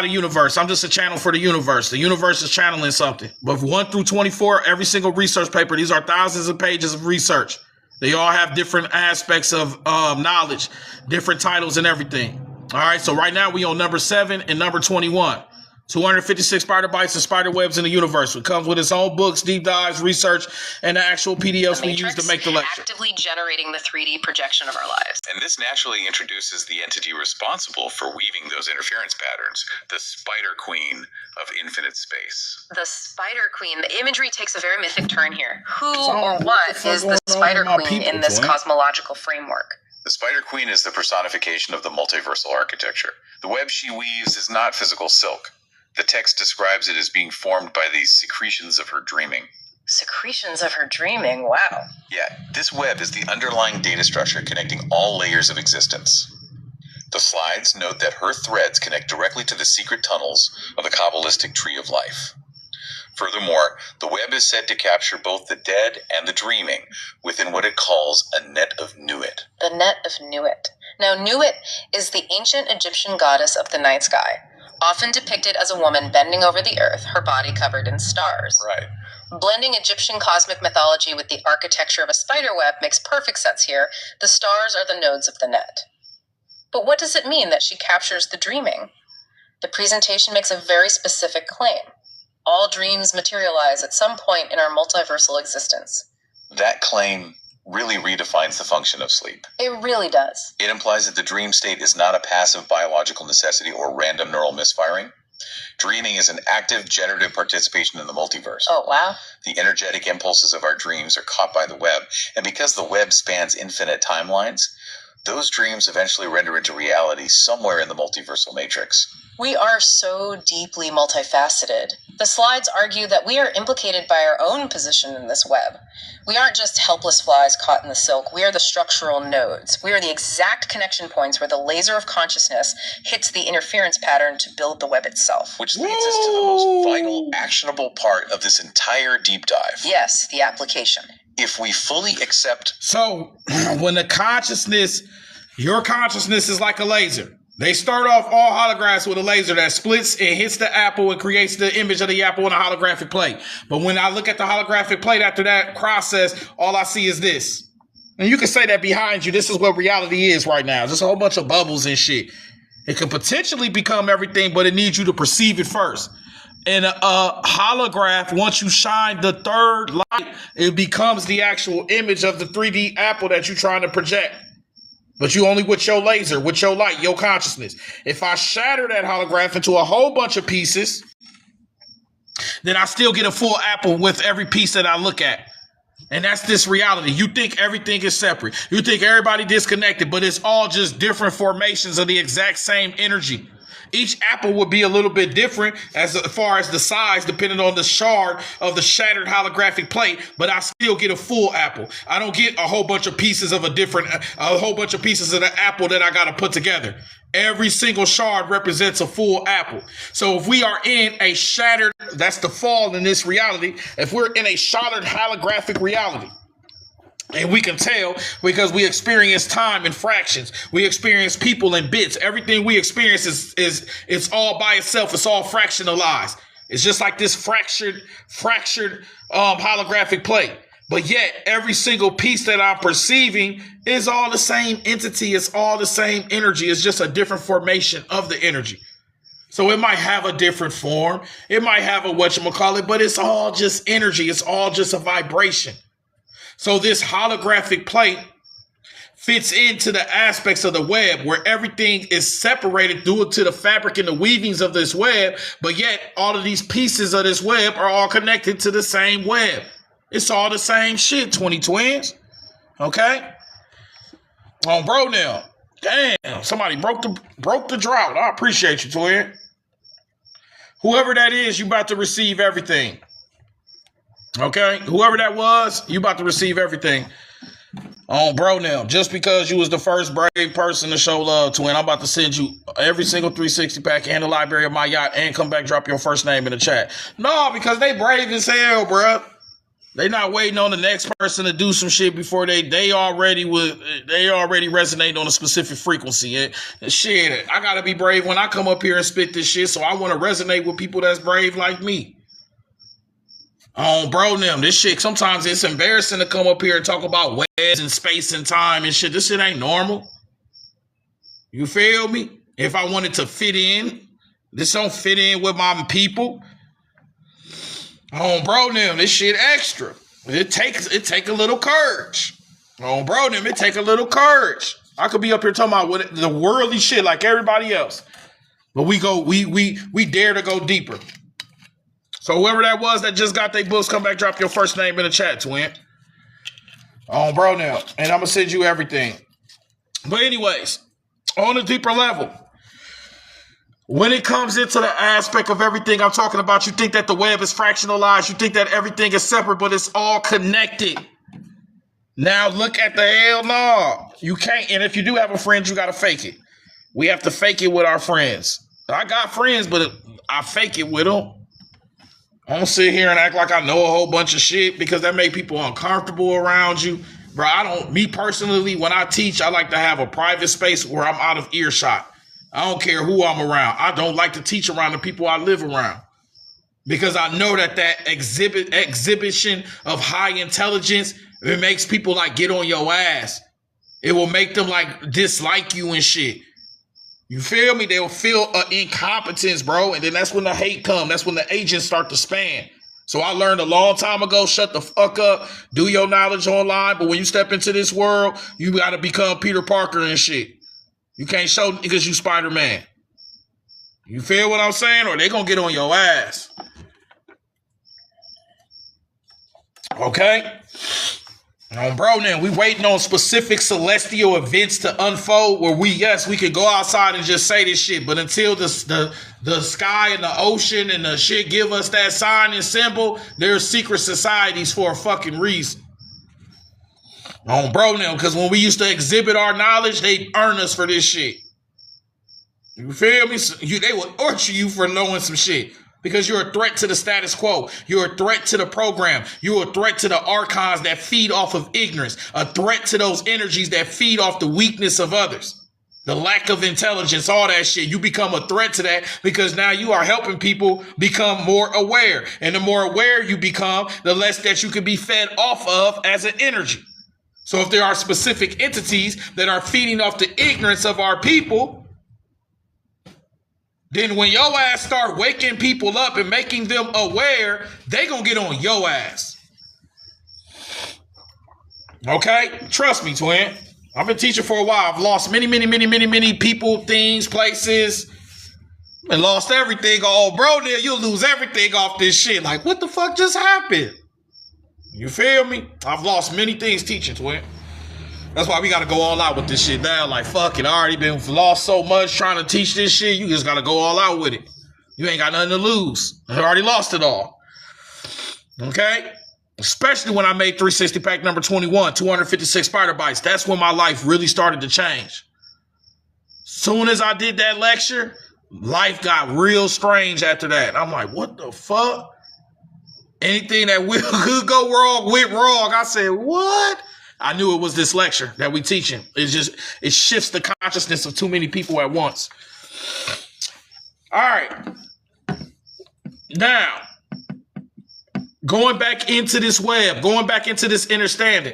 the universe. I'm just a channel for the universe. The universe is channeling something. But 1 through 24, every single research paper. These are thousands of pages of research. They all have different aspects of knowledge, different titles and everything. All right, so right now we on number 7 and number 21. 256 spider bites and spider webs in the universe. It comes with its own books, deep dives, research, and the actual PDFs we use to make the lecture. Actively generating the 3D projection of our lives. And this naturally introduces the entity responsible for weaving those interference patterns, the Spider Queen of infinite space. The Spider Queen. The imagery takes a very mythic turn here. Who or what is the Spider Queen in this cosmological framework? The Spider Queen is the personification of the multiversal architecture. The web she weaves is not physical silk. The text describes it as being formed by the secretions of her dreaming. Secretions of her dreaming, wow. Yeah, this web is the underlying data structure connecting all layers of existence. The slides note that her threads connect directly to the secret tunnels of the Kabbalistic tree of life. Furthermore, the web is said to capture both the dead and the dreaming within what it calls a net of Nuit. The net of Nuit. Now, Nuit is the ancient Egyptian goddess of the night sky, often depicted as a woman bending over the earth, her body covered in stars. Right. Blending Egyptian cosmic mythology with the architecture of a spider web makes perfect sense here. The stars are the nodes of the net. But what does it mean that she captures the dreaming? The presentation makes a very specific claim. All dreams materialize at some point in our multiversal existence. That claim really redefines the function of sleep. It really does. It implies that the dream state is not a passive biological necessity or random neural misfiring. Dreaming is an active generative participation in the multiverse. Oh, wow. The energetic impulses of our dreams are caught by the web, and because the web spans infinite timelines, those dreams eventually render into reality somewhere in the multiversal matrix. We are so deeply multifaceted. The slides argue that we are implicated by our own position in this web. We aren't just helpless flies caught in the silk. We are the structural nodes. We are the exact connection points where the laser of consciousness hits the interference pattern to build the web itself. Which leads us to the most vital, actionable part of this entire deep dive. Yes, the application. If we fully accept... So, when the consciousness, your consciousness is like a laser. They start off all holographs with a laser that splits and hits the apple and creates the image of the apple on a holographic plate. But when I look at the holographic plate after that process, all I see is this. And you can say that behind you, this is what reality is right now. Just a whole bunch of bubbles and shit. It could potentially become everything, but it needs you to perceive it first. In a holograph, once you shine the third light, it becomes the actual image of the 3D apple that you're trying to project. But you only with your laser, with your light, your consciousness. If I shatter that holograph into a whole bunch of pieces, then I still get a full apple with every piece that I look at. And that's this reality. You think everything is separate. You think everybody disconnected, but it's all just different formations of the exact same energy. Each apple would be a little bit different as far as the size, depending on the shard of the shattered holographic plate, but I still get a full apple. I don't get a whole bunch of pieces of a whole bunch of pieces of the apple that I got to put together. Every single shard represents a full apple. So if we are in a shattered, that's the fall in this reality. If we're in a shattered holographic reality, and we can tell because we experience time in fractions. We experience people in bits. Everything we experience is it's all by itself. It's all fractionalized. It's just like this fractured holographic plate. But yet every single piece that I'm perceiving is all the same entity. It's all the same energy. It's just a different formation of the energy. So it might have a different form. It might have a whatchamacallit, but it's all just energy. It's all just a vibration. So this holographic plate fits into the aspects of the web where everything is separated due to the fabric and the weavings of this web, but yet all of these pieces of this web are all connected to the same web. It's all the same shit, 20 twins. Okay? Oh, bro, now. Damn, somebody broke the drought. I appreciate you, twin. Whoever that is, you about to receive everything. Okay, whoever that was, you about to receive everything. Oh, bro, now, just because you was the first brave person to show love, twin, I'm about to send you every single 360 pack and the library of my yacht and come back, drop your first name in the chat. No, because they brave as hell, bro. They not waiting on the next person to do some shit before they already resonate on a specific frequency. And shit, I gotta be brave when I come up here and spit this shit, so I want to resonate with people that's brave like me. Oh, bro, them. This shit, sometimes it's embarrassing to come up here and talk about webs and space and time and shit. This shit ain't normal. You feel me? If I wanted to fit in, this don't fit in with my people. Oh, bro, them. This shit extra. It take a little courage. Oh, bro, them. It take a little courage. I could be up here talking about the worldly shit like everybody else. But we dare to go deeper. So whoever that was that just got their books, come back, drop your first name in the chat, twin. Oh, bro, now. And I'm going to send you everything. But anyways, on a deeper level, when it comes into the aspect of everything I'm talking about, you think that the web is fractionalized. You think that everything is separate, but it's all connected. Now look at the hell no. You can't. And if you do have a friend, you got to fake it. We have to fake it with our friends. I got friends, but I fake it with them. I don't sit here and act like I know a whole bunch of shit because that make people uncomfortable around you. Bro, me personally, when I teach, I like to have a private space where I'm out of earshot. I don't care who I'm around. I don't like to teach around the people I live around because I know that exhibition of high intelligence, it makes people like get on your ass. It will make them like dislike you and shit. You feel me? They'll feel incompetence, bro. And then that's when the hate comes. That's when the agents start to span. So I learned a long time ago, shut the fuck up, do your knowledge online. But when you step into this world, you got to become Peter Parker and shit. You can't show because you Spider-Man. You feel what I'm saying? Or they going to get on your ass. Okay? Bro, now we waiting on specific celestial events to unfold where we can go outside and just say this shit. But until the sky and the ocean and the shit give us that sign and symbol, there's secret societies for a fucking reason. Bro, now, because when we used to exhibit our knowledge, they earn us for this shit. You feel me? They would torture you for knowing some shit. Because you're a threat to the status quo. You're a threat to the program. You're a threat to the archons that feed off of ignorance. A threat to those energies that feed off the weakness of others. The lack of intelligence, all that shit. You become a threat to that because now you are helping people become more aware. And the more aware you become, the less that you can be fed off of as an energy. So if there are specific entities that are feeding off the ignorance of our people, then when your ass start waking people up and making them aware, they gonna get on your ass. Okay? Trust me, twin. I've been teaching for a while. I've lost many people, things, places, and lost everything. Oh, bro, there you'll lose everything off this shit. Like, what the fuck just happened? You feel me? I've lost many things teaching, twin. That's why we got to go all out with this shit now. Like, fuck it. I already been lost so much trying to teach this shit. You just got to go all out with it. You ain't got nothing to lose. I already lost it all. Okay? Especially when I made 360 pack number 21, 256 Spiderwebz. That's when my life really started to change. Soon as I did that lecture, life got real strange after that. I'm like, what the fuck? Anything that could go wrong went wrong. I said, what? I knew it was this lecture that we teaching. It shifts the consciousness of too many people at once. All right. Now, going back into this web, going back into this understanding.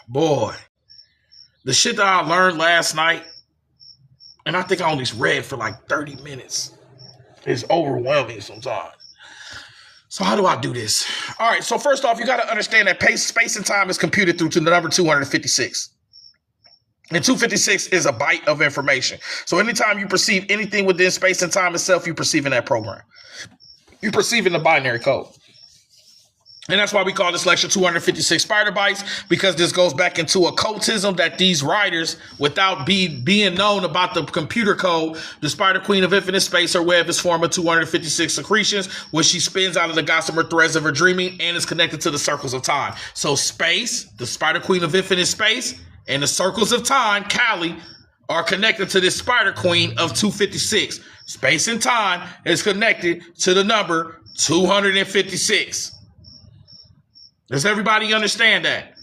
Boy, the shit that I learned last night, and I think I only read for like 30 minutes, is overwhelming sometimes. So how do I do this? All right, so first off, you got to understand that space and time is computed through to the number 256. And 256 is a byte of information. So anytime you perceive anything within space and time itself, you're perceiving that program. You're perceiving the binary code. And that's why we call this lecture 256 Spiderwebz, because this goes back into occultism that these writers, without being known about the computer code, the Spider Queen of Infinite Space, her web is formed of 256 secretions, which she spins out of the gossamer threads of her dreaming and is connected to the circles of time. So space, the Spider Queen of Infinite Space, and the circles of time, Kali, are connected to this Spider Queen of 256. Space and time is connected to the number 256. Does everybody understand that?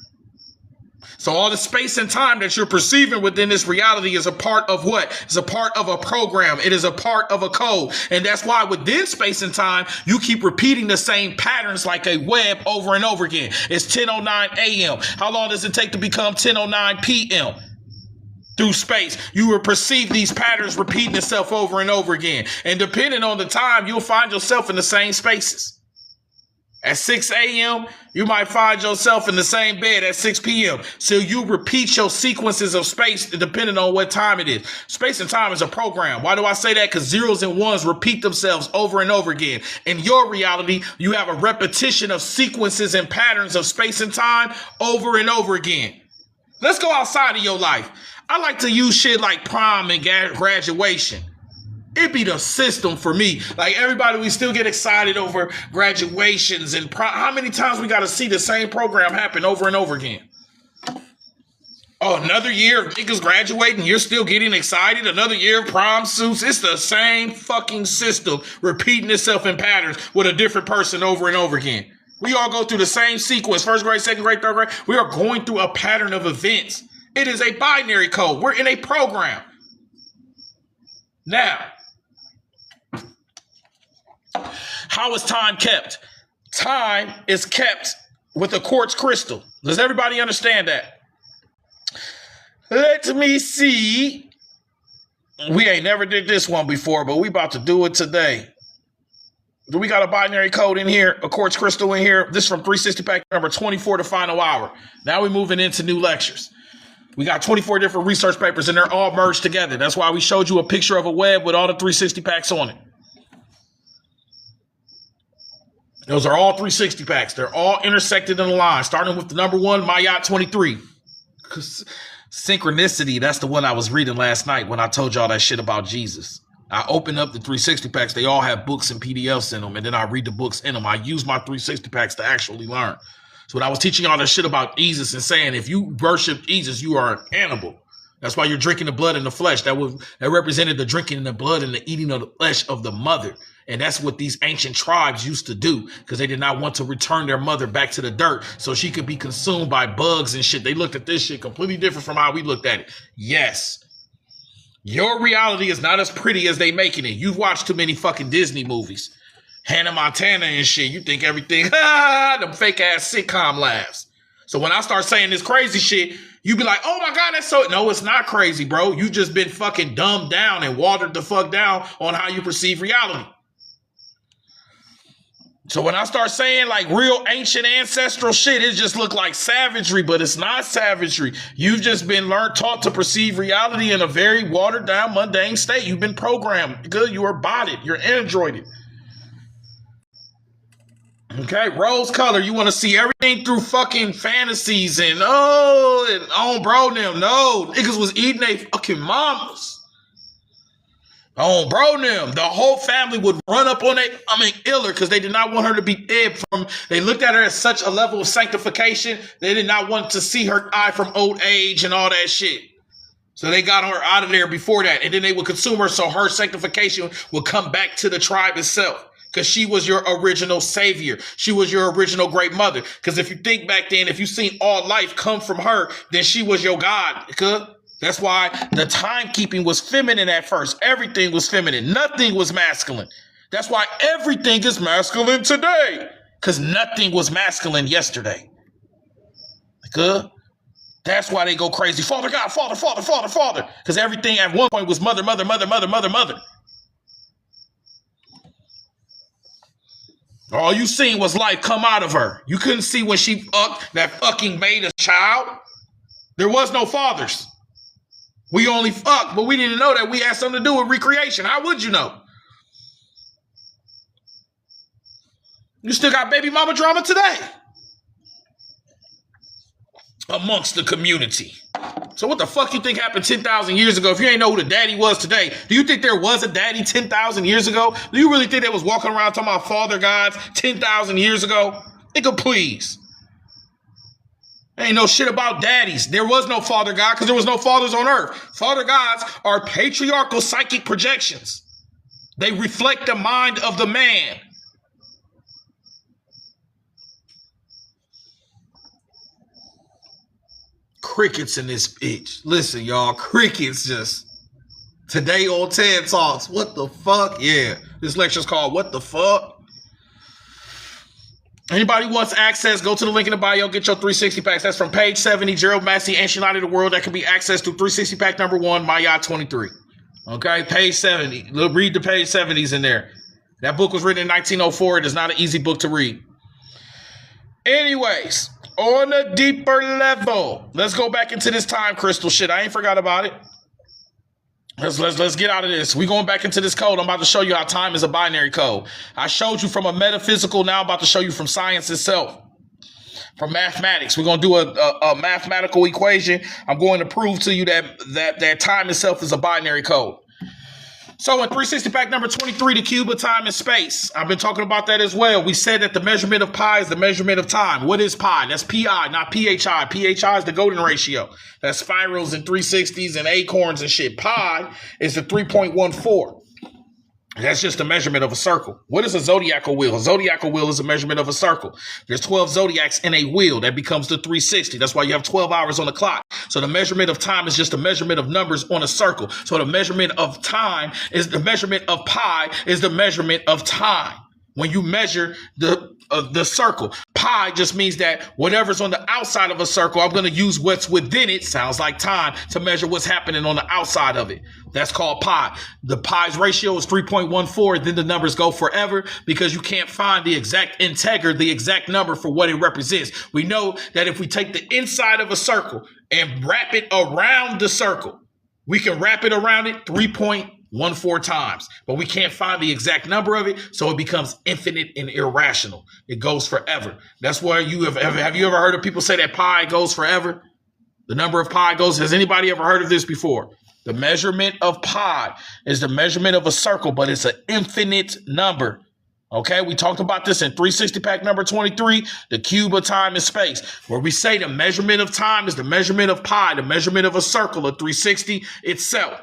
So all the space and time that you're perceiving within this reality is a part of what? It's a part of a program. It is a part of a code. And that's why within space and time, you keep repeating the same patterns like a web over and over again. It's 10:09 a.m. How long does it take to become 10:09 p.m.? Through space, you will perceive these patterns repeating itself over and over again. And depending on the time, you'll find yourself in the same spaces. At 6 a.m., you might find yourself in the same bed at 6 p.m. So you repeat your sequences of space depending on what time it is. Space and time is a program. Why do I say that? Because zeros and ones repeat themselves over and over again. In your reality, you have a repetition of sequences and patterns of space and time over and over again. Let's go outside of your life. I like to use shit like prom and graduation. It be the system for me. Like everybody, we still get excited over graduations and how many times we got to see the same program happen over and over again? Oh, another year of niggas graduating, you're still getting excited. Another year of prom suits. It's the same fucking system repeating itself in patterns with a different person over and over again. We all go through the same sequence. First grade, second grade, third grade. We are going through a pattern of events. It is a binary code. We're in a program. Now, how is time kept? Time is kept with a quartz crystal. Does everybody understand that? Let me see. We ain't never did this one before, but we about to do it today. Do we got a binary code in here? A quartz crystal in here? This is from 360 pack number 24, the final hour. Now we're moving into new lectures. We got 24 different research papers and they're all merged together. That's why we showed you a picture of a web with all the 360 packs on it. Those are all 360 packs. They're all intersected in a line, starting with the number 1, Mayat 23. Synchronicity, that's the one I was reading last night when I told y'all that shit about Jesus. I open up the 360 packs. They all have books and PDFs in them, and then I read the books in them. I use my 360 packs to actually learn. So when I was teaching y'all that shit about Jesus and saying, if you worship Jesus, you are an animal. That's why you're drinking the blood and the flesh. That represented the drinking the blood and the eating of the flesh of the mother. And that's what these ancient tribes used to do because they did not want to return their mother back to the dirt so she could be consumed by bugs and shit. They looked at this shit completely different from how we looked at it. Yes. Your reality is not as pretty as they making it. You've watched too many fucking Disney movies. Hannah Montana and shit. You think everything, them fake ass sitcom laughs. So when I start saying this crazy shit, you be like, oh my God, that's so... No, it's not crazy, bro. You just been fucking dumbed down and watered the fuck down on how you perceive reality. So when I start saying like real ancient ancestral shit, it just look like savagery, but it's not savagery. You've just been taught to perceive reality in a very watered down, mundane state. You've been programmed. Good, you are botted. You're androided. Okay, rose color. You want to see everything through fucking fantasies and on bro them. No, niggas was eating they fucking mamas. On bro them. The whole family would run up on iller, because they did not want her to be dead they looked at her as such a level of sanctification. They did not want to see her die from old age and all that shit. So they got her out of there before that. And then they would consume her so her sanctification would come back to the tribe itself. Because she was your original savior. She was your original great mother. Because if you think back then, if you seen all life come from her, then she was your God. That's why the timekeeping was feminine at first. Everything was feminine. Nothing was masculine. That's why everything is masculine today. Because nothing was masculine yesterday. That's why they go crazy. Father God, Father, Father, Father, Father. Because everything at one point was mother, mother, mother, mother, mother, mother. All you seen was life come out of her. You couldn't see when she fucking made a child. There was no fathers. We only fucked, but we didn't know that we had something to do with recreation. How would you know? You still got baby mama drama today amongst the community. So what the fuck you think happened 10,000 years ago? If you ain't know who the daddy was today, do you think there was a daddy 10,000 years ago? Do you really think they was walking around talking about father gods 10,000 years ago? Nigga, please. Ain't no shit about daddies. There was no father god because there was no fathers on earth. Father gods are patriarchal psychic projections. They reflect the mind of the man. Crickets in this bitch. Listen, y'all, crickets just today on TED Talks. What the fuck? Yeah, this lecture's called What the Fuck? Anybody wants access, go to the link in the bio, get your 360 packs. That's from page 70, Gerald Massey, Ancient Light of the World. That can be accessed through 360 pack number 1, my yacht 23. Okay, page 70. Read the page 70s in there. That book was written in 1904. It is not an easy book to read. Anyways, on a deeper level, let's go back into this time crystal shit. I ain't forgot about it. Let's get out of this. We're going back into this code. I'm about to show you how time is a binary code. I showed you from a metaphysical. Now I'm about to show you from science itself. From mathematics. We're going to do a mathematical equation. I'm going to prove to you that time itself is a binary code. So in 360 pack number 23, the cube of time and space. I've been talking about that as well. We said that the measurement of pi is the measurement of time. What is pi? That's pi, not phi. Phi is the golden ratio. That's spirals and 360s and acorns and shit. Pi is the 3.14. That's just a measurement of a circle. What is a zodiacal wheel? A zodiacal wheel is a measurement of a circle. There's 12 zodiacs in a wheel. That becomes the 360. That's why you have 12 hours on the clock. So the measurement of time is just a measurement of numbers on a circle. So the measurement of time is the measurement of pi is the measurement of time. When you measure the circle, pi just means that whatever's on the outside of a circle, I'm going to use what's within it, sounds like time, to measure what's happening on the outside of it. That's called pi. The pi's ratio is 3.14. Then the numbers go forever because you can't find the exact integer, the exact number for what it represents. We know that if we take the inside of a circle and wrap it around the circle, we can wrap it around it 3.14 times, but we can't find the exact number of it, so it becomes infinite and irrational. It goes forever. That's why you have you ever heard of people say that pi goes forever? The number of pi goes. Has anybody ever heard of this before? The measurement of pi is the measurement of a circle, but it's an infinite number. Okay, we talked about this in 360 pack number 23, the cube of time and space, where we say the measurement of time is the measurement of pi, the measurement of a circle of 360 itself.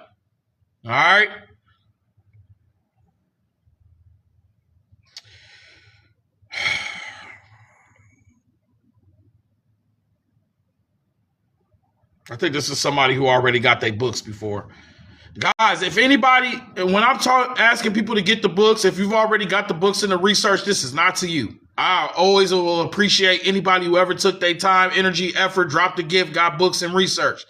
All right. I think this is somebody who already got their books before. Guys, if anybody, when I'm asking people to get the books, if you've already got the books in the research, this is not to you. I always will appreciate anybody who ever took their time, energy, effort, dropped a gift, got books and research.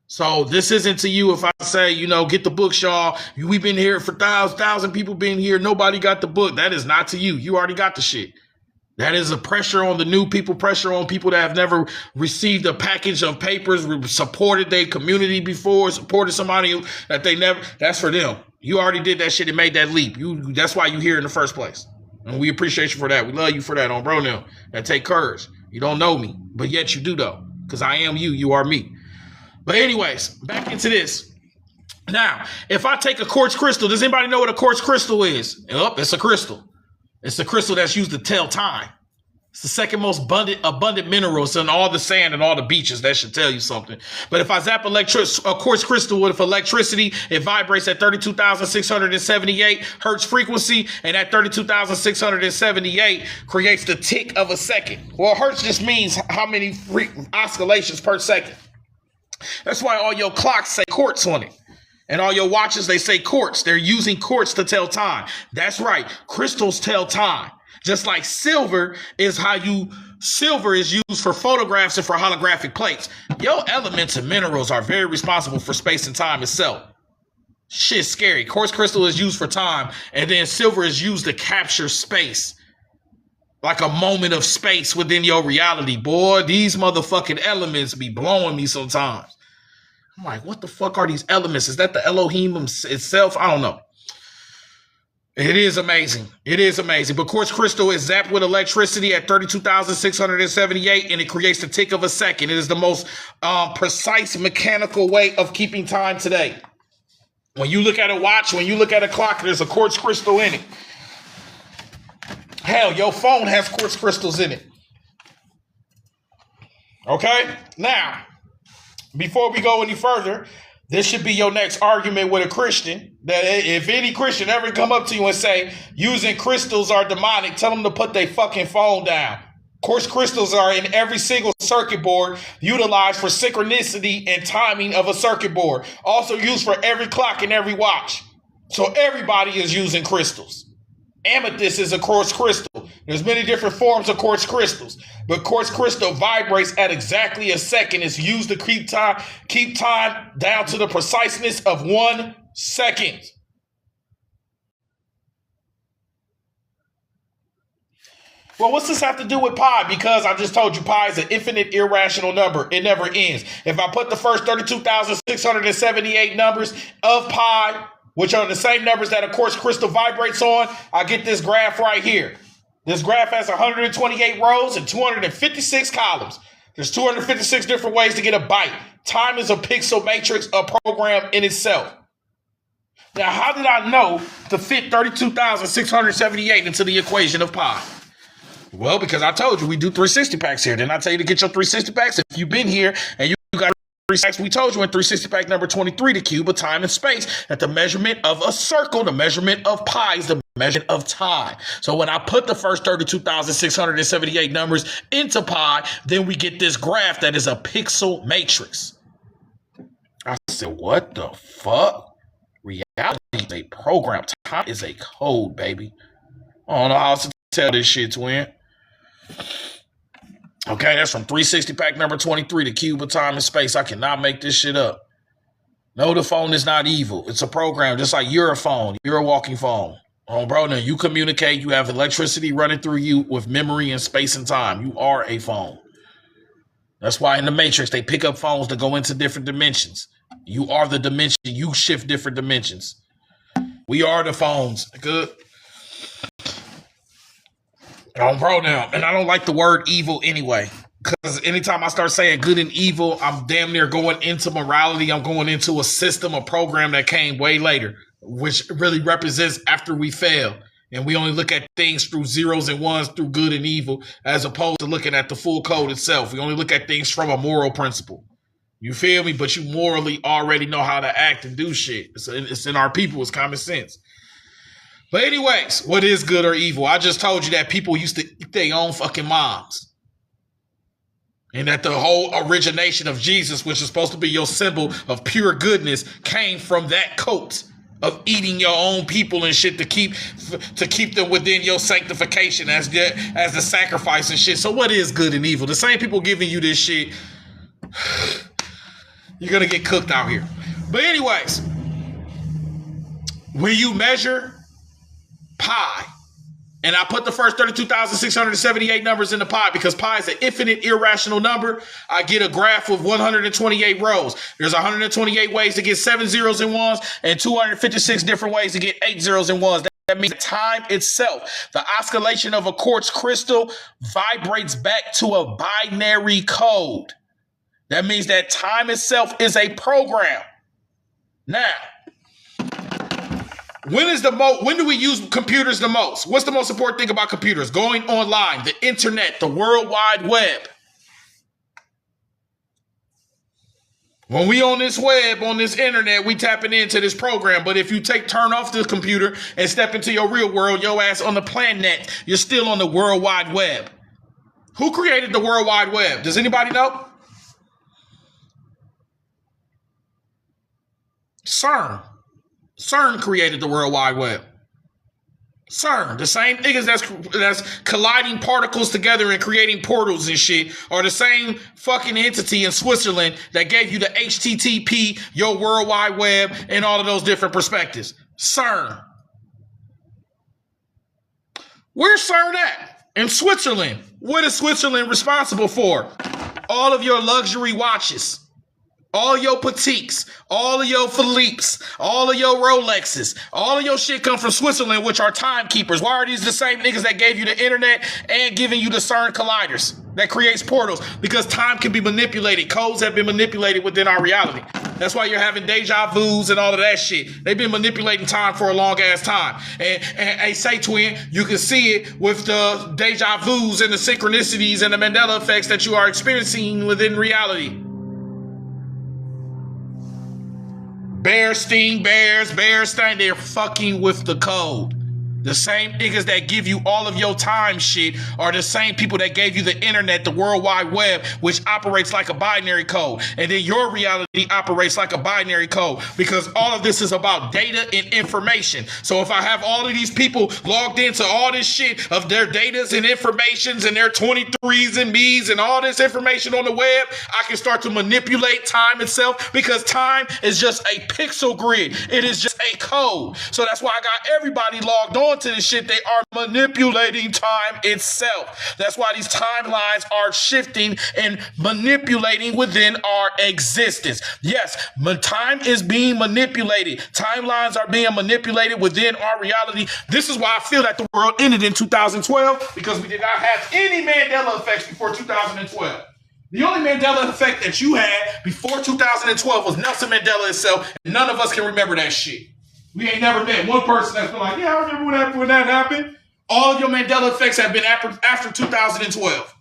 So this isn't to you if I say, get the books, y'all. We've been here for thousand people been here. Nobody got the book. That is not to you. You already got the shit. That is a pressure on the new people, pressure on people that have never received a package of papers, supported their community before, supported somebody that they never, that's for them. You already did that shit and made that leap. That's why you're here in the first place. And we appreciate you for that. We love you for that on bro now. That take courage. You don't know me, but yet you do though. Because I am you, you are me. But anyways, back into this. Now, if I take a quartz crystal, does anybody know what a quartz crystal is? Oh, it's a crystal. It's a crystal that's used to tell time. It's the second most abundant minerals in all the sand and all the beaches. That should tell you something. But if I zap a quartz crystal with electricity, it vibrates at 32,678 hertz frequency, and that 32,678 creates the tick of a second. Well, hertz just means how many oscillations per second. That's why all your clocks say quartz on it. And all your watches, they say quartz. They're using quartz to tell time. That's right. Crystals tell time. Just like silver is used for photographs and for holographic plates. Your elements and minerals are very responsible for space and time itself. Shit's scary. Quartz crystal is used for time, and then silver is used to capture space. Like a moment of space within your reality. Boy, these motherfucking elements be blowing me sometimes. I'm like, what the fuck are these elements? Is that the Elohim itself? I don't know. It is amazing. It is amazing. But quartz crystal is zapped with electricity at 32,678, and it creates the tick of a second. It is the most precise mechanical way of keeping time today. When you look at a watch, when you look at a clock, there's a quartz crystal in it. Hell, your phone has quartz crystals in it. Okay? Now, before we go any further, this should be your next argument with a Christian. That if any Christian ever come up to you and say, using crystals are demonic, tell them to put their fucking phone down. Quartz crystals are in every single circuit board utilized for synchronicity and timing of a circuit board. Also used for every clock and every watch. So everybody is using crystals. Amethyst is a quartz crystal. There's many different forms of quartz crystals, but quartz crystal vibrates at exactly a second. It's used to keep time down to the preciseness of 1 second. Well, what's this have to do with pi? Because I just told you pi is an infinite irrational number. It never ends. If I put the first 32,678 numbers of pi, which are the same numbers that a quartz crystal vibrates on, I get this graph right here. This graph has 128 rows and 256 columns. There's 256 different ways to get a byte. Time is a pixel matrix, a program in itself. Now, how did I know to fit 32,678 into the equation of pi? Well, because I told you we do 360 packs here. Didn't I tell you to get your 360 packs? If you've been here and you got 360 packs, we told you in 360 pack number 23, the cube of time and space, that the measurement of a circle, the measurement of pi is the measurement of time. So when I put the first 32,678 numbers into pi, then we get this graph that is a pixel matrix. I said, what the fuck? Reality is a program. Time is a code, baby. I don't know how else to tell this shit, twin. Okay, that's from 360 pack number 23, the cube of time and space. I cannot make this shit up. No, the phone is not evil. It's a program, just like you're a phone. You're a walking phone. Oh, bro, now you communicate. You have electricity running through you with memory and space and time. You are a phone. That's why in the Matrix, they pick up phones that go into different dimensions. You are the dimension. You shift different dimensions. We are the phones. Good. Oh, bro, now. And I don't like the word evil anyway. Because anytime I start saying good and evil, I'm damn near going into morality. I'm going into a system, a program that came way later, which really represents after we fail. And we only look at things through zeros and ones, through good and evil, as opposed to looking at the full code itself. We only look at things from a moral principle. You feel me? But you morally already know how to act and do shit. It's in our people. It's common sense. But anyways, what is good or evil? I just told you that people used to eat their own fucking moms. And that the whole origination of Jesus, which is supposed to be your symbol of pure goodness, came from that coat of eating your own people and shit to keep them within your sanctification as the sacrifice and shit. So what is good and evil? The same people giving you this shit, you're going to get cooked out here. But anyways, when you measure pi, and I put the first 32,678 numbers in the pi because pi is an infinite irrational number, I get a graph of 128 rows. There's 128 ways to get 7 zeros and ones and 256 different ways to get 8 zeros and ones. That means time itself, the oscillation of a quartz crystal vibrates back to a binary code. That means that time itself is a program. Now, when do we use computers the most? What's the most important thing about computers? Going online, the internet, the World Wide Web. When we on this web, on this internet, we tapping into this program. But if you turn off the computer and step into your real world, your ass on the planet, you're still on the World Wide Web. Who created the World Wide Web? Does anybody know? CERN. CERN created the World Wide Web. CERN, the same niggas that's colliding particles together and creating portals and shit, are the same fucking entity in Switzerland that gave you the HTTP, your World Wide Web, and all of those different perspectives. CERN. Where's CERN at? In Switzerland. What is Switzerland responsible for? All of your luxury watches. All your Pateeks, all of your Philippes, all of your Rolexes, all of your shit come from Switzerland, which are timekeepers. Why are these the same niggas that gave you the internet and giving you the CERN colliders that creates portals? Because time can be manipulated. Codes have been manipulated within our reality. That's why you're having deja vus and all of that shit. They've been manipulating time for a long ass time. And say, twin, you can see it with the deja vus and the synchronicities and the Mandela effects that you are experiencing within reality. Bearstein, they're fucking with the code. The same niggas that give you all of your time shit are the same people that gave you the internet, the World Wide Web, which operates like a binary code. And then your reality operates like a binary code because all of this is about data and information. So if I have all of these people logged into all this shit of their datas and informations and their 23s and me's and all this information on the web, I can start to manipulate time itself because time is just a pixel grid. It is just a code. So that's why I got everybody logged on to this shit. They are manipulating time itself. That's why these timelines are shifting and manipulating within our existence. Yes, time is being manipulated. Timelines are being manipulated within our reality. This is why I feel that the world ended in 2012 because we did not have any Mandela effects before 2012. The only Mandela effect that you had before 2012 was Nelson Mandela himself, and none of us can remember that shit. We ain't never met one person that's been like, yeah, I remember when that happened. All of your Mandela effects have been after 2012.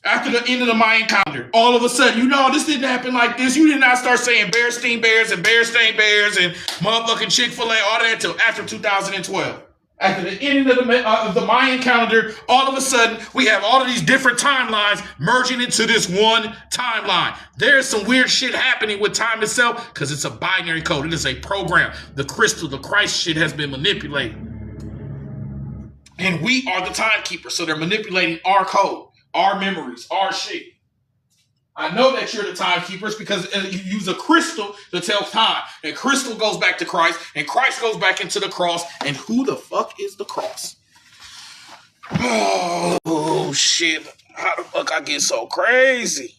After the end of the Mayan calendar. All of a sudden, this didn't happen like this. You did not start saying Bearstein Bears and Bearstein Bears and motherfucking Chick-fil-A, all that until after 2012. After the ending of the Mayan calendar, all of a sudden, we have all of these different timelines merging into this one timeline. There's some weird shit happening with time itself because it's a binary code. It is a program. The crystal, the Christ shit has been manipulated. And we are the timekeepers, so they're manipulating our code, our memories, our shit. I know that you're the timekeepers because you use a crystal to tell time. And crystal goes back to Christ, and Christ goes back into the cross. And who the fuck is the cross? Oh, shit. How the fuck I get so crazy?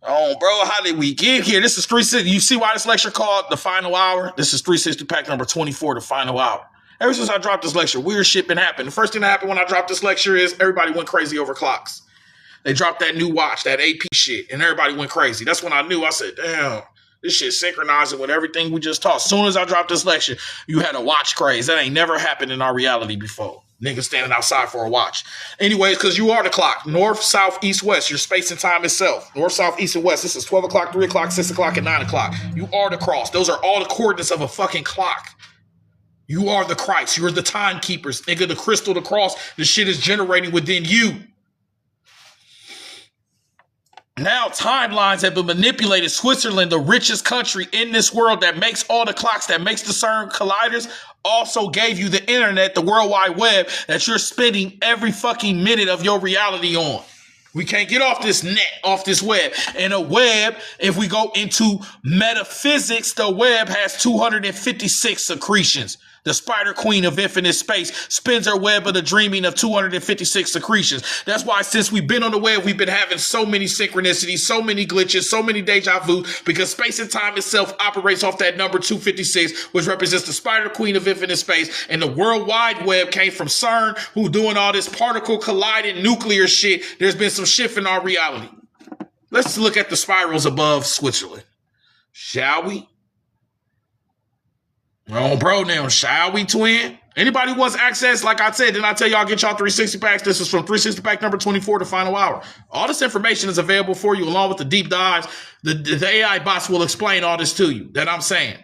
Oh, bro, how did we get here? This is 360. You see why this lecture called The Final Hour? This is 360 pack number 24, The Final Hour. Ever since I dropped this lecture, weird shit been happening. The first thing that happened when I dropped this lecture is everybody went crazy over clocks. They dropped that new watch, that AP shit, and everybody went crazy. That's when I knew. I said, damn, this shit synchronizing with everything we just taught. As soon as I dropped this lecture, you had a watch craze. That ain't never happened in our reality before. Niggas standing outside for a watch. Anyways, because you are the clock. North, south, east, west. Your space and time itself. North, south, east, and west. This is 12 o'clock, 3 o'clock, 6 o'clock, and 9 o'clock. You are the cross. Those are all the coordinates of a fucking clock. You are the Christ. You're the timekeepers. Nigga, the crystal, the cross, the shit is generating within you. Now timelines have been manipulated. Switzerland, the richest country in this world that makes all the clocks, that makes the CERN colliders, also gave you the internet, the World Wide Web that you're spending every fucking minute of your reality on. We can't get off this net, off this web. And a web, if we go into metaphysics, the web has 256 secretions. The spider queen of infinite space spins her web of the dreaming of 256 secretions. That's why since we've been on the web, we've been having so many synchronicities, so many glitches, so many deja vu, because space and time itself operates off that number 256, which represents the spider queen of infinite space. And the World Wide Web came from CERN, who doing all this particle colliding nuclear shit. There's been some shift in our reality. Let's look at the spirals above Switzerland. Shall we? Oh, bro, now, shall we, twin? Anybody who wants access, like I said, didn't I tell y'all get y'all 360 packs? This is from 360 pack number 24, the final hour. All this information is available for you, along with the deep dives. The AI bots will explain all this to you that I'm saying,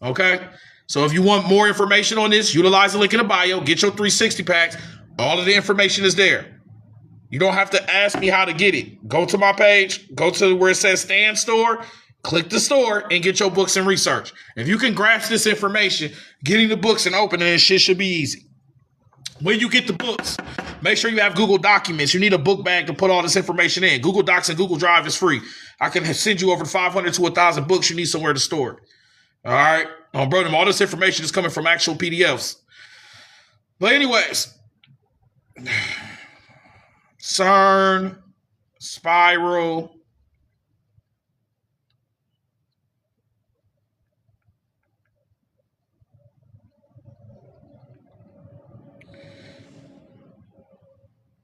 okay? So if you want more information on this, utilize the link in the bio. Get your 360 packs. All of the information is there. You don't have to ask me how to get it. Go to my page. Go to where it says Stand Store. Click the store and get your books and research. If you can grasp this information, getting the books and opening this shit should be easy. When you get the books, make sure you have Google Documents. You need a book bag to put all this information in. Google Docs and Google Drive is free. I can send you over 500 to 1,000 books you need somewhere to store it. All right? Bro, all this information is coming from actual PDFs. But anyways, CERN, Spiral,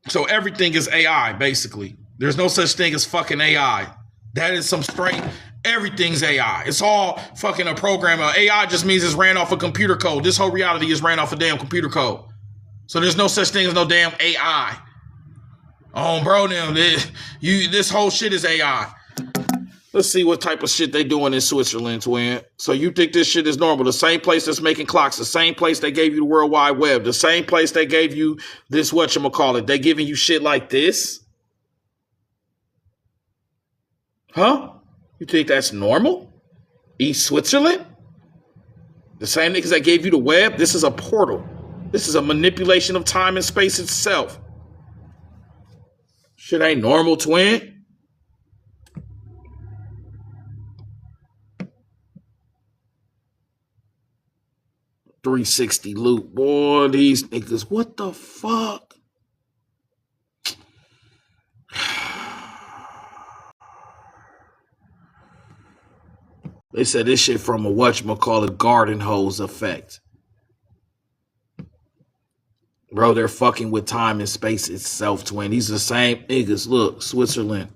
so everything is AI, basically. There's no such thing as fucking AI. That is some straight, everything's AI. It's all fucking a program. AI just means it's ran off of computer code. This whole reality is ran off of damn computer code. So there's no such thing as no damn AI. Oh, bro, now, this whole shit is AI. Let's see what type of shit they doing in Switzerland, twin. So you think this shit is normal? The same place that's making clocks, the same place they gave you the World Wide Web, the same place they gave you this whatchamacallit. They giving you shit like this? Huh? You think that's normal? East Switzerland? The same niggas that gave you the web? This is a portal. This is a manipulation of time and space itself. Shit ain't normal, twin. $360 loot. Boy, these niggas, what the fuck? They said this shit from a whatchamacallit garden hose effect. Bro, they're fucking with time and space itself, twin. These are the same niggas. Look, Switzerland.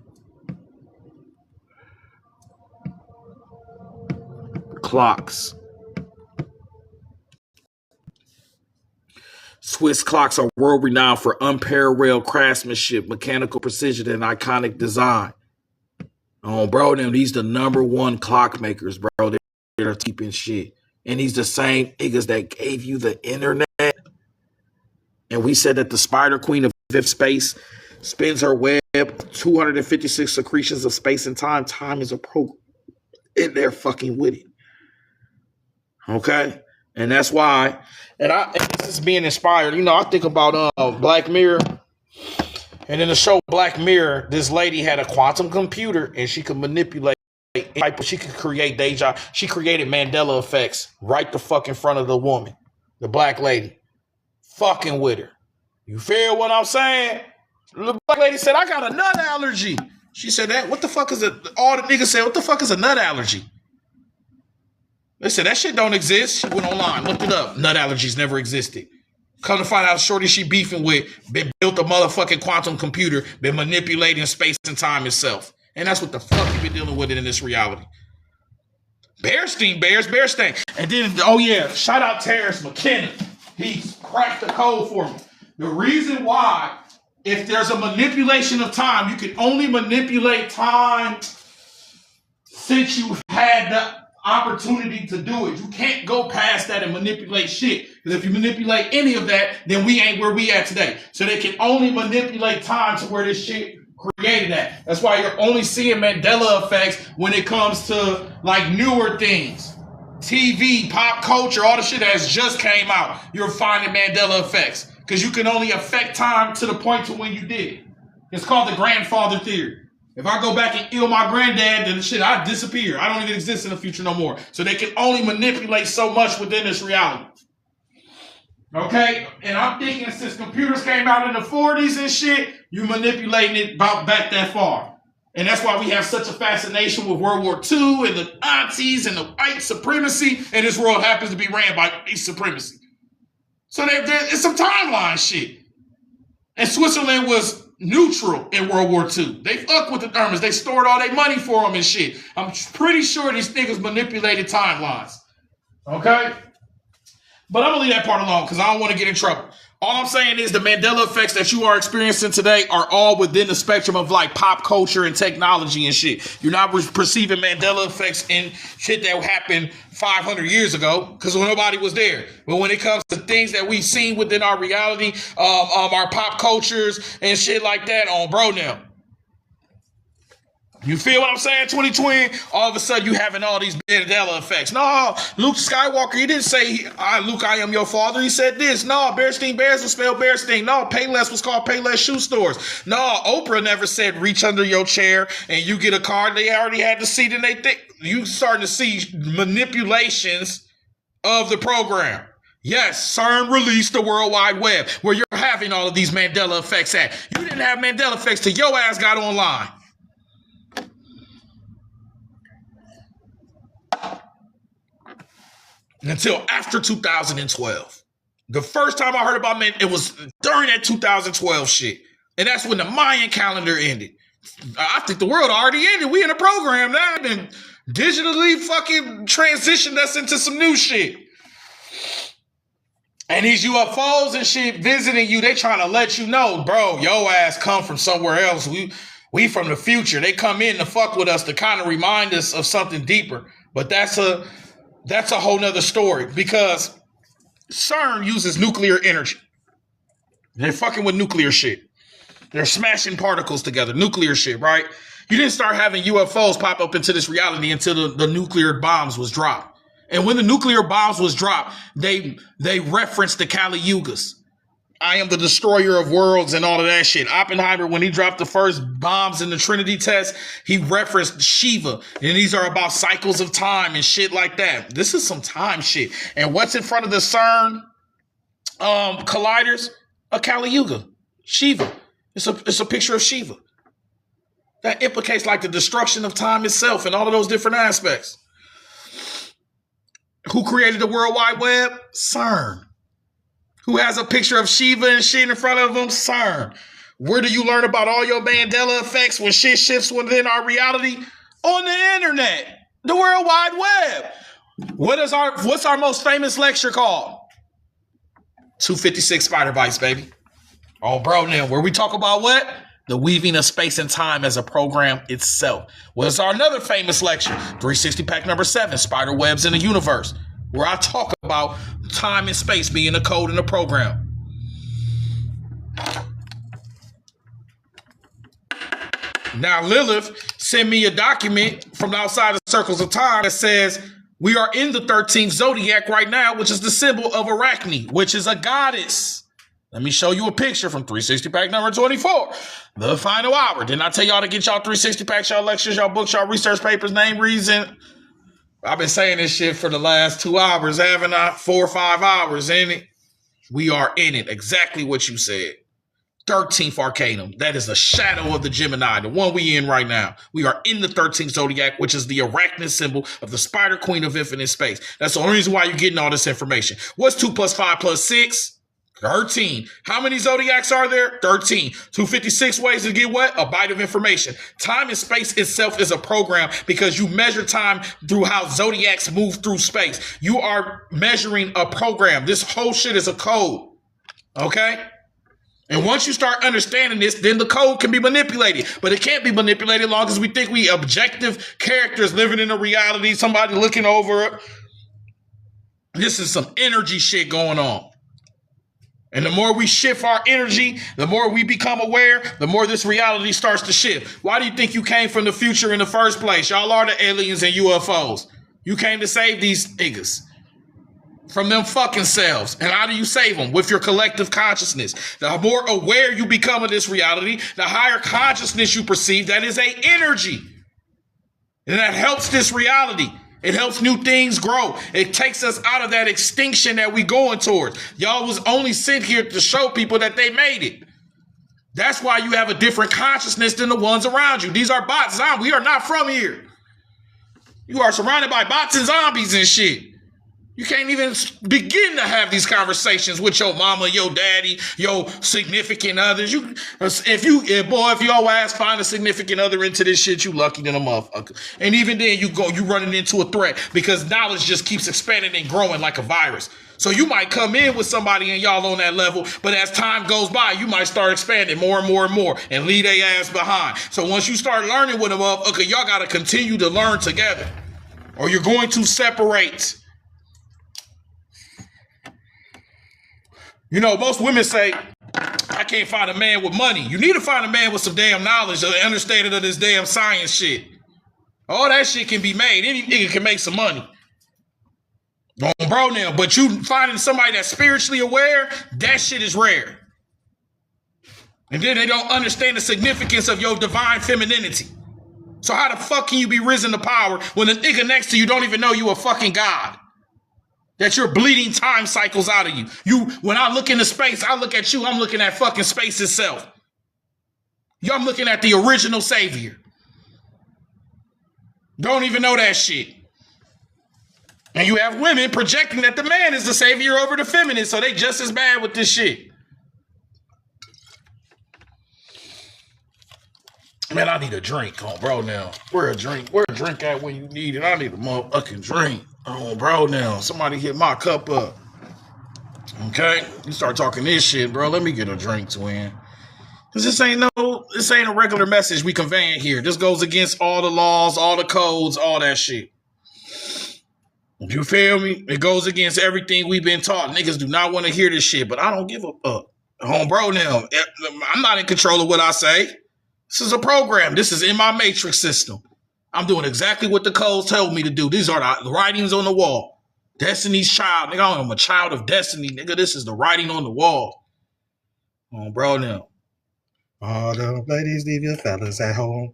Clocks. Swiss clocks are world-renowned for unparalleled craftsmanship, mechanical precision, and iconic design. Oh, bro, these the number one clock makers, bro. They're keeping shit. And these the same niggas that gave you the internet. And we said that the spider queen of fifth space spins her web 256 secretions of space and time. Time is a program. And they're fucking with it. Okay? And that's why, and this is being inspired. You know, I think about Black Mirror. And in the show Black Mirror, this lady had a quantum computer and she could manipulate, she could create she created Mandela effects right the fuck in front of the woman, the black lady. Fucking with her. You feel what I'm saying? The black lady said, I got a nut allergy. She said that. What the fuck is it? All the niggas said, what the fuck is a nut allergy? They said, that shit don't exist. She went online, looked it up. Nut allergies never existed. Come to find out, shorty she beefing with built a motherfucking quantum computer, been manipulating space and time itself. And that's what the fuck you been dealing with in this reality. Bearstein. And then, oh yeah, shout out Terrence McKenna. He cracked the code for me. The reason why, if there's a manipulation of time, you can only manipulate time since you had the opportunity to do it. You can't go past that and manipulate shit. Because if you manipulate any of that, then we ain't where we at today. So they can only manipulate time to where this shit created that. That's why you're only seeing Mandela effects when it comes to like newer things. TV, pop culture, all the shit that has just came out. You're finding Mandela effects. Because you can only affect time to the point to when you did it. It's called the grandfather theory. If I go back and ill my granddad, then shit, I disappear. I don't even exist in the future no more. So they can only manipulate so much within this reality. Okay? And I'm thinking since computers came out in the 40s and shit, you manipulating it about back that far. And that's why we have such a fascination with World War II and the Nazis and the white supremacy, and this world happens to be ran by white supremacy. So it's some timeline shit. And Switzerland was neutral in World War II. They fucked with the Germans. They stored all their money for them and shit. I'm pretty sure these niggas manipulated timelines. Okay? But I'm going to leave that part alone because I don't want to get in trouble. All I'm saying is the Mandela effects that you are experiencing today are all within the spectrum of like pop culture and technology and shit. You're not perceiving Mandela effects in shit that happened 500 years ago because nobody was there. But when it comes to things that we've seen within our reality, our pop cultures and shit like that on bro now. You feel what I'm saying, 2020? All of a sudden, you having all these Mandela effects. No, Luke Skywalker, he didn't say, Luke, I am your father. He said this. No, Bearstein Bears was spelled Bearstein. No, Payless was called Payless Shoe Stores. No, Oprah never said reach under your chair and you get a card. They already had the seat and they think. You starting to see manipulations of the program. Yes, CERN released the World Wide Web where you're having all of these Mandela effects at. You didn't have Mandela effects till your ass got online. Until after 2012. The first time I heard about it was during that 2012 shit. And that's when the Mayan calendar ended. I think the world already ended. We in a program now. I've been digitally fucking transitioned us into some new shit. And these UFOs and shit visiting you, they trying to let you know, bro, your ass come from somewhere else. We from the future. They come in to fuck with us to kind of remind us of something deeper. But that's a whole nother story because CERN uses nuclear energy. They're fucking with nuclear shit. They're smashing particles together, nuclear shit, right? You didn't start having UFOs pop up into this reality until the nuclear bombs was dropped. And when the nuclear bombs was dropped, they referenced the Kali Yugas. I am the destroyer of worlds and all of that shit. Oppenheimer, when he dropped the first bombs in the Trinity test, he referenced Shiva. And these are about cycles of time and shit like that. This is some time shit. And what's in front of the CERN colliders? A Kali Yuga. Shiva. It's a picture of Shiva. That implicates like the destruction of time itself and all of those different aspects. Who created the World Wide Web? CERN. Who has a picture of Shiva and shit in front of them? CERN. Where do you learn about all your Mandela effects when shit shifts within our reality? On the internet. The World Wide Web. What's our most famous lecture called? 256 Spiderwebz, baby. Oh, bro, now, where we talk about what? The weaving of space and time as a program itself. What's our another famous lecture? 360 pack number 7, Spiderwebz in the Universe, where I talk about time and space being a code in a program. Now, Lilith sent me a document from outside of Circles of Time that says we are in the 13th zodiac right now, which is the symbol of Arachne, which is a goddess. Let me show you a picture from 360 pack number 24. The final hour. Didn't I tell y'all to get y'all 360 packs, y'all lectures, y'all books, y'all research papers, name, reason? I've been saying this shit for the last 2 hours, haven't I? 4 or 5 hours, ain't it? We are in it. Exactly what you said. 13th Arcanum. That is the shadow of the Gemini, the one we in right now. We are in the 13th Zodiac, which is the arachnid symbol of the Spider Queen of infinite space. That's the only reason why you're getting all this information. What's 2 plus 5 plus 6? 13. How many zodiacs are there? 13. 256 ways to get what? A byte of information. Time and space itself is a program because you measure time through how zodiacs move through space. You are measuring a program. This whole shit is a code. Okay? And once you start understanding this, then the code can be manipulated. But it can't be manipulated as long as we think we objective characters living in a reality, somebody looking over it. This is some energy shit going on. And the more we shift our energy, the more we become aware, the more this reality starts to shift. Why do you think you came from the future in the first place? Y'all are the aliens and UFOs. You came to save these niggas from them fucking selves. And how do you save them? With your collective consciousness. The more aware you become of this reality, the higher consciousness you perceive, that is a energy. And that helps this reality. It helps new things grow. It takes us out of that extinction that we going towards. Y'all was only sent here to show people that they made it. That's why you have a different consciousness than the ones around you. These are bots. We are not from here. You are surrounded by bots and zombies and shit. You can't even begin to have these conversations with your mama, your daddy, your significant others. If you always find a significant other into this shit, you lucky than a motherfucker. And even then, you running into a threat because knowledge just keeps expanding and growing like a virus. So you might come in with somebody and y'all on that level, but as time goes by, you might start expanding more and more and more and leave their ass behind. So once you start learning with a motherfucker, y'all got to continue to learn together or you're going to separate. You know, most women say, I can't find a man with money. You need to find a man with some damn knowledge or understanding of this damn science shit. All that shit can be made. Any nigga can make some money. Bro, now, but you finding somebody that's spiritually aware, that shit is rare. And then they don't understand the significance of your divine femininity. So how the fuck can you be risen to power when the nigga next to you don't even know you a fucking god? That you're bleeding time cycles out of you. When I look into space, I look at you, I'm looking at fucking space itself. I'm looking at the original savior. Don't even know that shit. And you have women projecting that the man is the savior over the feminine, so they just as bad with this shit. Man, I need a drink, bro, now. Where a drink at when you need it? I need a motherfucking drink. Bro, now. Somebody hit my cup up. Okay? You start talking this shit, bro. Let me get a drink, twin. Because this ain't a regular message we conveying here. This goes against all the laws, all the codes, all that shit. You feel me? It goes against everything we've been taught. Niggas do not want to hear this shit, but I don't give a fuck. Bro, now. I'm not in control of what I say. This is a program. This is in my matrix system. I'm doing exactly what the codes told me to do. These are the writings on the wall. Destiny's child. Nigga, I'm a child of destiny. Nigga, this is the writing on the wall. Bro, now. All the ladies, leave your fellas at home.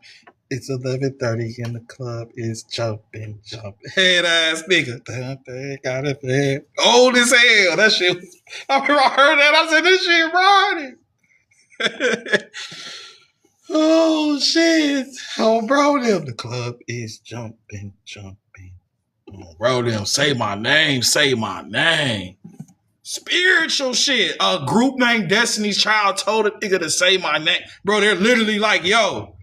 It's 11:30 and the club is jumping. Head ass nigga. Got it, man. Old as hell. That shit. I heard that. I said, this shit riding. Oh, shit. Bro, them. The club is jumping. Bro, them. Say my name. Spiritual shit. A group named Destiny's Child told a nigga to say my name. Bro, they're literally like, yo,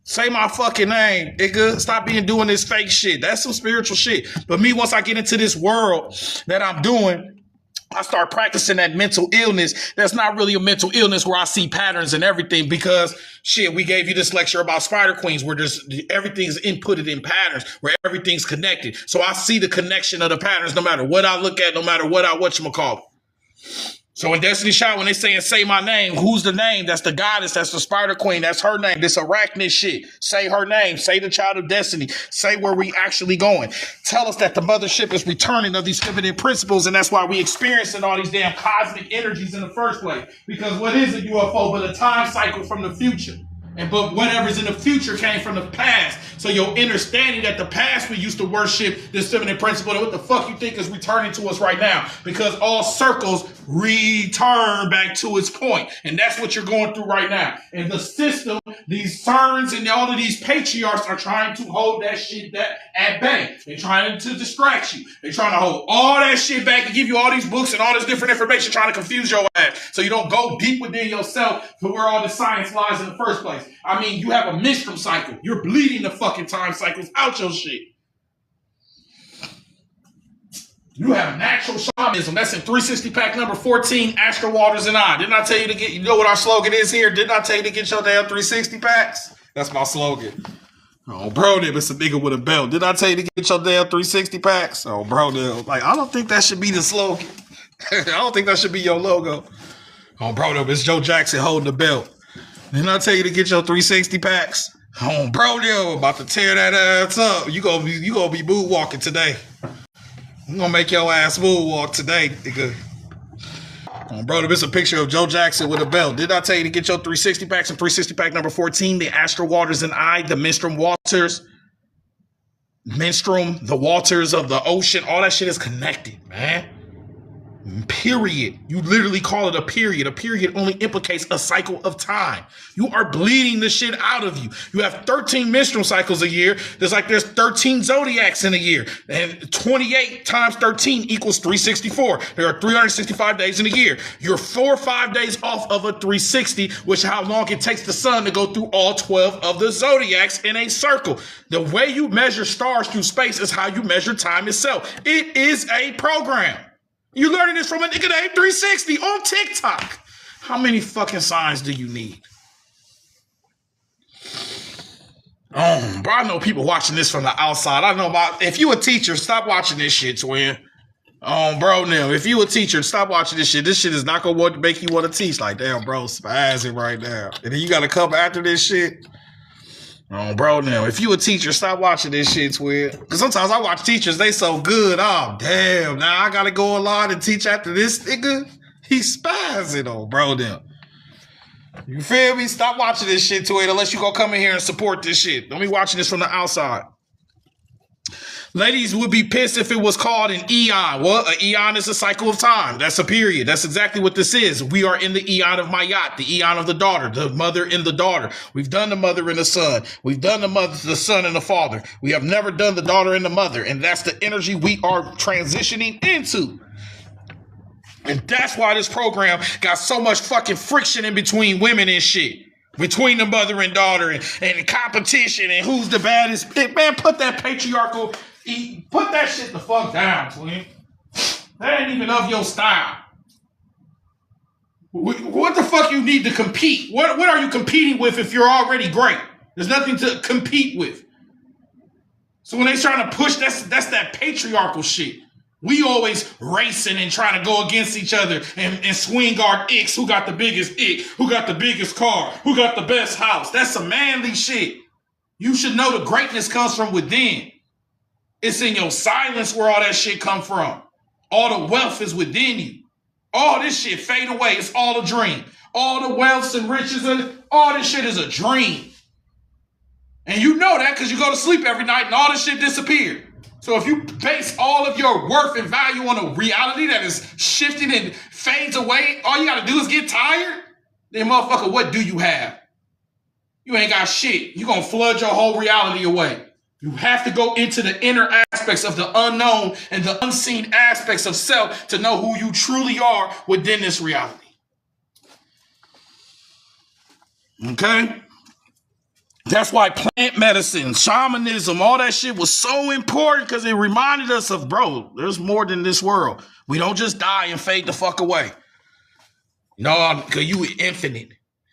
say my fucking name, nigga. Stop doing this fake shit. That's some spiritual shit. But me, once I get into this world that I'm doing, I start practicing that mental illness. That's not really a mental illness where I see patterns and everything because, shit, we gave you this lecture about spider queens where everything's inputted in patterns, where everything's connected. So I see the connection of the patterns no matter what I look at, no matter what whatchamacallit. So in Destiny's Child, when they saying say my name, who's the name? That's the goddess. That's the spider queen. That's her name. This arachnid shit. Say her name. Say the child of destiny. Say where we actually going. Tell us that the mothership is returning of these feminine principles, and that's why we experiencing all these damn cosmic energies in the first place. Because what is a UFO but a time cycle from the future? But whatever's in the future came from the past. So your understanding that the past we used to worship this feminine principle, and what the fuck you think is returning to us right now? Because all circles return back to its point. And that's what you're going through right now. And the system, these CERNs and all of these patriarchs are trying to hold that shit at bay. They're trying to distract you. They're trying to hold all that shit back and give you all these books and all this different information trying to confuse your ass. So you don't go deep within yourself to where all the science lies in the first place. I mean, you have a menstrual cycle. You're bleeding the fucking time cycles out your shit. You have natural shamanism. That's in 360 pack number 14, Astro Waters and I. Didn't I tell you to get, you know what our slogan is here? Didn't I tell you to get your damn 360 packs? That's my slogan. Bro, it's a nigga with a belt. Didn't I tell you to get your damn 360 packs? Bro, like, I don't think that should be the slogan. I don't think that should be your logo. Bro, it's Joe Jackson holding the belt. Didn't I tell you to get your 360 packs? Bro, about to tear that ass up. You gonna be moonwalking today. I'm gonna make your ass moonwalk today, nigga. Bro, it's a picture of Joe Jackson with a belt. Did I tell you to get your 360 packs and 360 pack number 14, the Astro Waters and I, the Menstruum Waters? menstruum, the waters of the ocean, all that shit is connected, man. Period. You literally call it a period. A period only implicates a cycle of time. You are bleeding the shit out of you. You have 13 menstrual cycles a year. There's 13 zodiacs in a year. And 28 times 13 equals 364. There are 365 days in a year. You're 4 or 5 days off of a 360, which is how long it takes the sun to go through all 12 of the zodiacs in a circle. The way you measure stars through space is how you measure time itself. It is a program. You learning this from a nigga named 360 on TikTok. How many fucking signs do you need? Bro, I know people watching this from the outside. I know about, if you a teacher, stop watching this shit, twin. Bro, now, if you a teacher, stop watching this shit. This shit is not gonna make you want to teach. Like, damn, bro, spazzing right now. And then you gotta come after this shit. Bro, now, if you a teacher, stop watching this shit, twin. Because sometimes I watch teachers, they so good. Oh, damn, now I gotta go online and teach after this nigga. He's spazzing on, bro, now. You feel me? Stop watching this shit, twin, unless you gonna come in here and support this shit. Don't be watching this from the outside. Ladies would be pissed if it was called an eon. What? An eon is a cycle of time. That's a period. That's exactly what this is. We are in the eon of Mayat, the eon of the daughter, the mother and the daughter. We've done the mother and the son. We've done the son and the father. We have never done the daughter and the mother. And that's the energy we are transitioning into. And that's why this program got so much fucking friction in between women and shit. Between the mother and daughter and competition and who's the baddest. Man, put that patriarchal... Put that shit the fuck down, twin. That ain't even of your style. What the fuck you need to compete? What are you competing with if you're already great? There's nothing to compete with. So when they trying to push, that's that patriarchal shit. We always racing and trying to go against each other and swing our icks. Who got the biggest ick? Who got the biggest car? Who got the best house? That's some manly shit. You should know the greatness comes from within. It's in your silence where all that shit come from. All the wealth is within you. All this shit fade away. It's all a dream. All the wealths and riches, all this shit is a dream. And you know that because you go to sleep every night and all this shit disappeared. So if you base all of your worth and value on a reality that is shifting and fades away, all you got to do is get tired, then motherfucker, what do you have? You ain't got shit. You going to flood your whole reality away. You have to go into the inner aspects of the unknown and the unseen aspects of self to know who you truly are within this reality. Okay? That's why plant medicine, shamanism, all that shit was so important because it reminded us of, bro, there's more than this world. We don't just die and fade the fuck away. No, because you infinite.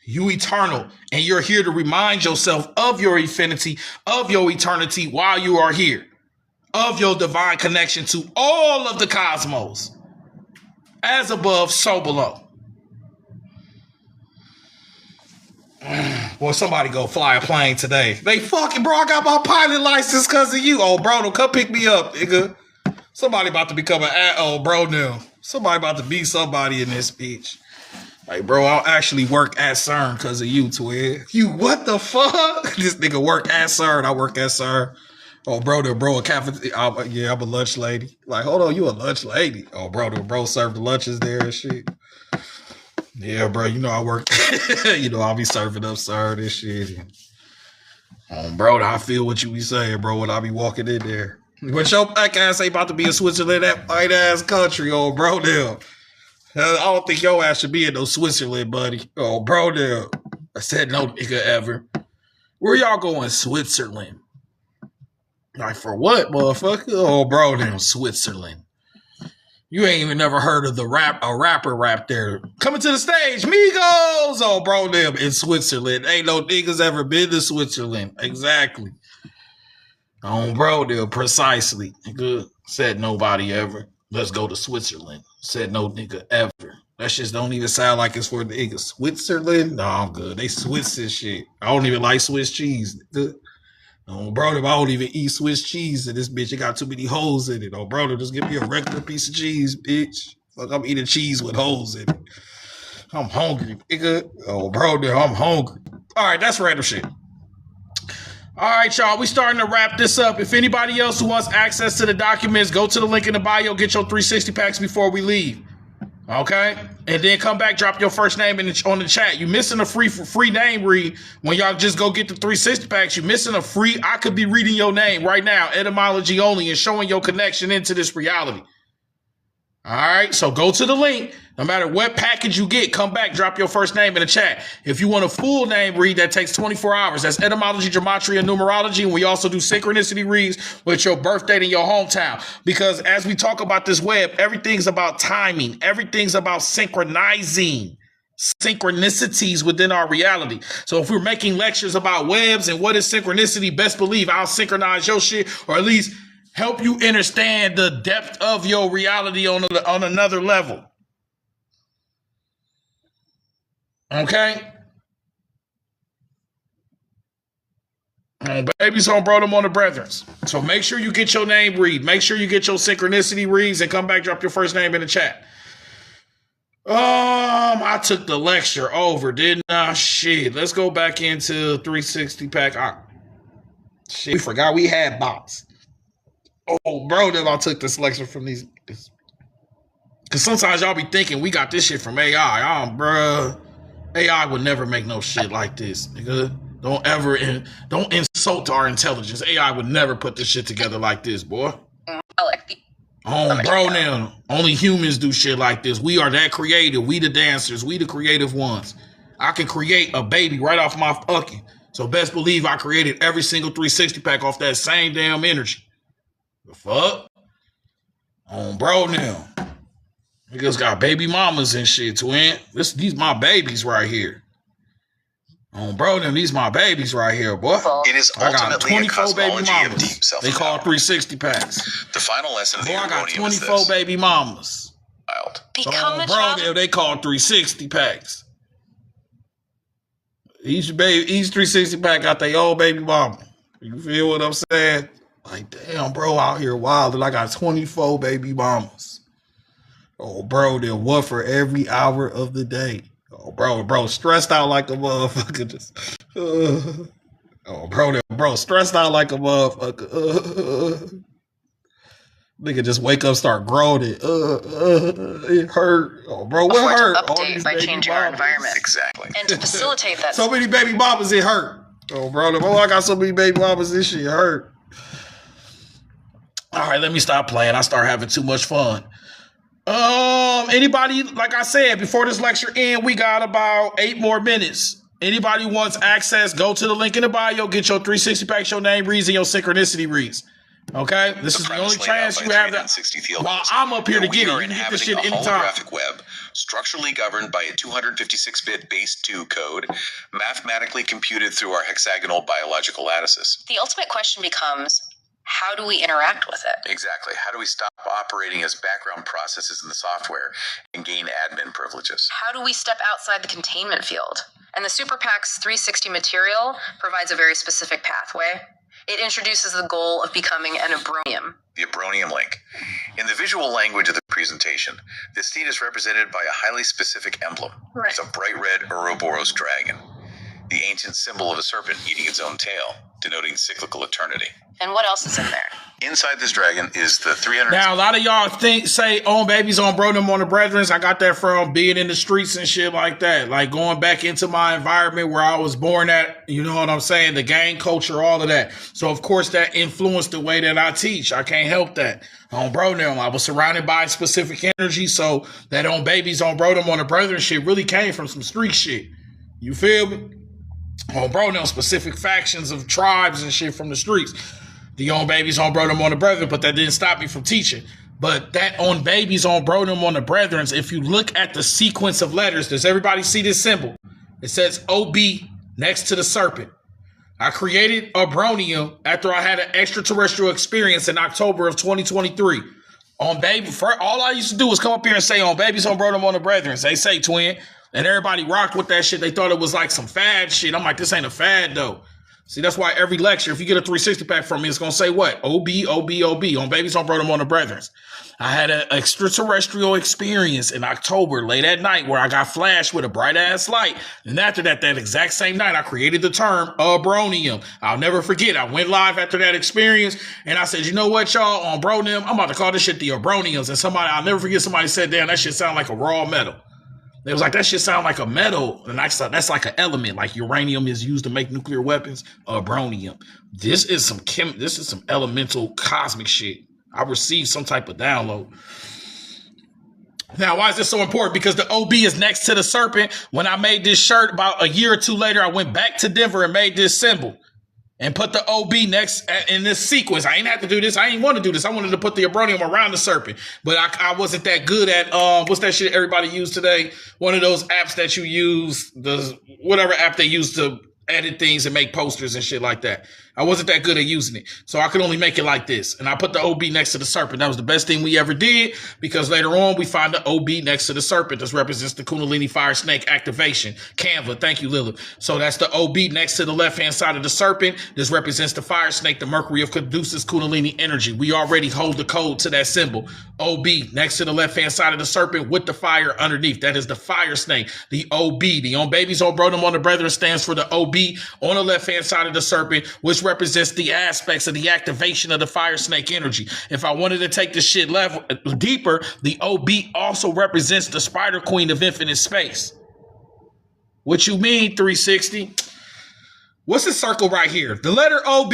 You eternal, and you're here to remind yourself of your infinity, of your eternity while you are here, of your divine connection to all of the cosmos, as above, so below. Boy, somebody go fly a plane today. They fucking, bro, I got my pilot license because of you. Oh, bro, don't come pick me up, nigga. Somebody about to become bro, now. Somebody about to be somebody in this bitch. Like, bro, I'll actually work at CERN because of you, twin. You, what the fuck? This nigga work at CERN. I work at CERN. Oh, bro, a cafeteria. Yeah, I'm a lunch lady. Like, hold on, you a lunch lady? Oh, bro, serve the lunches there and shit. Yeah, bro, you know I work. You know, I'll be serving up CERN and shit. Bro, I feel what you be saying, bro, when I be walking in there. But your black ass ain't about to be in Switzerland, that white ass country, oh, bro, now. I don't think your ass should be in no Switzerland, buddy. Oh, bro, there. I said no nigga ever. Where y'all going? Switzerland. Like, for what, motherfucker? Oh, bro, damn, Switzerland. You ain't even never heard of a rapper rap there. Coming to the stage, Migos. Oh, bro, damn, in Switzerland. Ain't no niggas ever been to Switzerland. Exactly. Oh, bro, damn, precisely. Nigga said nobody ever. Let's go to Switzerland. Said no nigga ever. That shit don't even sound like it's for the nigga. Switzerland? No, I'm good. They Swiss this shit. I don't even like Swiss cheese. Nigga. Oh, brother, I don't even eat Swiss cheese in this bitch. It got too many holes in it. Oh, brother, just give me a regular piece of cheese, bitch. Fuck, I'm eating cheese with holes in it. I'm hungry, nigga. Oh, brother, I'm hungry. All right, that's random shit. All right, y'all, we starting to wrap this up. If anybody else who wants access to the documents, go to the link in the bio, get your 360 packs before we leave. Okay? And then come back, drop your first name on the chat. You missing a free name read when y'all just go get the 360 packs. You missing a free, I could be reading your name right now, etymology only, and showing your connection into this reality. All right, so go to the link. No matter what package you get, come back, drop your first name in the chat. If you want a full name read, that takes 24 hours. That's etymology, gematria, and numerology. And we also do synchronicity reads with your birth date in your hometown. Because as we talk about this web, everything's about timing. Everything's about synchronizing synchronicities within our reality. So if we're making lectures about webs and what is synchronicity, best believe I'll synchronize your shit, or at least help you understand the depth of your reality on another level. Okay? Babies on bro them on the brethrens. So make sure you get your name read. Make sure you get your synchronicity reads and come back, drop your first name in the chat. I took the lecture over, didn't I? Shit. Let's go back into 360 pack. Shit, we forgot we had bots. Oh, bro, then I took the selection from these. Because sometimes y'all be thinking we got this shit from AI. Bruh. AI would never make no shit like this, nigga. Don't insult our intelligence. AI would never put this shit together like this, boy. Bro, now. Only humans do shit like this. We are that creative. We the dancers. We the creative ones. I can create a baby right off my fucking. So best believe I created every single 360 pack off that same damn energy. The fuck? Bro, now. Niggas got baby mamas and shit, twin. These my babies right here. Bro, them, these my babies right here, boy. It is ultimately a cosmology of deep self-empowerment. They call 360 packs. The final lesson of the I got Ergonium 24 is this. baby mamas. Become a Bro, child. they call 360 packs. Each 360 pack got their old baby mama. You feel what I'm saying? Like, damn, bro, out here wild. And I got 24 baby mamas. Bro, they're one for every hour of the day. Bro, stressed out like a motherfucker. Bro, stressed out like a motherfucker. Nigga just wake up, start groaning. It hurt. Bro, what hurt? Update by changing our environment. Exactly. And to facilitate that. So many baby mamas, it hurt. Bro, I got so many baby mamas, this shit hurt. All right, let me stop playing. I start having too much fun. Anybody, like I said, before this lecture ends, we got about 8 more minutes. Anybody wants access, go to the link in the bio, get your 360 packs, your name reads, and your synchronicity reads. Okay? This is the only chance you have that. While I'm up here to get it, you can get this shit anytime. Holographic web, structurally governed by a 256-bit base 2 code, mathematically computed through our hexagonal biological lattices. The ultimate question becomes, how do we interact with it? Exactly. How do we stop operating as background processes in the software and gain admin privileges? How do we step outside the containment field? And the Super Packz 360 material provides a very specific pathway. It introduces the goal of becoming an abronium. The abronium link. In the visual language of the presentation, this steed is represented by a highly specific emblem. Right. It's a bright red Ouroboros dragon, the ancient symbol of a serpent eating its own tail, denoting cyclical eternity. And what else is in there? Inside this dragon is the 300... Now, a lot of y'all say, babies on bro them on the brethrens. I got that from being in the streets and shit like that. Like going back into my environment where I was born at, you know what I'm saying? The gang culture, all of that. So, of course, that influenced the way that I teach. I can't help that. On bro them, I was surrounded by specific energy. So that on babies on bro them on the brethren shit really came from some street shit. You feel me? On bro them, specific factions of tribes and shit from the streets. The on babies on bro them on the brethren, but that didn't stop me from teaching. But that on babies on bro them on the brethren, if you look at the sequence of letters, does everybody see this symbol? It says OB next to the serpent. I created abronium after I had an extraterrestrial experience in October of 2023. On baby, all I used to do was come up here and say on babies on bro them on the brethren. They say twin. And everybody rocked with that shit. They thought it was like some fad shit. I'm like, this ain't a fad though. See, that's why every lecture, if you get a 360 pack from me, it's going to say what? OB, OB, OB, on babies, on bro, them on the brethrens. I had an extraterrestrial experience in October, late at night, where I got flashed with a bright-ass light. And after that exact same night, I created the term abronium. I'll never forget. I went live after that experience, and I said, you know what, y'all, on bronium, I'm about to call this shit the abroniums. And I'll never forget, somebody said, damn, that shit sound like a raw metal. It was like, that shit sound like a metal, and that's like an element, like uranium is used to make nuclear weapons. Abronium. This is some elemental cosmic shit. I received some type of download. Now, why is this so important? Because the OB is next to the serpent. When I made this shirt about a year or two later, I went back to Denver and made this symbol and put the OB next in this sequence. I ain't have to do this. I ain't want to do this. I wanted to put the abronium around the serpent, but I wasn't that good at, what's that shit everybody use today? One of those apps that you use, whatever app they use to edit things and make posters and shit like that. I wasn't that good at using it. So I could only make it like this. And I put the OB next to the serpent. That was the best thing we ever did, because later on we find the OB next to the serpent. This represents the Kundalini Fire Snake activation. Canva. Thank you, Lilith. So that's the OB next to the left-hand side of the serpent. This represents the fire snake, the Mercury of Caduceus Kundalini energy. We already hold the code to that symbol. OB next to the left-hand side of the serpent with the fire underneath. That is the fire snake. The OB, the on babies, on bro, them on the brethren, stands for the OB on the left-hand side of the serpent, which represents the aspects of the activation of the fire snake energy. If I wanted to take this shit level deeper, the OB also represents the spider queen of infinite space. What you mean, 360? What's this circle right here? The letter OB.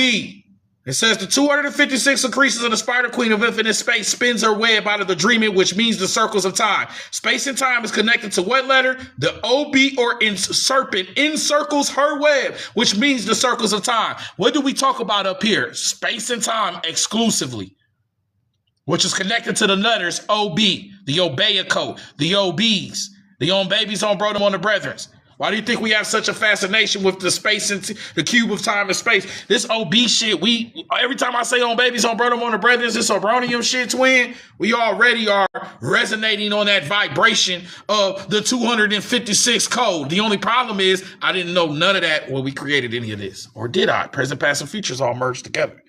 It says the 256 secretions of the spider queen of infinite space spins her web out of the dreaming, which means the circles of time. Space and time is connected to what letter? The OB, or in serpent encircles her web, which means the circles of time. What do we talk about up here? Space and time exclusively, which is connected to the letters OB, the Obeah code, the OBs, the on babies, on bro, them on the brethrens. Why do you think we have such a fascination with the space and the cube of time and space? This OB shit, every time I say on babies, on bro, them on the brethren, this abronium shit, twin, we already are resonating on that vibration of the 256 code. The only problem is I didn't know none of that when we created any of this. Or did I? Present, past, and futures all merged together.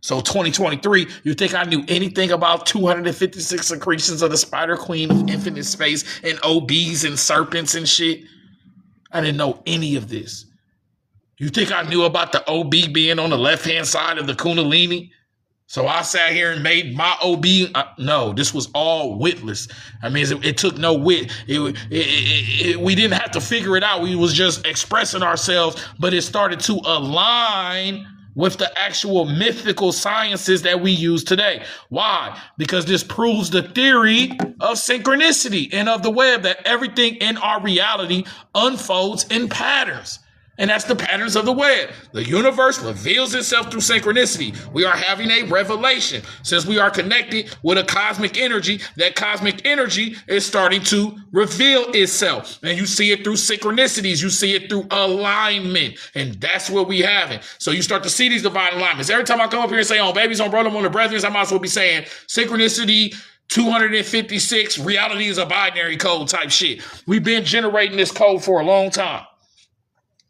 So 2023, you think I knew anything about 256 secretions of the spider queen of infinite space and OBs and serpents and shit? I didn't know any of this. You think I knew about the OB being on the left-hand side of the Kundalini? So I sat here and made my OB. No, this was all witless. I mean, it took no wit. We didn't have to figure it out. We was just expressing ourselves, but it started to align with the actual mythical sciences that we use today. Why? Because this proves the theory of synchronicity and of the web, that everything in our reality unfolds in patterns. And that's the patterns of the web. The universe reveals itself through synchronicity. We are having a revelation. Since we are connected with a cosmic energy, that cosmic energy is starting to reveal itself. And you see it through synchronicities. You see it through alignment. And that's what we have. So you start to see these divine alignments. Every time I come up here and say, on babies, on bro, them on the brethren, I might as well be saying synchronicity 256, reality is a binary code type shit. We've been generating this code for a long time.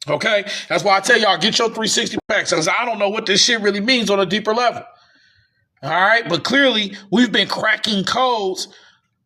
Okay, that's why I tell y'all, get your 360 packs, because I don't know what this shit really means on a deeper level. All right, but clearly we've been cracking codes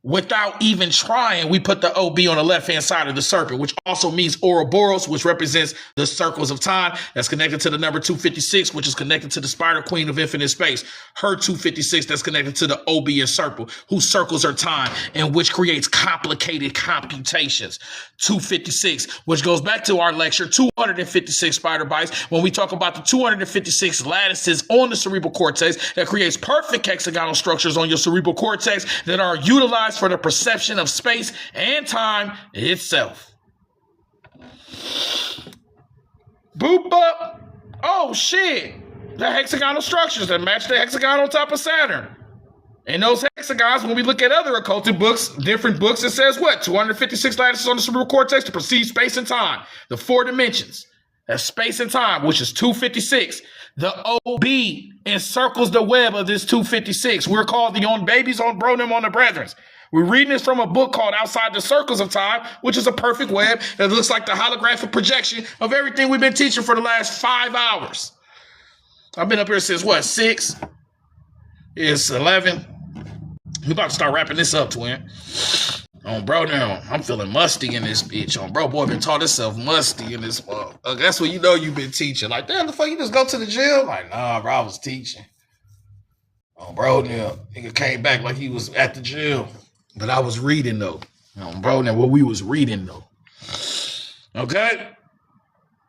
without even trying. We put the OB on the left-hand side of the serpent, which also means Ouroboros, which represents the circles of time. That's connected to the number 256, which is connected to the spider queen of infinite space. Her 256, that's connected to the OB and circle, whose circles are time, and which creates complicated computations. 256, which goes back to our lecture, 256 spider bites, when we talk about the 256 lattices on the cerebral cortex that creates perfect hexagonal structures on your cerebral cortex that are utilized for the perception of space and time itself. Boop up. Oh shit. The hexagonal structures that match the hexagon on top of Saturn. And those hexagons, when we look at other occulted books, different books, it says what? 256 lattices on the cerebral cortex to perceive space and time. The 4 dimensions. That's space and time, which is 256. The OB encircles the web of this 256. We're called the on babies, on bro, them on the brethren. We're reading this from a book called Outside the Circles of Time, which is a perfect web that looks like the holographic projection of everything we've been teaching for the last 5 hours. I've been up here since, 6? It's 11. We about to start wrapping this up, twin. Bro, now, I'm feeling musty in this bitch. Bro, boy, been taught himself musty in this. That's what you know you've been teaching. Like, damn, the fuck, you just go to the gym? Like, nah, bro, I was teaching. Bro, now, nigga came back like he was at the gym. But I was reading, though. Bro, now, what we was reading, though. Okay?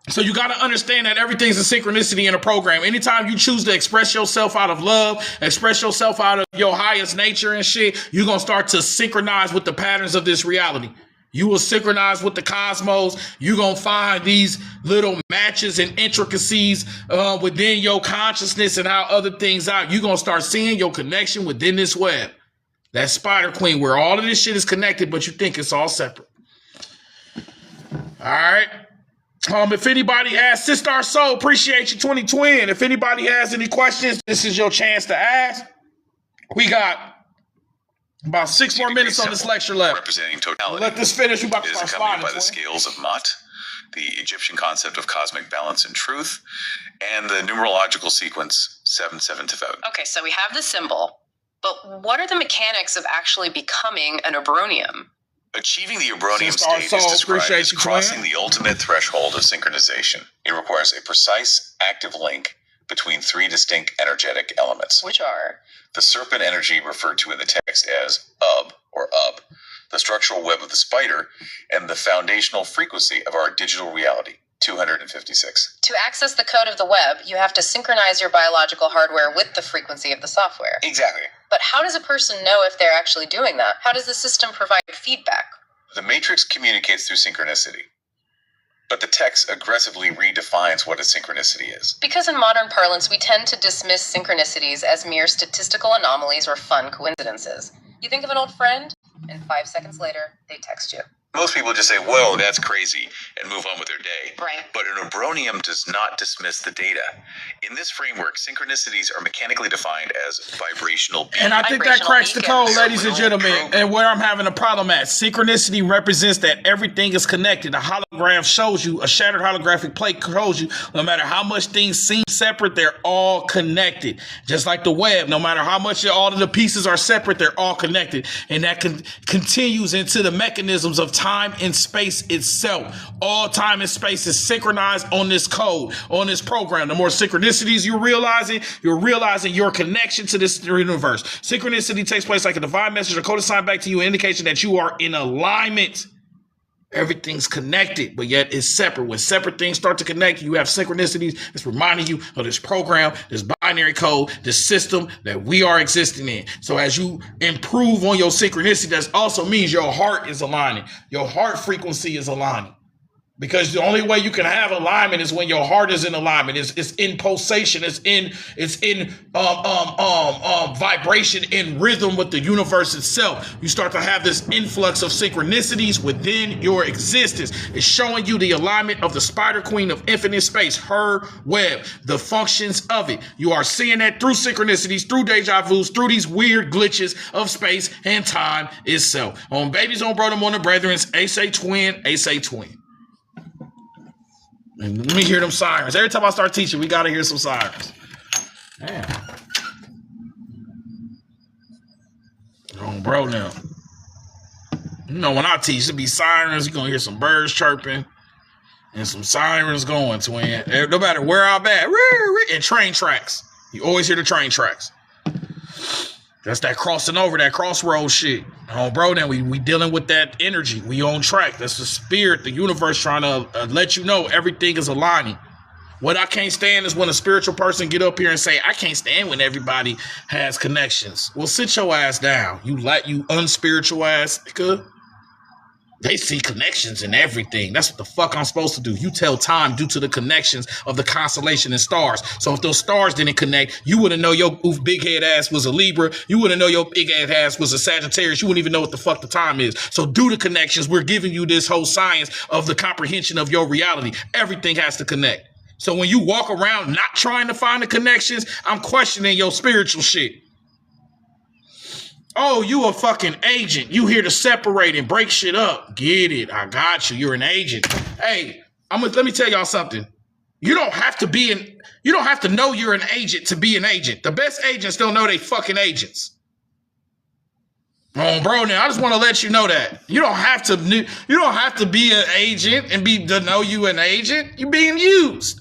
So you got to understand that everything's a synchronicity in a program. Anytime you choose to express yourself out of love, express yourself out of your highest nature and shit, you're going to start to synchronize with the patterns of this reality. You will synchronize with the cosmos. You're going to find these little matches and intricacies within your consciousness and how other things are. You're going to start seeing your connection within this web. That spider queen where all of this shit is connected, but you think it's all separate. All right. If anybody has, Sister Soul, appreciate you, 2020. If anybody has any questions, this is your chance to ask. We got about 6 more minutes on this lecture left. Representing totality. Let this finish. We about to is start accompanied sliding. by the scales of Mut, the Egyptian concept of cosmic balance and truth, and the numerological sequence 7727. Okay, so we have the symbol, but what are the mechanics of actually becoming an Obronium? Achieving the Obronium Sister state Soul, is described appreciate as you, crossing twin. the ultimate threshold of synchronization. It requires a precise, active link between 3 distinct energetic elements. Which are? The serpent energy referred to in the text as Ub, or Ub, the structural web of the spider, and the foundational frequency of our digital reality, 256. To access the code of the web, you have to synchronize your biological hardware with the frequency of the software. Exactly. But how does a person know if they're actually doing that? How does the system provide feedback? The matrix communicates through synchronicity, but the text aggressively redefines what a synchronicity is. Because in modern parlance, we tend to dismiss synchronicities as mere statistical anomalies or fun coincidences. You think of an old friend, and 5 seconds later, they text you. Most people just say, whoa, that's crazy, and move on with their day. Right. But an Obronium does not dismiss the data. In this framework, synchronicities are mechanically defined as vibrational beacons. And I think that Vibrational cracks the code, beacons. ladies and gentlemen. And where I'm having a problem at, synchronicity represents that everything is connected. A hologram shows you, a shattered holographic plate shows you, no matter how much things seem separate, they're all connected. Just like the web, no matter how much all of the pieces are separate, they're all connected. And that continues into the mechanisms of time and space itself. All time and space is synchronized on this code, on this program. The more synchronicities you're realizing your connection to this universe. Synchronicity takes place like a divine message or code assigned back to you, an indication that you are in alignment. Everything's connected, but yet it's separate. When separate things start to connect, you have synchronicities. It's reminding you of this program, this binary code, this system that we are existing in. So as you improve on your synchronicity, that also means your heart is aligning. Your heart frequency is aligning. Because the only way you can have alignment is when your heart is in alignment. It's in pulsation. It's in vibration, in rhythm with the universe itself. You start to have this influx of synchronicities within your existence. It's showing you the alignment of the spider queen of infinite space, her web, the functions of it. You are seeing that through synchronicities, through deja vus, through these weird glitches of space and time itself. On babies, on brother, on the brethren, Ace twin, Ace twin. And let me hear them sirens. Every time I start teaching, we got to hear some sirens. Damn. Oh, bro, now. You know, when I teach, it be sirens. You're going to hear some birds chirping and some sirens going, twin. No matter where I'm at. And train tracks. You always hear the train tracks. That's that crossing over, that crossroad shit. Oh, bro, then we dealing with that energy. We on track. That's the spirit, the universe trying to let you know everything is aligning. What I can't stand is when a spiritual person get up here and say, I can't stand when everybody has connections. Well, sit your ass down. You unspiritual ass nigga. They see connections in everything. That's what the fuck I'm supposed to do. You tell time due to the connections of the constellation and stars. So if those stars didn't connect, you wouldn't know your big head ass was a Libra. You wouldn't know your big head ass was a Sagittarius. You wouldn't even know what the fuck the time is. So due to connections, we're giving you this whole science of the comprehension of your reality. Everything has to connect. So when you walk around not trying to find the connections, I'm questioning your spiritual shit. Oh, you a fucking agent. You here to separate and break shit up. Get it. I got you. You're an agent. Hey, let me tell y'all something. You don't have to know you're an agent to be an agent. The best agents don't know they fucking agents. Oh, bro, now I just want to let you know that. You don't have to be an agent and to know you an agent. You're being used.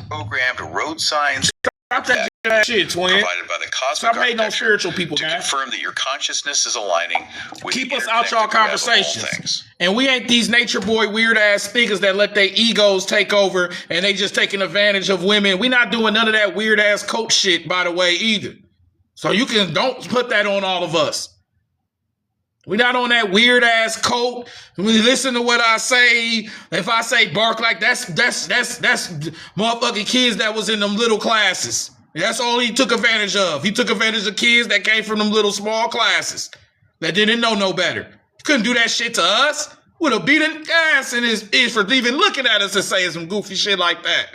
Programmed road signs. Stop that shit, twin. Provided by the cosmic Stop hating on architecture spiritual people, to guys. confirm that your consciousness is aligning with Keep the us out y'all interconnected web of all conversations. things. And we ain't these nature boy weird ass niggas that let their egos take over and they just taking advantage of women. We not doing none of that weird ass coach shit, by the way, either. So don't put that on all of us. We not on that weird ass coat. We listen to what I say. If I say bark like that's motherfucking kids that was in them little classes. That's all he took advantage of. He took advantage of kids that came from them little small classes that didn't know no better. He couldn't do that shit to us. Would have beat an ass in his ears for even looking at us and saying some goofy shit like that.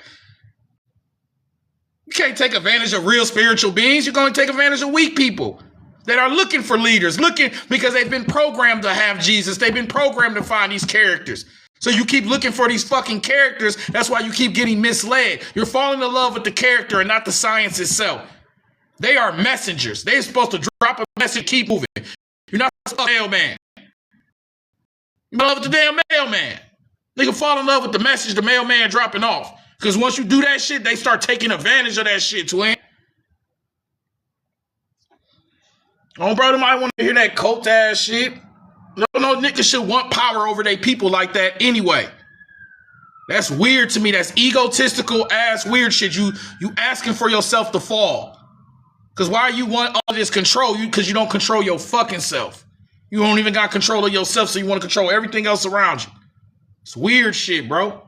You can't take advantage of real spiritual beings. You're going to take advantage of weak people that are looking for leaders, because they've been programmed to have Jesus. They've been programmed to find these characters. So you keep looking for these fucking characters. That's why you keep getting misled. You're falling in love with the character and not the science itself. They are messengers. They're supposed to drop a message, keep moving. You're not supposed to mailman. You're in love with the damn mailman. Nigga fall in love with the message the mailman dropping off. Because once you do that shit, they start taking advantage of that shit, twin. Oh, brother, might want to hear that cult ass shit. No niggas should want power over their people like that anyway. That's weird to me. That's egotistical ass weird shit. You asking for yourself to fall. Because why you want all this control? Because you don't control your fucking self. You don't even got control of yourself, so you want to control everything else around you. It's weird shit, bro.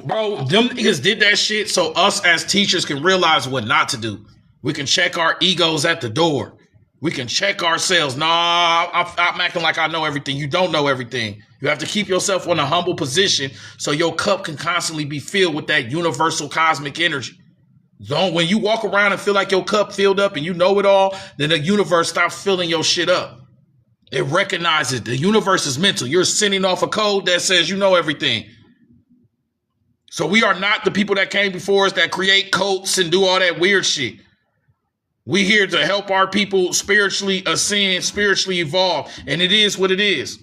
Bro, them niggas did that shit so us as teachers can realize what not to do. We can check our egos at the door. We can check ourselves. Nah, I'm acting like I know everything. You don't know everything. You have to keep yourself in a humble position so your cup can constantly be filled with that universal cosmic energy. When you walk around and feel like your cup filled up and you know it all, then the universe stops filling your shit up. It recognizes the universe is mental. You're sending off a code that says you know everything. So we are not the people that came before us that create cults and do all that weird shit. We here to help our people spiritually ascend, spiritually evolve. And it is what it is.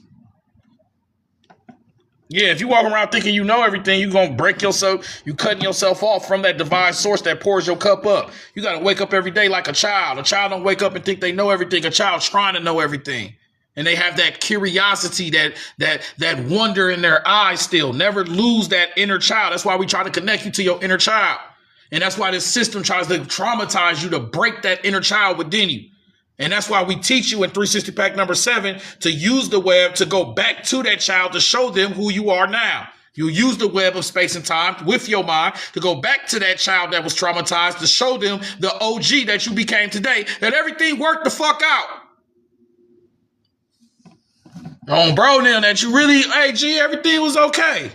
Yeah, if you walk around thinking you know everything, you're going to break yourself. You cutting yourself off from that divine source that pours your cup up. You got to wake up every day like a child. A child don't wake up and think they know everything. A child's trying to know everything. And they have that curiosity, that wonder in their eyes still. Never lose that inner child. That's why we try to connect you to your inner child. And that's why this system tries to traumatize you to break that inner child within you. And that's why we teach you in 360 pack number 7 to use the web to go back to that child to show them who you are now. You use the web of space and time with your mind to go back to that child that was traumatized to show them the OG that you became today, that everything worked the fuck out. Oh, bro, now that you really, hey, G, everything was okay.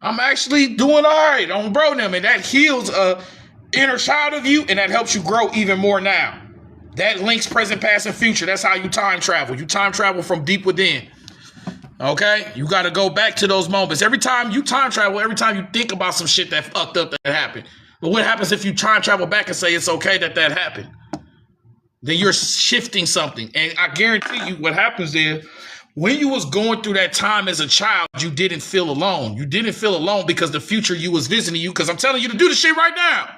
I'm actually doing all right on bro them, and that heals a inner child of you, and that helps you grow even more now. That links present, past, and future. That's how you time travel. You time travel from deep within. Okay? You got to go back to those moments. Every time you time travel, every time you think about some shit that fucked up that happened. But what happens if you time travel back and say it's okay that happened? Then you're shifting something. And I guarantee you what happens is, when you was going through that time as a child, you didn't feel alone. You didn't feel alone because the future you was visiting you, because I'm telling you to do the shit right now.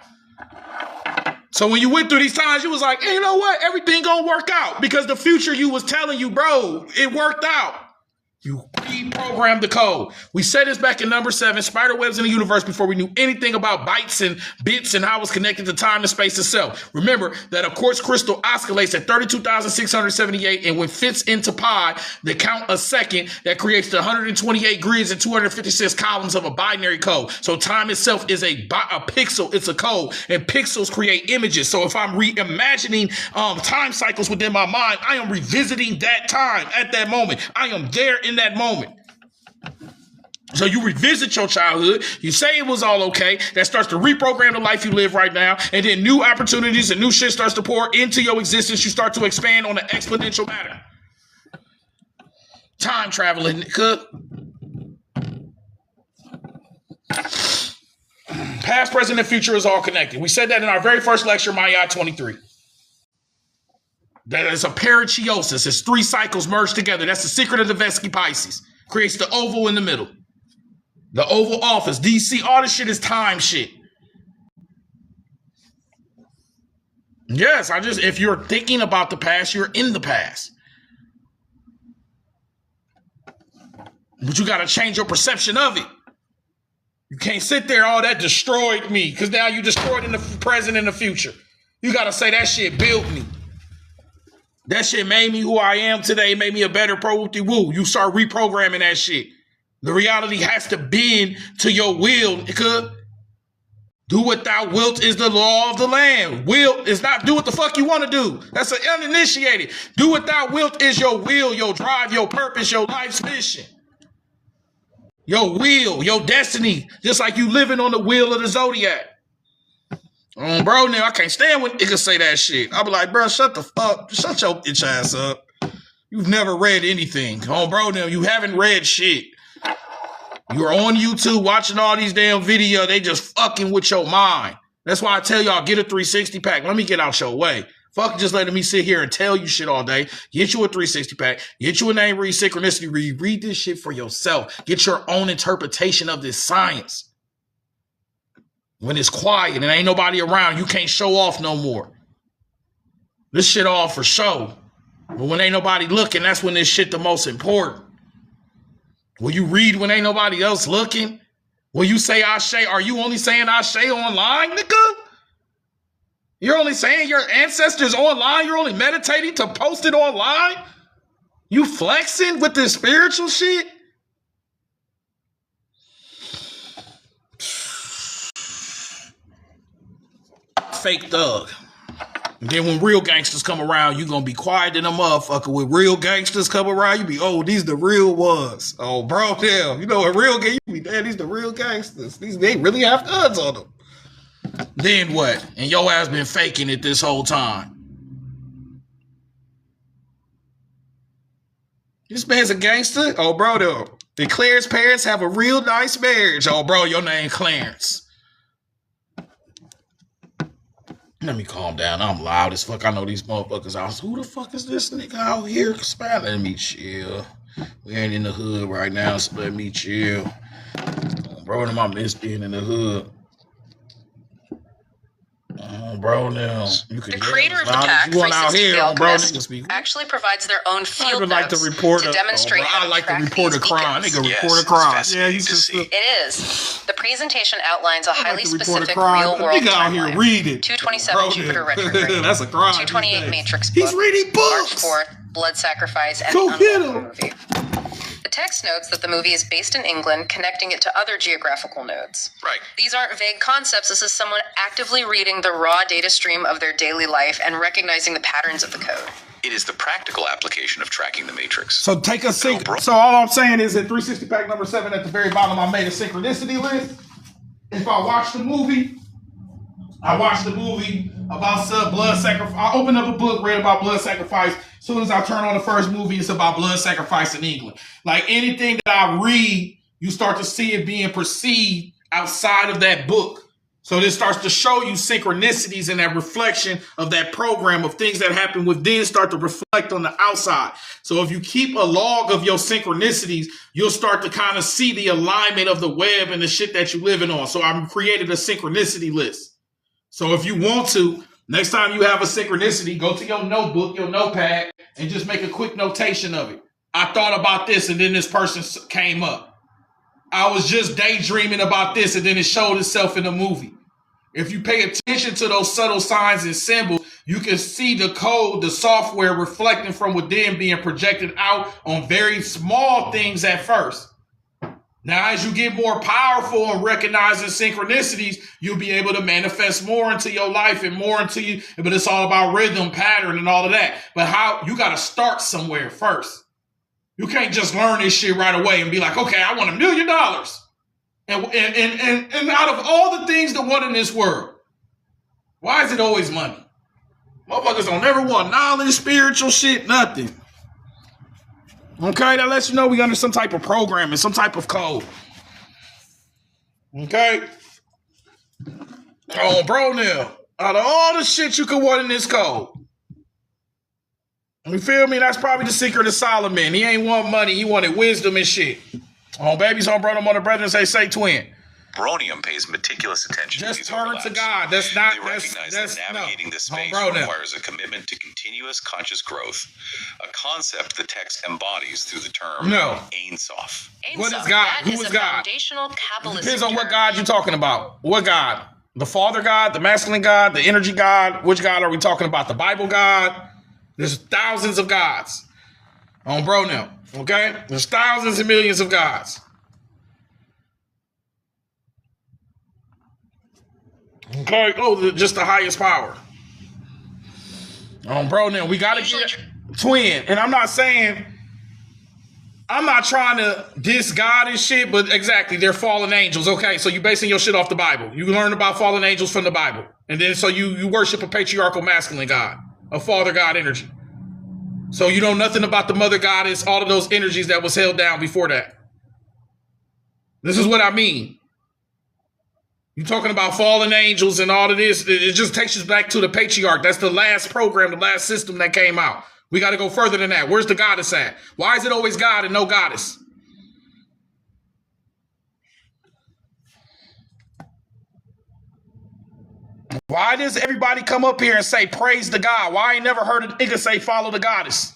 So when you went through these times, you was like, hey, you know what? Everything gonna work out because the future you was telling you, bro, it worked out. You reprogrammed the code. We said this back in number 7, Spiderwebz in the universe, before we knew anything about bytes and bits and how it's connected to time and space itself. Remember that a quartz crystal oscillates at 32,678, and when fits into pi, the count a second, that creates the 128 grids and 256 columns of a binary code. So time itself is a pixel. It's a code, and pixels create images. So if I'm reimagining time cycles within my mind, I am revisiting that time at that moment. I am there in that moment. So you revisit your childhood, you say it was all okay, that starts to reprogram the life you live right now, and then new opportunities and new shit starts to pour into your existence. You start to expand on an exponential manner. Time traveling, cook. Past, present, and future is all connected. We said that in our very first lecture, Maya 23. That is a parachiosis. It's 3 cycles merged together. That's the secret of the Vesky Pisces. Creates the oval in the middle. The Oval Office, DC, all this shit is time shit. Yes, if you're thinking about the past, you're in the past. But you got to change your perception of it. You can't sit there, oh, that destroyed me, because now you destroyed in the present and the future. You got to say that shit built me. That shit made me who I am today, made me a better pro-woo. You start reprogramming that shit. The reality has to bend to your will, nigga. Do what thou wilt is the law of the land. Will is not do what the fuck you want to do. That's an uninitiated. Do what thou wilt is your will, your drive, your purpose, your life's mission. Your will, your destiny. Just like you living on the wheel of the zodiac. Bro, now I can't stand when niggas say that shit. I'll be like, bro, shut your bitch ass up. You've never read anything. Bro, now you haven't read shit. You're on YouTube watching all these damn videos. They just fucking with your mind. That's why I tell y'all, get a 360 pack. Let me get out your way. Fuck just letting me sit here and tell you shit all day. Get you a 360 pack. Get you a name read synchronicity read. Read this shit for yourself. Get your own interpretation of this science. When it's quiet and ain't nobody around, you can't show off no more. This shit all for show. But when ain't nobody looking, that's when this shit the most important. Will you read when ain't nobody else looking? Will you say Ashe? Are you only saying Ashe online, nigga? You're only saying your ancestors online? You're only meditating to post it online? You flexing with this spiritual shit? Fake thug. And then when real gangsters come around, you gonna be quiet than a motherfucker. When real gangsters come around, you be, oh, these the real ones. Oh, bro, damn. You know, a real gang, you be, damn, these the real gangsters. They really have guns on them. Then what? And your ass been faking it this whole time. This man's a gangster? Oh, bro, though. Did Claire's parents have a real nice marriage? Oh, bro, your name Clarence. Let me calm down. I'm loud as fuck. I know these motherfuckers out. Who the fuck is this nigga out here? Let me chill. We ain't in the hood right now, so let me chill. Bro, I miss being in the hood. Bro, now you can. The creator of the Packz, 360 Alchemist, actually provides their own field notes to demonstrate how to track these beacons. Report a crime. Yeah, it is. The presentation outlines a highly specific real-world timeline. 227 Jupiter retrograde. That's a crime. 228 Matrix book. He's reading books. March 4th, Blood Sacrifice, and Unlocked movie. The text notes that the movie is based in England, connecting it to other geographical nodes. Right. These aren't vague concepts. This is someone actively reading the raw data stream of their daily life and recognizing the patterns of the code. It is the practical application of tracking the matrix. So take a sync. So all I'm saying is at 360 pack number 7 at the very bottom, I made a synchronicity list. If I watch the movie, about blood sacrifice. I opened up a book, read about blood sacrifice. As soon as I turn on the first movie, it's about blood sacrifice in England. Like anything that I read, you start to see it being perceived outside of that book. So this starts to show you synchronicities and that reflection of that program of things that happen within start to reflect on the outside. So if you keep a log of your synchronicities, you'll start to kind of see the alignment of the web and the shit that you're living on. So I've created a synchronicity list. So if you want to, next time you have a synchronicity, go to your notebook, your notepad, and just make a quick notation of it. I thought about this, and then this person came up. I was just daydreaming about this, and then it showed itself in the movie. If you pay attention to those subtle signs and symbols, you can see the code, the software reflecting from within being projected out on very small things at first. Now, as you get more powerful and recognizing synchronicities, you'll be able to manifest more into your life and more into you. But it's all about rhythm, pattern, and all of that. But how you got to start somewhere first. You can't just learn this shit right away and be like, okay, I want $1 million. And out of all the things that want in this world, why is it always money? Motherfuckers don't never want knowledge, spiritual shit, nothing. Okay, that lets you know we under some type of programming, some type of code. Okay? Oh, bro, now, out of all the shit you could want in this code, you feel me? That's probably the secret of Solomon. He ain't want money, he wanted wisdom and shit. On babies, on brother, on the brethren, say twin. Bronium pays meticulous attention just to these turn overlaps. to God. That's not. They recognize that's that navigating this space requires a commitment to continuous conscious growth, a concept the text embodies through the term Ein Sof. What is God? Who is God? Foundational Kabbalistic Depends on what God you're talking about. What God? The Father God, the masculine God, the energy God. Which God are we talking about? The Bible God? There's thousands of gods. On bro now. Okay? There's thousands and millions of gods. Okay, just the highest power. Bro, now we gotta get twin. And I'm not trying to diss God and shit, but exactly, they're fallen angels. Okay, so you basing your shit off the Bible. You learn about fallen angels from the Bible. And then so you worship a patriarchal masculine God, a father God energy. So you know nothing about the mother goddess, all of those energies that was held down before that. This is what I mean. You're talking about fallen angels and all of this. It just takes us back to the patriarch. That's the last program, the last system that came out. We got to go further than that. Where's the goddess at? Why is it always God and no goddess? Why does everybody come up here and say, praise the God? Why I ain't never heard a nigga say, follow the goddess?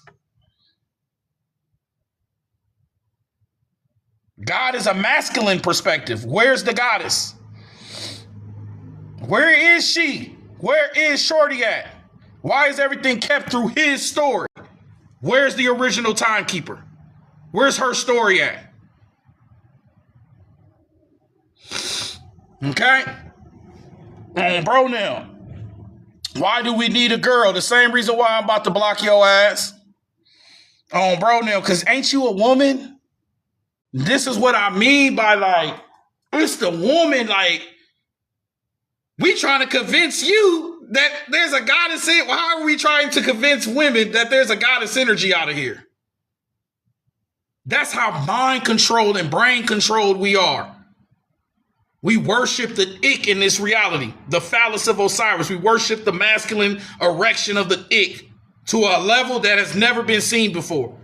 God is a masculine perspective. Where's the goddess? Where is she? Where is Shorty at? Why is everything kept through his story? Where's the original timekeeper? Where's her story at? Okay? Bro, now, why do we need a girl? The same reason why I'm about to block your ass. Bro, now, because ain't you a woman? This is what I mean by, like, it's the woman, like, we trying to convince you that there's a goddess in. Well, how are we trying to convince women that there's a goddess energy out of here? That's how mind controlled and brain controlled we are. We worship the ick in this reality, the phallus of Osiris. We worship the masculine erection of the ick to a level that has never been seen before.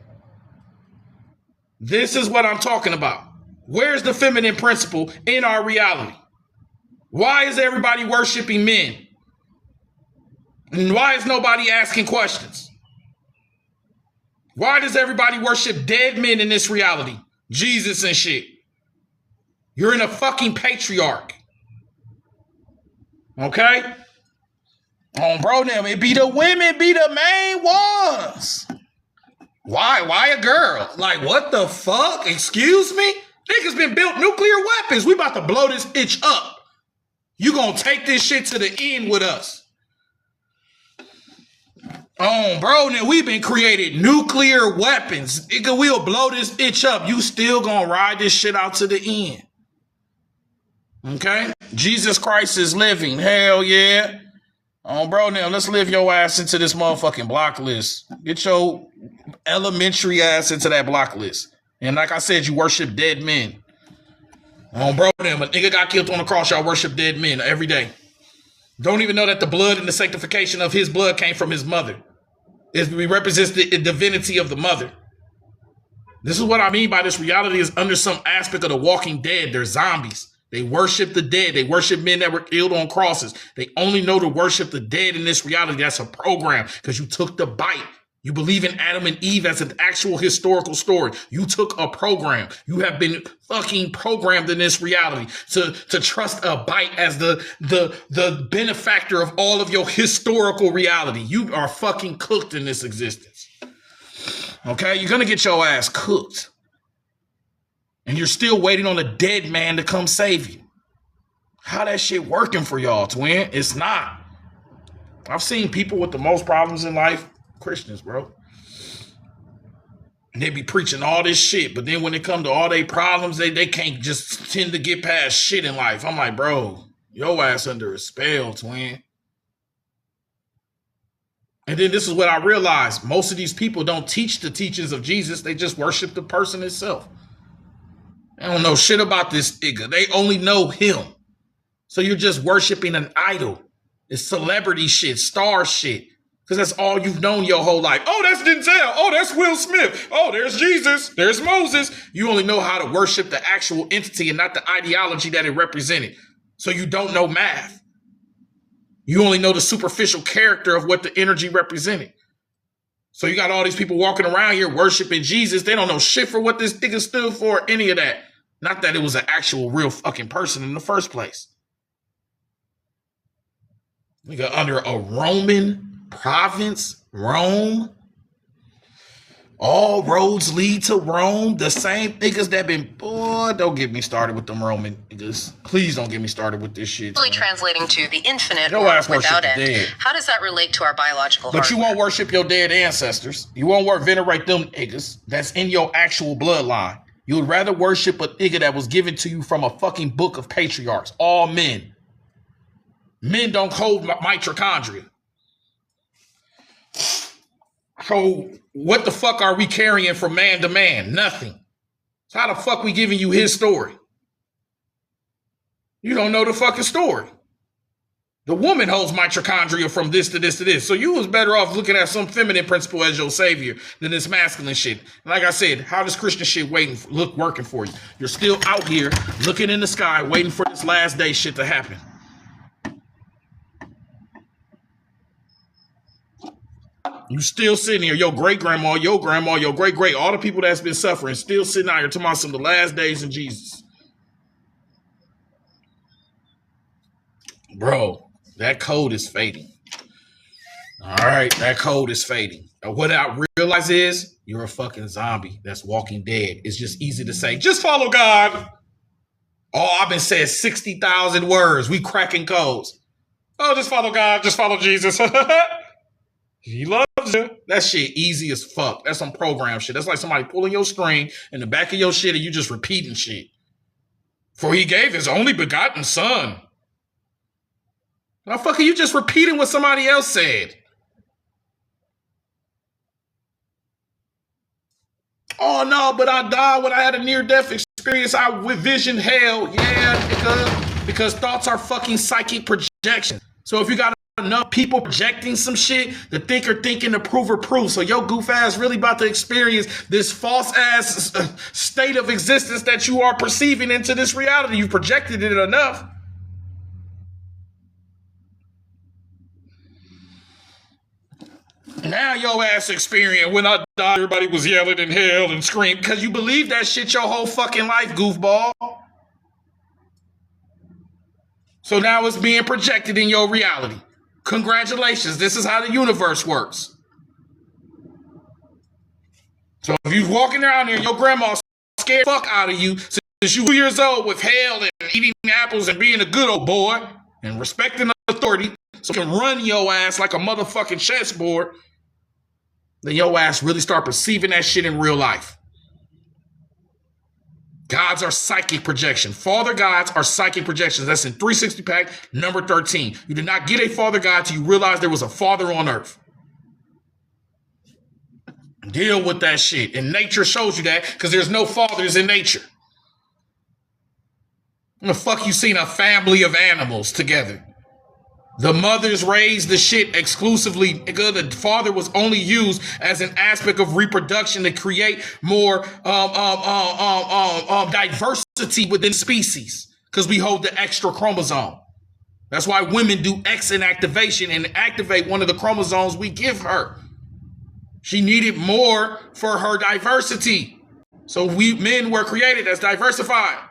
This is what I'm talking about. Where's the feminine principle in our reality? Why is everybody worshiping men? And why is nobody asking questions? Why does everybody worship dead men in this reality? Jesus and shit. You're in a fucking patriarch. Okay? Bro, now it be the women be the main ones. Why a girl? Like, what the fuck? Excuse me? Niggas been built nuclear weapons. We about to blow this bitch up. You gonna take this shit to the end with us. Bro, now we've been created nuclear weapons. Nigga, we'll blow this bitch up. You still gonna ride this shit out to the end. Okay? Jesus Christ is living. Hell yeah. Bro, now let's live your ass into this motherfucking block list. Get your elementary ass into that block list. And like I said, you worship dead men. Bro, now a nigga got killed on the cross. Y'all worship dead men every day. Don't even know that the blood and the sanctification of his blood came from his mother. It represents the divinity of the mother. This is what I mean by this reality is under some aspect of the Walking Dead. They're zombies. They worship the dead. They worship men that were killed on crosses. They only know to worship the dead in this reality. That's a program because you took the bite. You believe in Adam and Eve as an actual historical story. You took a program. You have been fucking programmed in this reality to trust a bite as the benefactor of all of your historical reality. You are fucking cooked in this existence. Okay? You're going to get your ass cooked. And you're still waiting on a dead man to come save you. How that shit working for y'all, twin? It's not. I've seen people with the most problems in life. Christians, bro. They be preaching all this shit, but then when it come to all their problems, they can't just tend to get past shit in life. I'm like, bro, your ass under a spell, twin. And then this is what I realized. Most of these people don't teach the teachings of Jesus. They just worship the person itself. They don't know shit about this nigga. They only know him. So you're just worshiping an idol. It's celebrity shit, star shit. Because that's all you've known your whole life. Oh, that's Denzel. Oh, that's Will Smith. Oh, there's Jesus. There's Moses. You only know how to worship the actual entity and not the ideology that it represented. So you don't know math. You only know the superficial character of what the energy represented. So you got all these people walking around here worshiping Jesus. They don't know shit for what this nigga stood for, any of that. Not that it was an actual real fucking person in the first place. Nigga under a Roman province, Rome. All roads lead to Rome. The same niggas that been, boy, don't get me started with them Roman niggas. Please don't get me started with this shit. Translating to the infinite Your or ass worship without the end. dead. How does that relate to our biological But you hardware? won't worship your dead ancestors. You won't venerate them niggas that's in your actual bloodline. You would rather worship a nigga that was given to you from a fucking book of patriarchs. All men. Men don't hold mitochondria. So what the fuck are we carrying from man to man? Nothing. So how the fuck we giving you his story? You don't know the fucking story. The woman holds mitochondria from this to this to this. So you was better off looking at some feminine principle as your savior than this masculine shit. And like I said, how does Christian shit working for you? You're still out here looking in the sky, waiting for this last day shit to happen. You still sitting here, your great-grandma, your grandma, your great-great, all the people that's been suffering, still sitting out here talking about some of the last days of Jesus. Bro, that code is fading. All right, that code is fading. And what I realize is, you're a fucking zombie that's walking dead. It's just easy to say, just follow God. Oh, I've been saying 60,000 words. We cracking codes. Oh, just follow God, just follow Jesus. He loves you. That shit easy as fuck. That's some program shit. That's like somebody pulling your string in the back of your shit and you just repeating shit. For he gave his only begotten son. Now, fucker, you just repeating what somebody else said. Oh, no, but I died when I had a near-death experience. I visioned hell. Yeah, because thoughts are fucking psychic projection. So if you got enough people projecting some shit, the thinker thinking, the prover proof. So your goof ass really about to experience this false ass state of existence that you are perceiving into this reality. You projected it enough. Now your ass experience when I died, everybody was yelling in hell and screaming because you believe that shit your whole fucking life, goofball. So now it's being projected in your reality. Congratulations, this is how the universe works. So if you're walking around here and your grandma scared the fuck out of you since you were 2 years old with hell and eating apples and being a good old boy and respecting authority so you can run your ass like a motherfucking chessboard, then your ass really start perceiving that shit in real life. Gods are psychic projection. Father gods are psychic projections. That's in 360 pack number 13. You did not get a father god till you realize there was a father on earth. Deal with that shit. And nature shows you that because there's no fathers in nature. When the fuck you seen a family of animals together? The mothers raised the shit exclusively. The father was only used as an aspect of reproduction to create more diversity within species because we hold the extra chromosome. That's why women do X inactivation and activate one of the chromosomes we give her. She needed more for her diversity. So we men were created as diversified.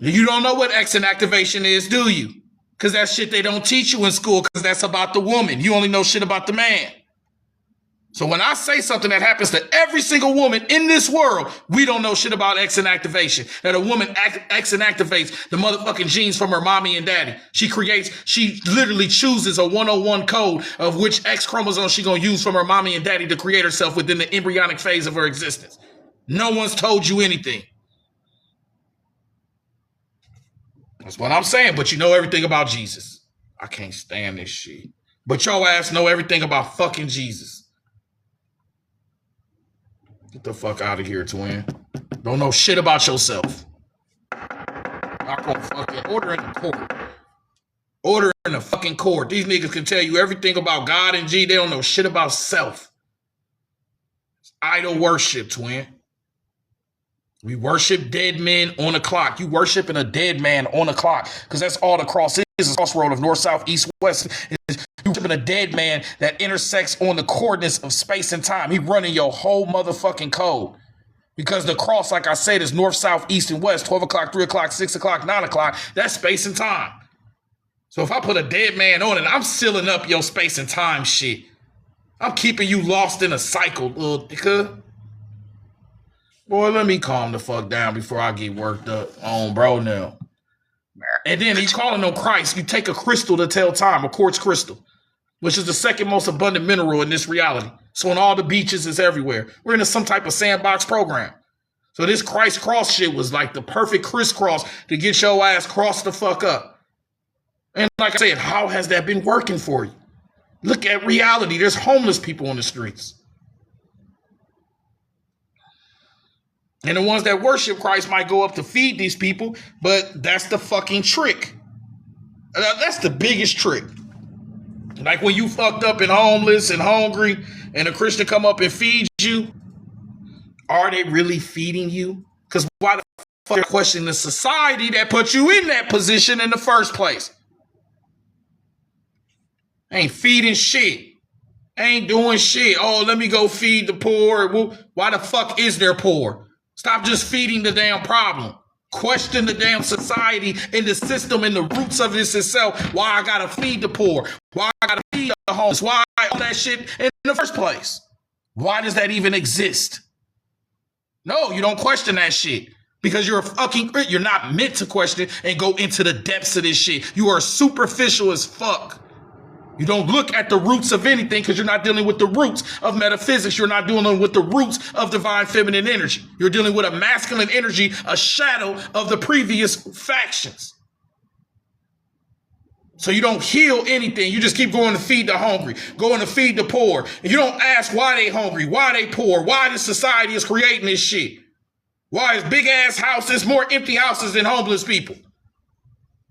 You don't know what X inactivation is, do you? Because that's shit they don't teach you in school because that's about the woman. You only know shit about the man. So when I say something that happens to every single woman in this world, we don't know shit about X and activation. That a woman X and activates the motherfucking genes from her mommy and daddy. She literally chooses a 101 code of which X chromosome she gonna use from her mommy and daddy to create herself within the embryonic phase of her existence. No one's told you anything. That's what I'm saying, but you know everything about Jesus. I can't stand this shit. But your ass know everything about fucking Jesus. Get the fuck out of here, twin. Don't know shit about yourself. I'm gonna fucking order in the court. Order in the fucking court. These niggas can tell you everything about God and G. They don't know shit about self. It's idol worship, twin. We worship dead men on the clock. You worshiping a dead man on the clock. Because that's all the cross is a crossroad of north, south, east, west. You worshiping a dead man that intersects on the coordinates of space and time. He running your whole motherfucking code. Because the cross, like I said, is north, south, east, and west. 12 o'clock, 3 o'clock, 6 o'clock, 9 o'clock. That's space and time. So if I put a dead man on it, I'm sealing up your space and time shit. I'm keeping you lost in a cycle, little nigga. Boy, let me calm the fuck down before I get worked up on bro now. And then he's calling on Christ. You take a crystal to tell time, a quartz crystal, which is the second most abundant mineral in this reality. So on all the beaches, it's everywhere. We're in some type of sandbox program. So this Christ cross shit was like the perfect crisscross to get your ass crossed the fuck up. And like I said, how has that been working for you? Look at reality. There's homeless people on the streets. And the ones that worship Christ might go up to feed these people, but that's the fucking trick. That's the biggest trick. Like when you fucked up and homeless and hungry and a Christian come up and feed you, are they really feeding you? Because why the fuck are you questioning the society that put you in that position in the first place? Ain't feeding shit. Ain't doing shit. Oh, let me go feed the poor. Why the fuck is there poor? Stop just feeding the damn problem. Question the damn society and the system and the roots of this itself. Why I gotta feed the poor? Why I gotta feed the homeless? Why all that shit in the first place? Why does that even exist? No, you don't question that shit. Because you're not meant to question and go into the depths of this shit. You are superficial as fuck. You don't look at the roots of anything because you're not dealing with the roots of metaphysics. You're not dealing with the roots of divine feminine energy. You're dealing with a masculine energy, a shadow of the previous factions. So you don't heal anything. You just keep going to feed the hungry, going to feed the poor. And you don't ask why they hungry, why they poor, why this society is creating this shit. Why is big ass houses more empty houses than homeless people?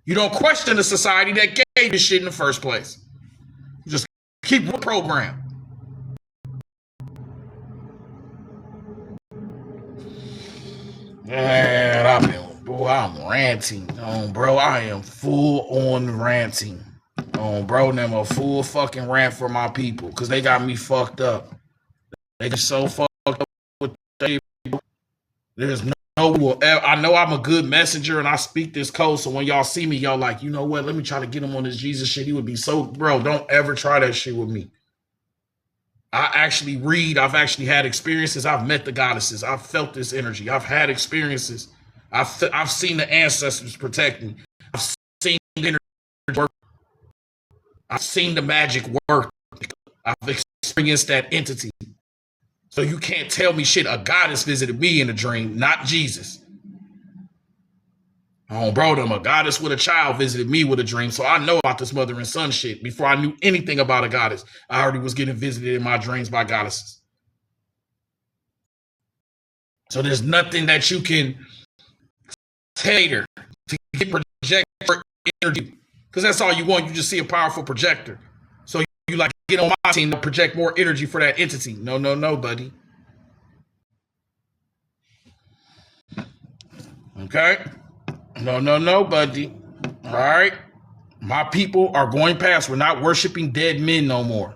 You don't question the society that gave this shit in the first place. Just keep the program. Man, I'm ranting. Bro, I am full on ranting. Bro, I'm a full fucking rant for my people because they got me fucked up. They get so fucked up with they. There's no. I know I'm a good messenger and I speak this code. So when y'all see me, y'all like, you know what? Let me try to get him on this Jesus shit. He would be so, bro, don't ever try that shit with me. I actually read. I've actually had experiences. I've met the goddesses. I've felt this energy. I've had experiences. I've seen the ancestors protect me. I've seen the energy work. I've seen the magic work. I've experienced that entity. So you can't tell me shit. A goddess visited me in a dream, not Jesus. Bro, a goddess with a child visited me with a dream. So I know about this mother and son shit. Before I knew anything about a goddess, I already was getting visited in my dreams by goddesses. So there's nothing that you can cater to get project energy. Because that's all you want. You just see a powerful projector. So you like get on my team to project more energy for that entity. No, buddy. Okay? No, buddy. All right? My people are going past. We're not worshiping dead men no more.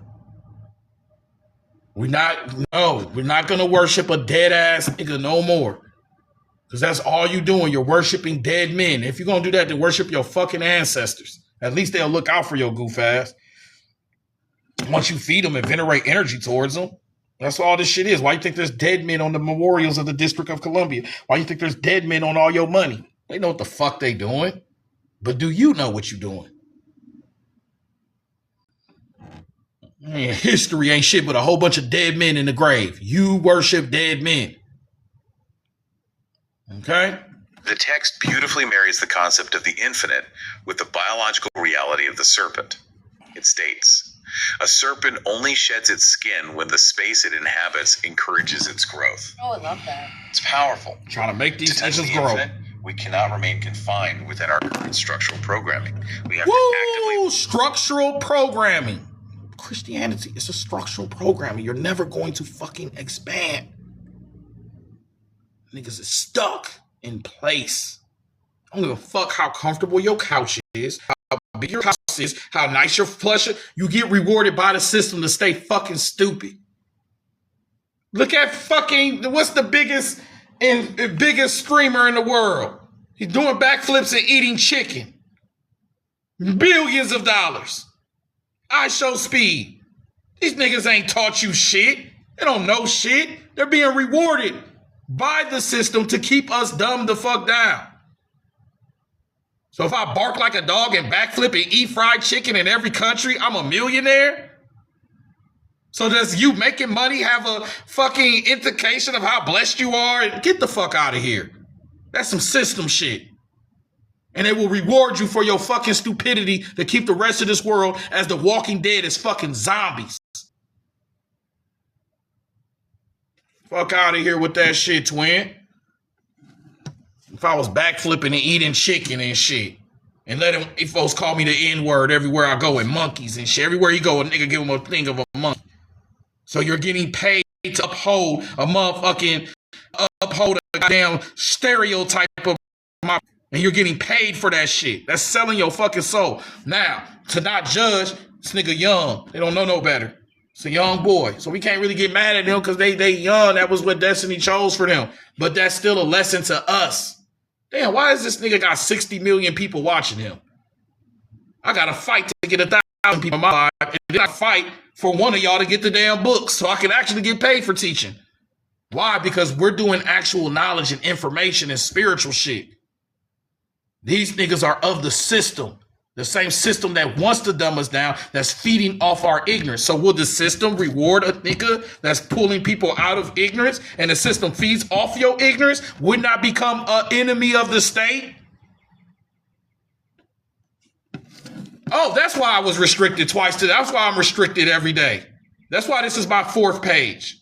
We're not going to worship a dead ass nigga no more. Because that's all you doing. You're worshiping dead men. If you're going to do that, then worship your fucking ancestors. At least they'll look out for your goof ass. Once you feed them and venerate energy towards them, That's all this shit is. Why you think there's dead men on the memorials of the District of Columbia? Why you think there's dead men on all your money? They know what the fuck they doing. But do you know what you doing? Man, history ain't shit but a whole bunch of dead men in the grave. You worship dead men. Okay? The text beautifully marries the concept of the infinite with the biological reality of the serpent. It states, "A serpent only sheds its skin when the space it inhabits encourages its growth." Oh, I love that. It's powerful. Trying to make these To touch niggas the grow. infinite, we cannot remain confined within our current structural programming. We have Woo! to actively... Structural programming. Christianity is a structural programming. You're never going to fucking expand. Niggas is stuck in place. I don't give a fuck how comfortable your couch is, how big your house is, how nice your plush is. You get rewarded by the system to stay fucking stupid. Look at fucking, what's the biggest streamer in the world? He's doing backflips and eating chicken. Billions of dollars. I show speed. These niggas ain't taught you shit. They don't know shit. They're being rewarded by the system to keep us dumb the fuck down. So if I bark like a dog and backflip and eat fried chicken in every country, I'm a millionaire? So does you making money have a fucking indication of how blessed you are? Get the fuck out of here. That's some system shit. And they will reward you for your fucking stupidity to keep the rest of this world as the Walking Dead as fucking zombies. Fuck out of here with that shit, twin. If I was backflipping and eating chicken and shit, and let them, if folks call me the N-word everywhere I go, and monkeys and shit. Everywhere you go, a nigga give them a thing of a monkey. So you're getting paid to uphold a goddamn stereotype of my... And you're getting paid for that shit. That's selling your fucking soul. Now, to not judge, this nigga young. They don't know no better. It's a young boy. So we can't really get mad at them because they young. That was what destiny chose for them. But that's still a lesson to us. Damn, why is this nigga got 60 million people watching him? I got to fight to get 1,000 people in my life. And then I fight for one of y'all to get the damn books so I can actually get paid for teaching. Why? Because we're doing actual knowledge and information and spiritual shit. These niggas are of the system. The same system that wants to dumb us down, that's feeding off our ignorance. So will the system reward a nigga that's pulling people out of ignorance and the system feeds off your ignorance? Would not become an enemy of the state? Oh, that's why I was restricted twice today. That's why I'm restricted every day. That's why this is my 4th page.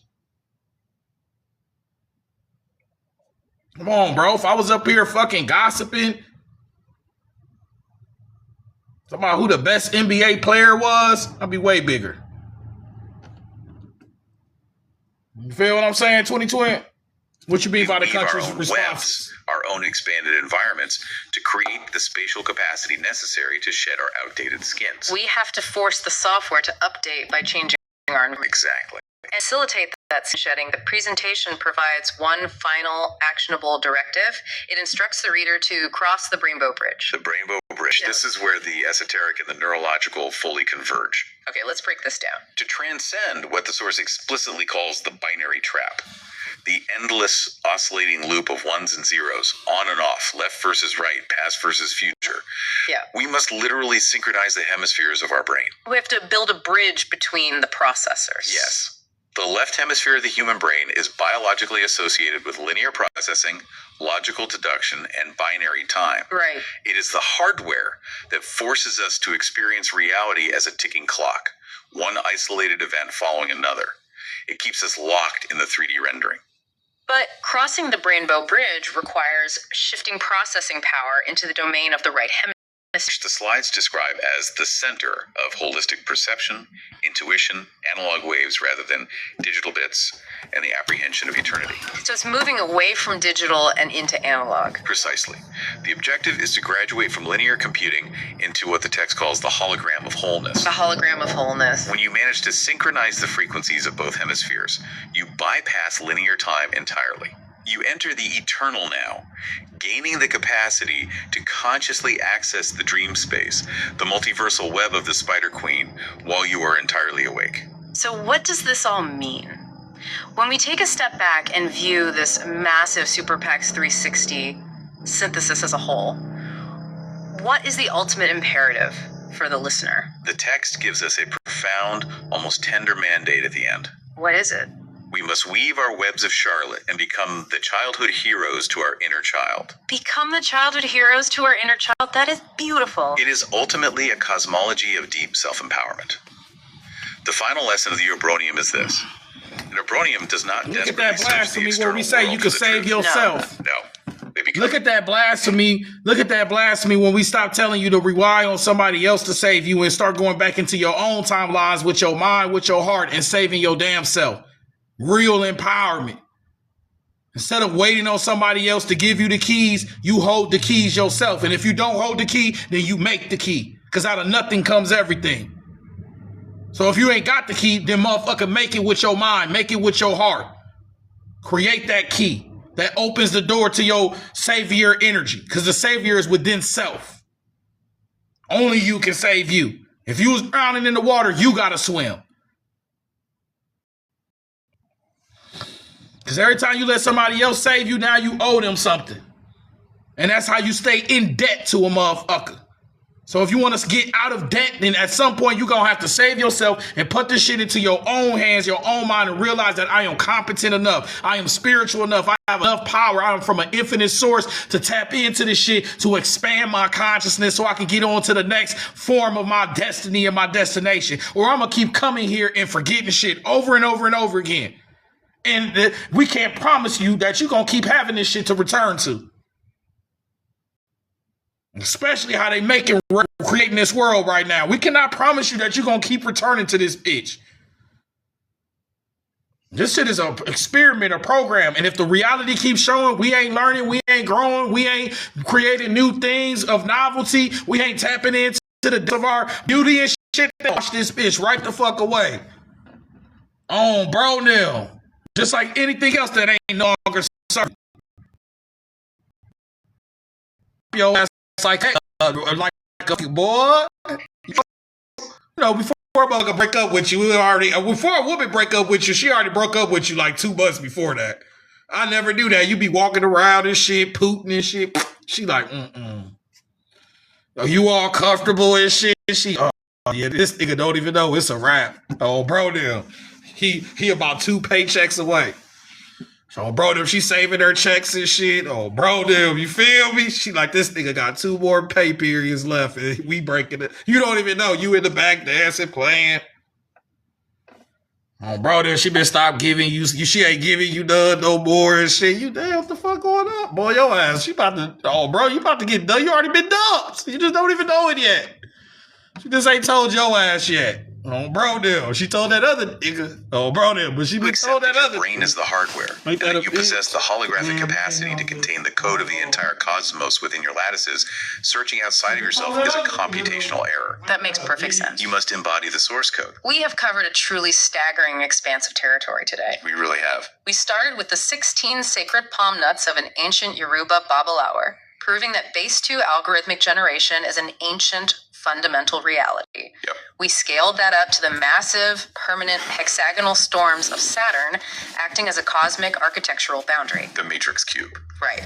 Come on, bro. If I was up here fucking gossiping, talking about who the best NBA player was, I'd be way bigger. You feel what I'm saying, 2020? What you mean by the country's response? Our own expanded environments to create the spatial capacity necessary to shed our outdated skins. We have to force the software to update by changing our environment. Exactly. And facilitate that shedding, the presentation provides one final actionable directive. It instructs the reader to cross the rainbow bridge. The rainbow bridge. Yeah. This is where the esoteric and the neurological fully converge. Okay, let's break this down. To transcend what the source explicitly calls the binary trap, the endless oscillating loop of ones and zeros, on and off, left versus right, past versus future. Yeah. We must literally synchronize the hemispheres of our brain. We have to build a bridge between the processors. Yes. The left hemisphere of the human brain is biologically associated with linear processing, logical deduction, and binary time. Right. It is the hardware that forces us to experience reality as a ticking clock, one isolated event following another. It keeps us locked in the 3D rendering. But crossing the rainbow bridge requires shifting processing power into the domain of the right hemisphere. Which the slides describe as the center of holistic perception, intuition, analog waves rather than digital bits, and the apprehension of eternity. So it's moving away from digital and into analog. Precisely. The objective is to graduate from linear computing into what the text calls the hologram of wholeness. A hologram of wholeness. When you manage to synchronize the frequencies of both hemispheres, you bypass linear time entirely. You enter the eternal now, gaining the capacity to consciously access the dream space, the multiversal web of the Spider Queen, while you are entirely awake. So what does this all mean? When we take a step back and view this massive Super Packz 360 synthesis as a whole, what is the ultimate imperative for the listener? The text gives us a profound, almost tender mandate at the end. What is it? We must weave our webs of Charlotte and become the childhood heroes to our inner child. Become the childhood heroes to our inner child? That is beautiful. It is ultimately a cosmology of deep self-empowerment. The final lesson of the Ubronium is this. An Ubronium does not Look at desperately that search the blasphemy external where we say world you for can the save truth. yourself. No. They become Look at that blasphemy. Look at that blasphemy when we stop telling you to rely on somebody else to save you and start going back into your own timelines with your mind, with your heart, and saving your damn self. Real empowerment. Instead of waiting on somebody else to give you the keys, you hold the keys yourself. And if you don't hold the key, then you make the key. Because out of nothing comes everything. So if you ain't got the key, then motherfucker, make it with your mind. Make it with your heart. Create that key that opens the door to your savior energy. Because the savior is within self. Only you can save you. If you was drowning in the water, you got to swim. Because every time you let somebody else save you, now you owe them something. And that's how you stay in debt to a motherfucker. So if you want to get out of debt, then at some point you're going to have to save yourself and put this shit into your own hands, your own mind, and realize that I am competent enough. I am spiritual enough. I have enough power. I am from an infinite source to tap into this shit, to expand my consciousness so I can get on to the next form of my destiny and my destination. Or I'm going to keep coming here and forgetting shit over and over and over again. And we can't promise you that you're going to keep having this shit to return to. Especially how they making creating this world right now. We cannot promise you that you're going to keep returning to this bitch. This shit is an experiment, a program. And if the reality keeps showing we ain't learning, we ain't growing, we ain't creating new things of novelty, we ain't tapping into the depth of our beauty and shit, watch this bitch right the fuck away. On bro now. Just like anything else that ain't no longer serving. Yo ass like a boy. You know, before a motherfucker break up with you, before a woman break up with you, she already broke up with you like 2 months before that. I never do that. You be walking around and shit, pooting and shit. She like, Are you all comfortable and shit? She, oh yeah, this nigga don't even know it's a rap. Oh, bro, now. He about 2 paychecks away. So, bro, them, she saving her checks and shit. Oh, bro, them, you feel me? She like, this nigga got 2 more pay periods left, and we breaking it. You don't even know. You in the back dancing, playing. Oh, bro, them, she been stopped giving you. She ain't giving you none no more and shit. You damn, what the fuck going on? Boy, your ass, she about to, oh, bro, you about to get done. You already been dumped. You just don't even know it yet. She just ain't told your ass yet. Oh, bro, deal. She told that other nigga. Oh, bro, deal. But she been told that other. Your brain is the hardware, and that you possess the holographic capacity to contain the code of the entire cosmos within your lattices. Searching outside of yourself is a computational error. That makes perfect sense. You must embody the source code. We have covered a truly staggering expanse of territory today. We really have. We started with the 16 sacred palm nuts of an ancient Yoruba Babalawo, proving that base 2 algorithmic generation is an ancient fundamental reality. Yep. We scaled that up to the massive, permanent hexagonal storms of Saturn, acting as a cosmic architectural boundary. The matrix cube. Right.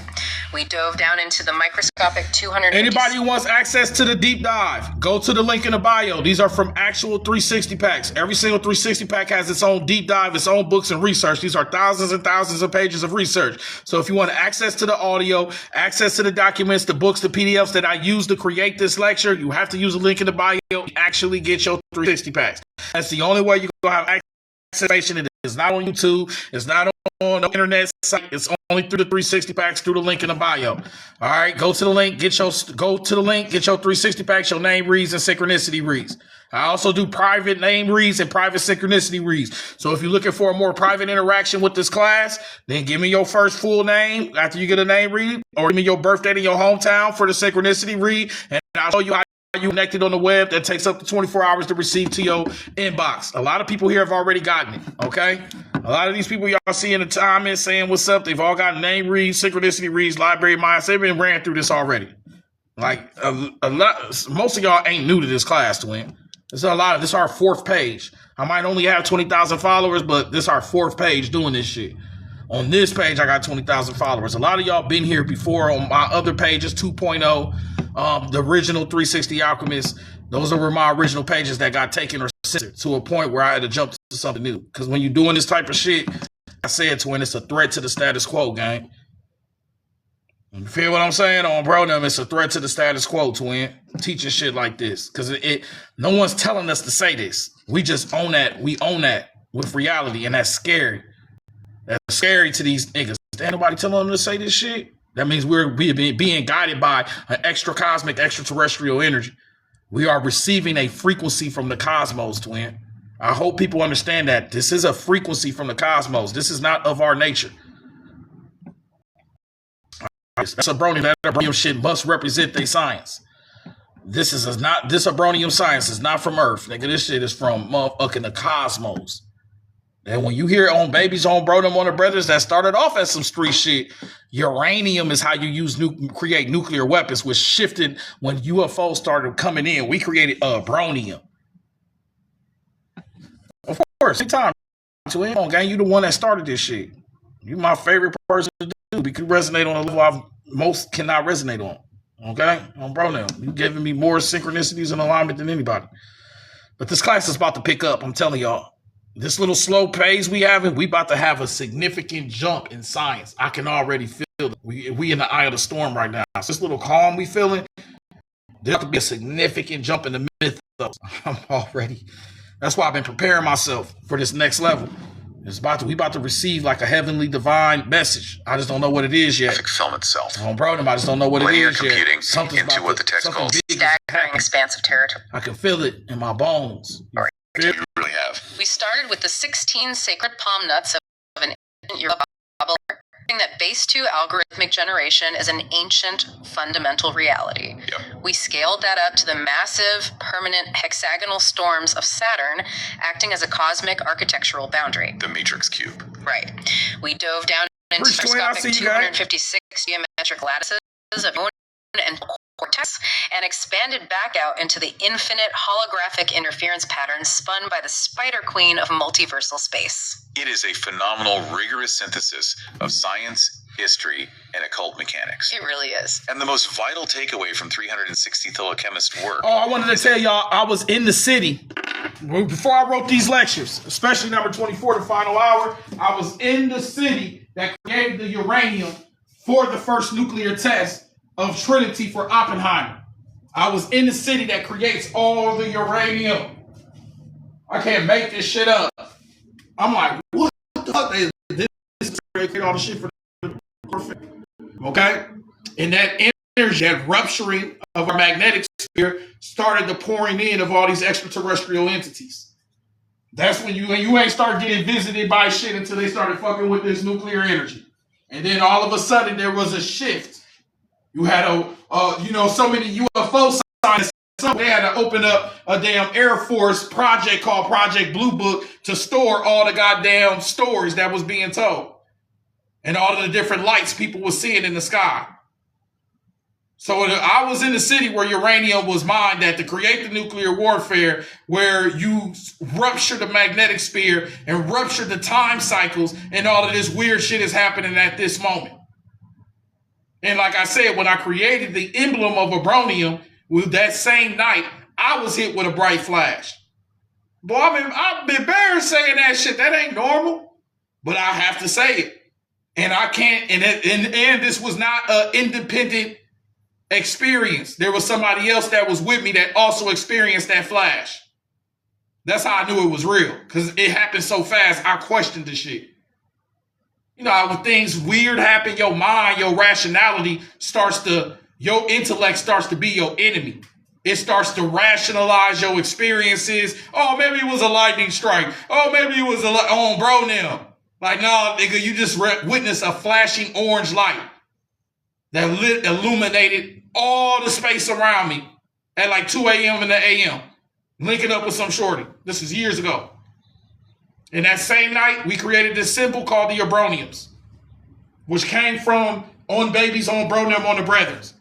We dove down into the microscopic 200. Anybody who wants access to the deep dive, go to the link in the bio. These are from actual 360 packs. Every single 360 pack has its own deep dive, its own books and research. These are thousands and thousands of pages of research. So if you want access to the audio, access to the documents, the books, the PDFs that I use to create this lecture, you have to use a link in the bio to actually get your 360 packs. That's the only way you're going to have access. It is not on YouTube. It's not on the internet site. It's only through the 360 packs through the link in the bio. All right, go to the link, get your 360 packs, your name reads and synchronicity reads. I also do private name reads and private synchronicity reads. So if you're looking for a more private interaction with this class, then give me your first full name after you get a name read, or give me your birthday in your hometown for the synchronicity read, and I'll show you how you connected on the web. That takes up to 24 hours to receive to your inbox. A lot of people here have already gotten it, okay? A lot of these people y'all see in the comments saying what's up, they've all got name reads, synchronicity reads, library minds. They've been ran through this already. Like, a lot, most of y'all ain't new to this class, twin. This is a lot. This is our 4th page. I might only have 20,000 followers, but this is our 4th page doing this shit. On this page, I got 20,000 followers. A lot of y'all been here before on my other pages, 2.0, the original 360 Alchemist. Those were my original pages that got taken or censored to a point where I had to jump to something new. Because when you're doing this type of shit, I said to when it's a threat to the status quo, gang. You feel what I'm saying? On bro, them, it's a threat to the status quo, twin. Teaching shit like this. Because no one's telling us to say this. We just own that. We own that with reality, and that's scary. That's scary to these niggas. Ain't nobody telling them to say this shit. That means we're being guided by an extra cosmic, extraterrestrial energy. We are receiving a frequency from the cosmos, twin. I hope people understand that. This is a frequency from the cosmos. This is not of our nature. That's a brony. That abronium shit must represent their science. This abronium science is not from Earth, nigga. This shit is from motherfucking the cosmos. And when you hear on babies on bro them on the brothers, that started off as some street shit. Uranium is how you create nuclear weapons, which shifted when UFOs started coming in. We created abronium. Of course, anytime. Gang, you the one that started this shit. You my favorite person to do. We could resonate on a level most cannot resonate on. Okay? On bro now. You giving me more synchronicities and alignment than anybody. But this class is about to pick up, I'm telling y'all. This little slow pace we having, we about to have a significant jump in science. I can already feel it. We in the eye of the storm right now. So this little calm we feeling, there could be a significant jump in the mythos. I'm already. That's why I've been preparing myself for this next level. We about to receive like a heavenly divine message. I just don't know what it is yet. Film itself. Oh, bro, I just don't know what Linear it is computing yet. Something's into what the text calls staggering expansive territory. I can feel it in my bones. You really have. We started with the 16 sacred palm nuts of an ancient Yoruba that base 2 algorithmic generation is an ancient fundamental reality. Yep. We scaled that up to the massive permanent hexagonal storms of Saturn acting as a cosmic architectural boundary. The matrix cube. Right. We dove down into microscopic 256 geometric lattices of moon and cortex and expanded back out into the infinite holographic interference patterns spun by the spider queen of multiversal space. It is a phenomenal, rigorous synthesis of science, history, and occult mechanics. It really is. And the most vital takeaway from 360th Alchemist work. Oh, I wanted to tell y'all, I was in the city before I wrote these lectures, especially number 24, the final hour. I was in the city that created the uranium for the first nuclear test of Trinity for Oppenheimer. I was in the city that creates all the uranium. I can't make this shit up. I'm like, what the fuck? This is creating all the shit for the perfect. Okay? And that energy, that rupturing of our magnetic sphere started the pouring in of all these extraterrestrial entities. That's when you ain't start getting visited by shit until they started fucking with this nuclear energy. And then all of a sudden there was a shift. You had so many UFO signs. They had to open up a damn Air Force project called Project Blue Book to store all the goddamn stories that was being told. And all of the different lights people were seeing in the sky. So I was in the city where uranium was mined at to create the nuclear warfare, where you rupture the magnetic sphere and rupture the time cycles, and all of this weird shit is happening at this moment. And like I said, when I created the emblem of abronium, with that same night, I was hit with a bright flash. Boy, I've been embarrassed saying that shit. That ain't normal. But I have to say it. And I can't, and this was not an independent experience. There was somebody else that was with me that also experienced that flash. That's how I knew it was real. Because it happened so fast, I questioned the shit. You know, when things weird happen, your mind, your rationality your intellect starts to be your enemy. It starts to rationalize your experiences. Oh, maybe it was a lightning strike. Oh, maybe it was bro now. Like, no, nigga, you just witnessed a flashing orange light that illuminated all the space around me at like 2 a.m. in the a.m. linking up with some shorty. This was years ago. And that same night, we created this symbol called the abroniums, which came from on babies, on bro them, on the brothers.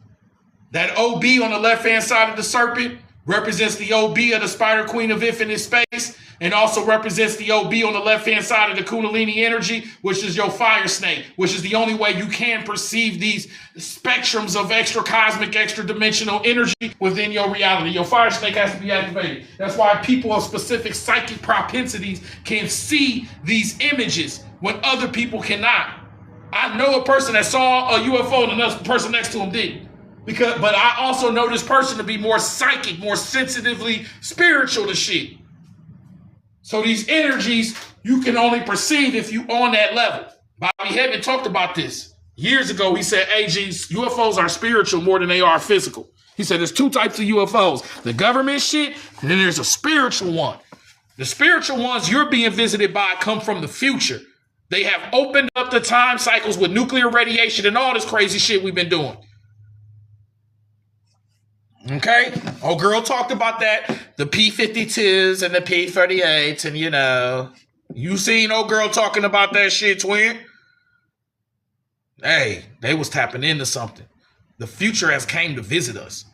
That OB on the left-hand side of the serpent represents the OB of the Spider Queen of Infinite Space, and also represents the OB on the left-hand side of the Kundalini energy, which is your fire snake, which is the only way you can perceive these spectrums of extra cosmic, extra dimensional energy within your reality. Your fire snake has to be activated. That's why people of specific psychic propensities can see these images when other people cannot. I know a person that saw a UFO and the person next to him didn't. But I also know this person to be more psychic, more sensitively spiritual to shit. So these energies you can only perceive if you on that level. Bobby Hemmett talked about this years ago. He said, AGs, UFOs are spiritual more than they are physical. He said there's two types of UFOs. The government shit, and then there's a spiritual one. The spiritual ones you're being visited by come from the future. They have opened up the time cycles with nuclear radiation and all this crazy shit we've been doing. Okay, old girl talked about that, the P-52s and the P-38s, and you seen old girl talking about that shit, twin? Hey, they was tapping into something. The future has came to visit us.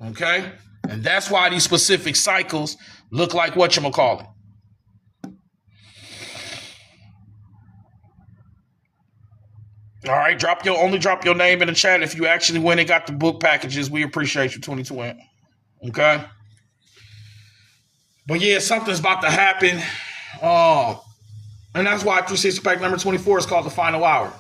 Okay, and that's why these specific cycles look like whatchamacallit. All right, drop your name in the chat if you actually went and got the book packages. We appreciate you, 2020. Okay? But yeah, something's about to happen. And that's why 360 pack number 24 is called The Final Hour.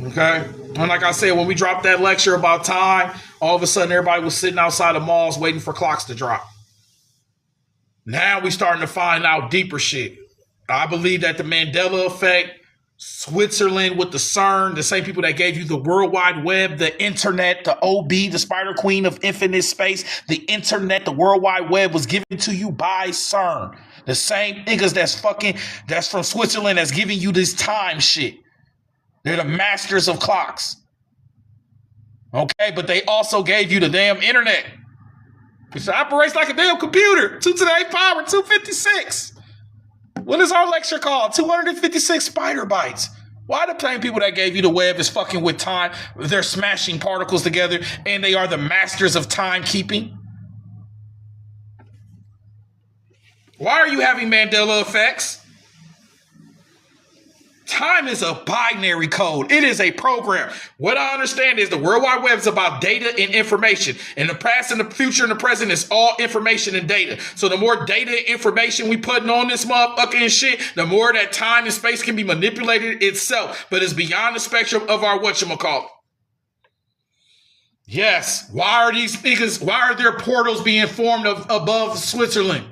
Okay? And like I said, when we dropped that lecture about time, all of a sudden everybody was sitting outside of malls waiting for clocks to drop. Now we starting to find out deeper shit. I believe that the Mandela effect, Switzerland with the CERN, the same people that gave you the World Wide Web, the internet, the OB, the Spider Queen of Infinite Space, the internet, the World Wide Web was given to you by CERN. The same niggas that's from Switzerland that's giving you this time shit. They're the masters of clocks. Okay, but they also gave you the damn internet. It operates like a damn computer. 2 to the 8 power, 256. What is our lecture called? 256 spider bytes. Why the same people that gave you the web is fucking with time? They're smashing particles together and they are the masters of timekeeping. Why are you having Mandela effects? Time is a binary code. It is a program. What I understand is the World Wide Web is about data and information. And the past and the future and the present is all information and data. So the more data and information we putting on this motherfucker and shit, the more that time and space can be manipulated itself. But it's beyond the spectrum of our whatchamacallit. Yes. Why are there portals being formed above Switzerland?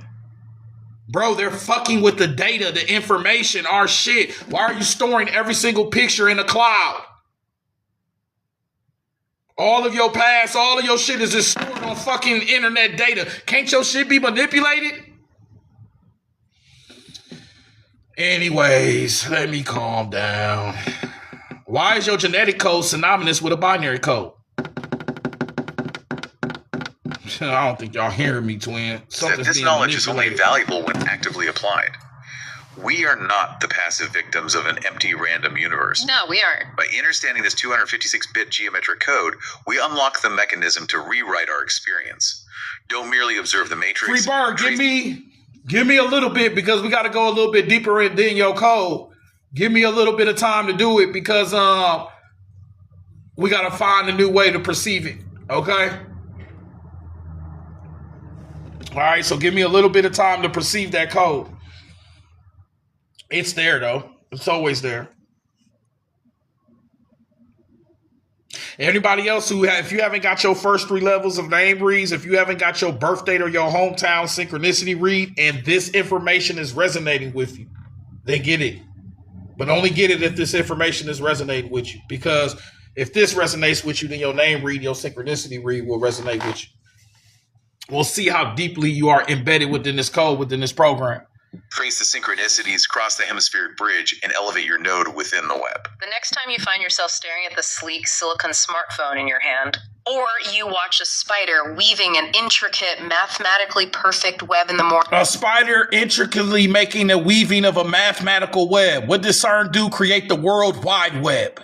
Bro, they're fucking with the data, the information, our shit. Why are you storing every single picture in the cloud? All of your past, all of your shit is just stored on fucking internet data. Can't your shit be manipulated? Anyways, let me calm down. Why is your genetic code synonymous with a binary code? I don't think y'all hearing me, twin. This knowledge is only valuable when actively applied. We are not the passive victims of an empty random universe. No, we aren't. By understanding this 256-bit geometric code, we unlock the mechanism to rewrite our experience. Don't merely observe the matrix. Free Bird, give me a little bit, because we got to go a little bit deeper in your code. Give me a little bit of time to do it, because we got to find a new way to perceive it. Okay? All right, so give me a little bit of time to perceive that code. It's there, though. It's always there. Anybody else if you haven't got your first 3 levels of name reads, if you haven't got your birth date or your hometown synchronicity read, and this information is resonating with you, then get it. But only get it if this information is resonating with you. Because if this resonates with you, then your name read, your synchronicity read will resonate with you. We'll see how deeply you are embedded within this code, within this program. Trace the synchronicities, cross the hemispheric bridge, and elevate your node within the web. The next time you find yourself staring at the sleek silicon smartphone in your hand, or you watch a spider weaving an intricate, mathematically perfect web in the morning. A spider intricately making a weaving of a mathematical web. What does CERN do? Create the World Wide Web.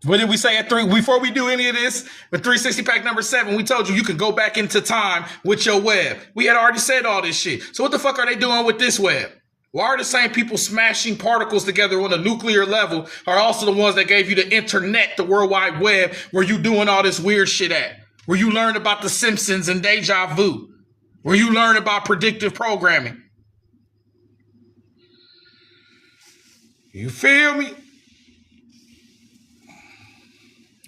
What did we say at 3? Before we do any of this, with 360 pack number 7, we told you can go back into time with your web. We had already said all this shit. So what the fuck are they doing with this web? Why are the same people smashing particles together on a nuclear level are also the ones that gave you the internet, the World Wide Web, where you doing all this weird shit at? Where you learn about the Simpsons and Deja Vu? Where you learn about predictive programming? You feel me?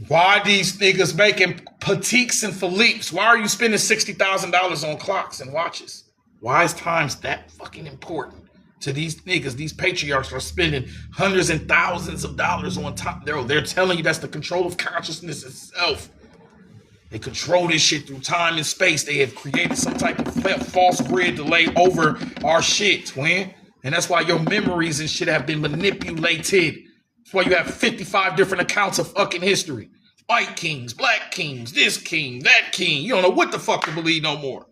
Why these niggas making Packz and Philippe's? Why are you spending $60,000 on clocks and watches? Why is times that fucking important to these niggas? These patriarchs are spending hundreds and thousands of dollars on top. They're telling you that's the control of consciousness itself. They control this shit through time and space. They have created some type of false grid to lay over our shit, twin. And that's why your memories and shit have been manipulated. That's why you have 55 different accounts of fucking history. White kings, black kings, this king, that king. You don't know what the fuck to believe no more.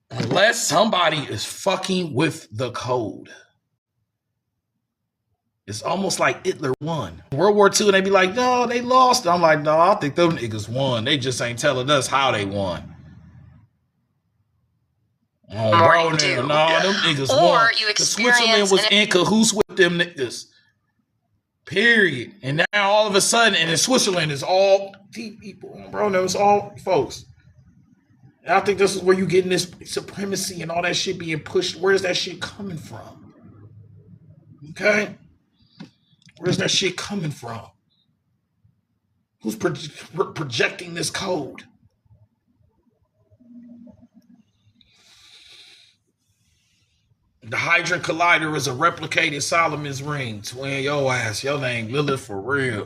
Unless somebody is fucking with the code. It's almost like Hitler won. World War II, and they be like, no, they lost. I'm like, no, I think them niggas won. They just ain't telling us how they won. Oh, bro, no, them niggas won. Or you experience Switzerland was in cahoots with them niggas. Period. And now all of a sudden, and in Switzerland is all deep people. Bro, no, it's all folks. And I think this is where you getting this supremacy and all that shit being pushed. Where's that shit coming from? Okay? Where's that shit coming from? Who's projecting this code? The Hadron Collider is a replicated Solomon's ring. Twin, your ass, your name Lilith for real.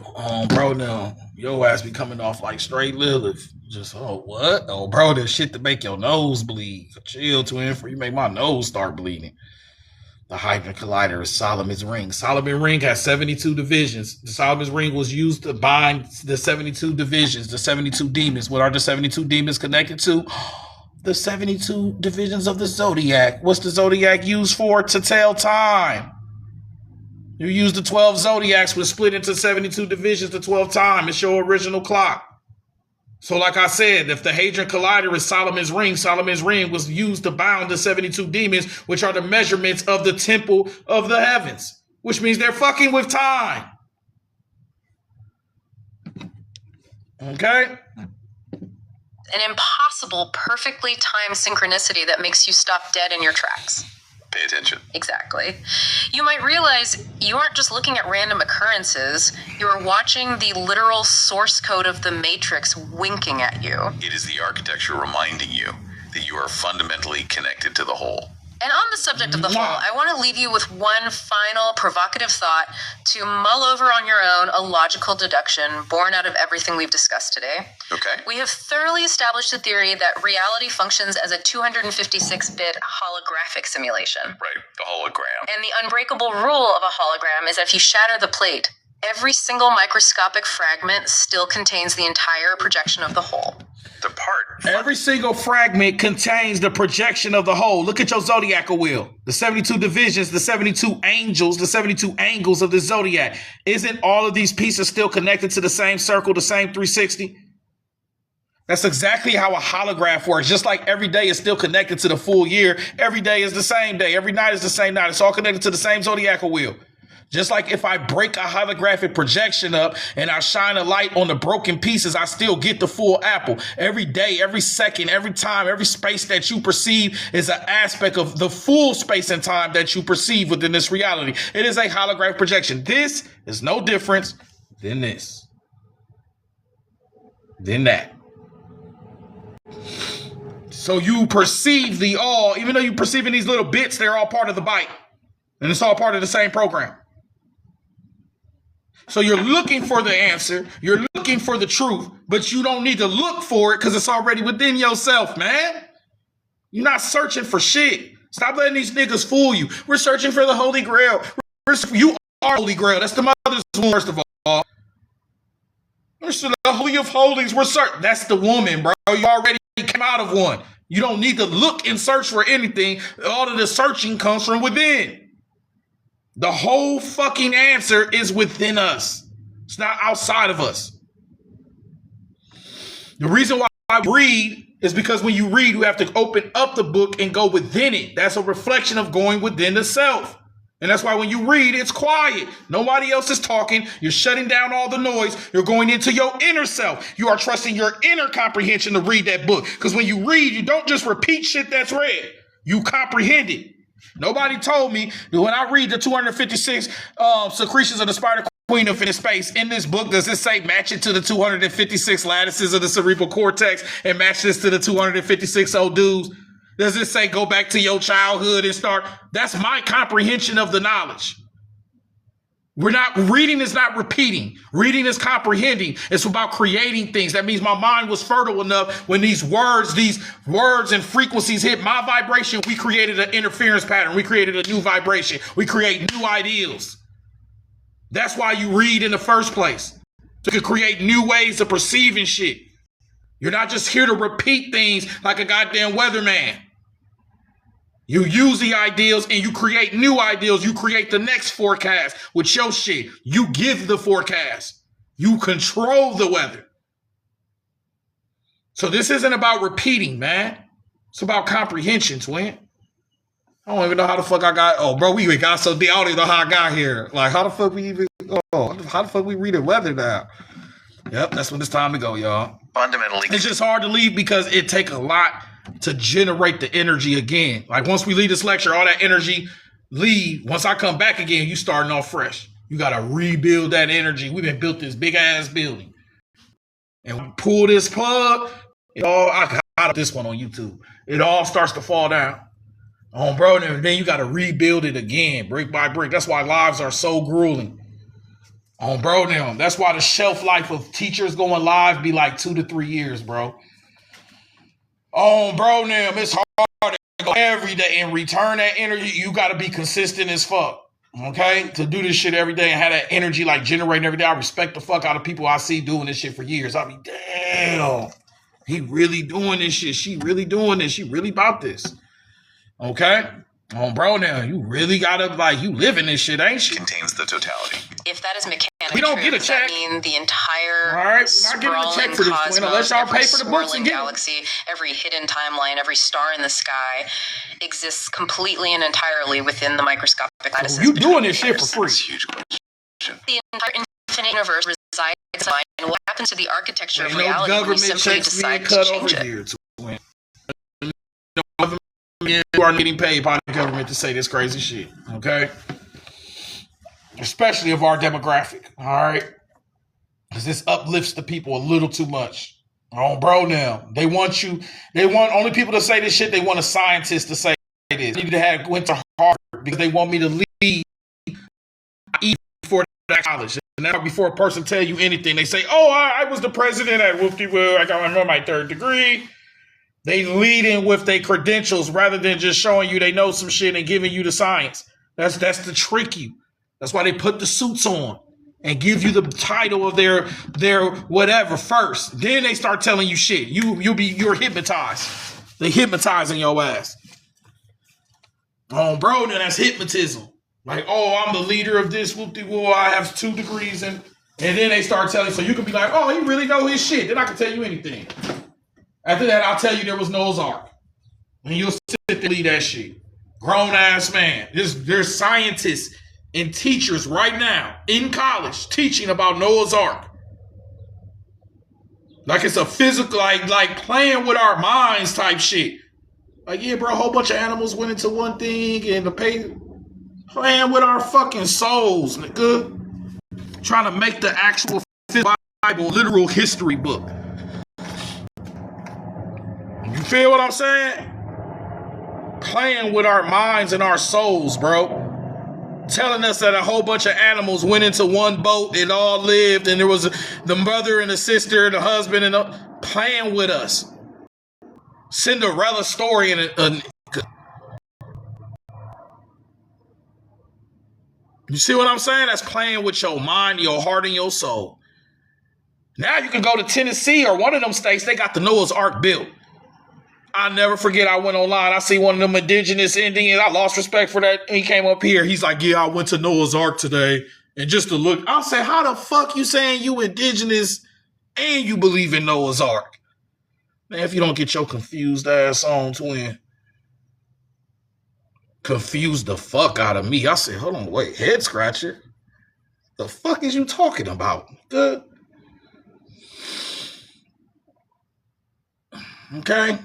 Bro, no. Your ass be coming off like straight Lilith. Just, oh, what? Oh, bro, there's shit to make your nose bleed. Chill, twin, before you make my nose start bleeding. The Hadron Collider is Solomon's ring. Solomon's ring has 72 divisions. The Solomon's ring was used to bind the 72 divisions, the 72 demons. What are the 72 demons connected to? The 72 divisions of the Zodiac. What's the Zodiac used for? To tell time. You use the 12 Zodiacs, which split into 72 divisions to 12 time. It's your original clock. So like I said, if the Hadron Collider is Solomon's ring was used to bound the 72 demons, which are the measurements of the temple of the heavens, which means they're fucking with time. Okay? An impossible, perfectly timed synchronicity that makes you stop dead in your tracks. Pay attention. Exactly. You might realize you aren't just looking at random occurrences, you're watching the literal source code of the Matrix winking at you. It is the architecture reminding you that you are fundamentally connected to the whole. And on the subject of the whole, I want to leave you with one final provocative thought to mull over on your own, a logical deduction born out of everything we've discussed today. Okay. We have thoroughly established the theory that reality functions as a 256-bit holographic simulation. Right, the hologram. And the unbreakable rule of a hologram is that if you shatter the plate, every single microscopic fragment still contains the entire projection of the whole. Every single fragment contains the projection of the whole. Look at your zodiacal wheel. The 72 divisions, the 72 angels, the 72 angles of the zodiac. Isn't all of these pieces still connected to the same circle, the same 360? That's exactly how a holograph works. Just like every day is still connected to the full year. Every day is the same day. Every night is the same night. It's all connected to the same zodiacal wheel. Just like if I break a holographic projection up and I shine a light on the broken pieces, I still get the full apple. Every day, every second, every time, every space that you perceive is an aspect of the full space and time that you perceive within this reality. It is a holographic projection. This is no different than this, than that. So you perceive the all, even though you're perceiving these little bits, they're all part of the byte. And it's all part of the same program. So you're looking for the answer, you're looking for the truth, but you don't need to look for it because it's already within yourself, man. You're not searching for shit. Stop letting these niggas fool you. We're searching for the Holy Grail. You are Holy Grail. That's the mother's womb, first of all. We're the Holy of Holies. That's the woman, bro. You already came out of one. You don't need to look and search for anything. All of the searching comes from within. The whole fucking answer is within us. It's not outside of us. The reason why I read is because when you read, you have to open up the book and go within it. That's a reflection of going within the self. And that's why when you read, it's quiet. Nobody else is talking. You're shutting down all the noise. You're going into your inner self. You are trusting your inner comprehension to read that book. Because when you read, you don't just repeat shit that's read. You comprehend it. Nobody told me that when I read the 256 secretions of the spider queen of infinite space in this book, does it say match it to the 256 lattices of the cerebral cortex and match this to the 256 old dudes? Does it say go back to your childhood and start? That's my comprehension of the knowledge. Reading is not repeating. Reading is comprehending. It's about creating things. That means my mind was fertile enough when these words and frequencies hit my vibration, we created an interference pattern. We created a new vibration. We create new ideals. That's why you read in the first place. So you can create new ways of perceiving shit. You're not just here to repeat things like a goddamn weatherman. You use the ideals and you create new ideals. You create the next forecast with your shit. You give the forecast. You control the weather. So this isn't about repeating, man. It's about comprehension, twin. I don't even know how the fuck I got. Oh, bro, we got so deep. I don't even know how I got here. Like, how the fuck we even? Oh, how the fuck we read the weather now? Yep, that's when it's time to go, y'all. Fundamentally, it's just hard to leave because it takes a lot to generate the energy again. Like once we leave this lecture, all that energy leave. Once I come back again, you starting off fresh. You got to rebuild that energy. We've been built this big ass building. And we pull this plug, I got this one on YouTube. It all starts to fall down. Bro, and then you got to rebuild it again, brick by brick. That's why lives are so grueling. Bro, now that's why the shelf life of teachers going live be like 2 to 3 years, bro. Bro, now it's hard to go every day and return that energy. You got to be consistent as fuck, okay? To do this shit every day and have that energy like generating every day. I respect the fuck out of people I see doing this shit for years. I be, damn, he really doing this shit. She really doing this. She really about this, okay? Bro, now you really gotta you living this shit, ain't you? Contains the totality. If that is mechanically we don't true, get a check. Does that mean the entire all right, we're not getting a check for this cosmos, unless y'all every pay for the books and galaxy, every hidden timeline, every star in the sky exists completely and entirely within the microscopic lattices? You doing this shit for free? That's a huge question. The entire infinite universe resides in mind, and what happens to the architecture of reality when you government simply checks decide being to cut change over it? here. No government you are getting paid by the government to say this crazy shit, okay? Especially of our demographic, all right? Because this uplifts the people a little too much. Bro, now they want only people to say this shit. They want a scientist to say this. They need to went to Harvard because they want me to leave before college. And now before a person tell you anything, they say, "Oh, I was the president at Whoop-de-Woo. I got my 3rd degree." They lead in with their credentials rather than just showing you they know some shit and giving you the science. That's to trick you. That's why they put the suits on and give you the title of their whatever first. Then they start telling you shit. You're hypnotized. They hypnotizing your ass. Bro, then that's hypnotism. Like, I'm the leader of this whoop-de-woo. I have 2 degrees and then they start telling you, so you can be like, oh, he really know his shit. Then I can tell you anything. After that, I'll tell you there was Noah's Ark. And you'll sit there and leave that shit. Grown-ass man. There's scientists and teachers right now in college teaching about Noah's Ark. Like it's a physical, like playing with our minds type shit. Like, yeah, bro, a whole bunch of animals went into one thing and playing with our fucking souls, nigga. Trying to make the actual Bible literal history book. You feel what I'm saying? Playing with our minds and our souls, bro. Telling us that a whole bunch of animals went into one boat and all lived, and there was the mother and the sister and the husband and playing with us. Cinderella story and you see what I'm saying? That's playing with your mind, your heart, and your soul. Now you can go to Tennessee or one of them states, they got the Noah's Ark built. I never forget, I went online. I see one of them indigenous Indians. I lost respect for that. And he came up here. He's like, yeah, I went to Noah's Ark today. And just to look, I said, how the fuck you saying you indigenous and you believe in Noah's Ark? Man, if you don't get your confused ass on, twin. Confused the fuck out of me. I said, hold on, wait, head scratcher? The fuck is you talking about? Good. Okay.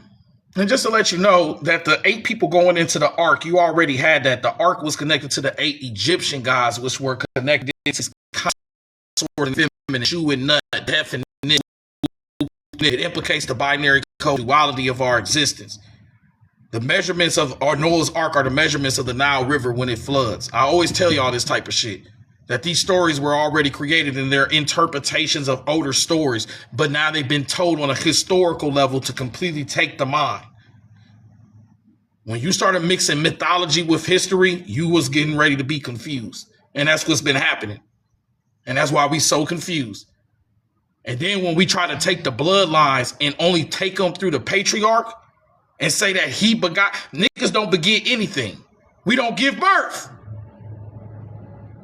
And just to let you know that the 8 people going into the ark, you already had that. The ark was connected to the 8 Egyptian gods, which were connected to sword and feminine, shoe and nut, definition. It implicates the binary duality of our existence. The measurements of our Noah's Ark are the measurements of the Nile River when it floods. I always tell y'all this type of shit. That these stories were already created in their interpretations of older stories, but now they've been told on a historical level to completely take the mind. When you started mixing mythology with history, you was getting ready to be confused. And that's what's been happening. And that's why we so confused. And then when we try to take the bloodlines and only take them through the patriarch and say that he begot, niggas don't beget anything. We don't give birth.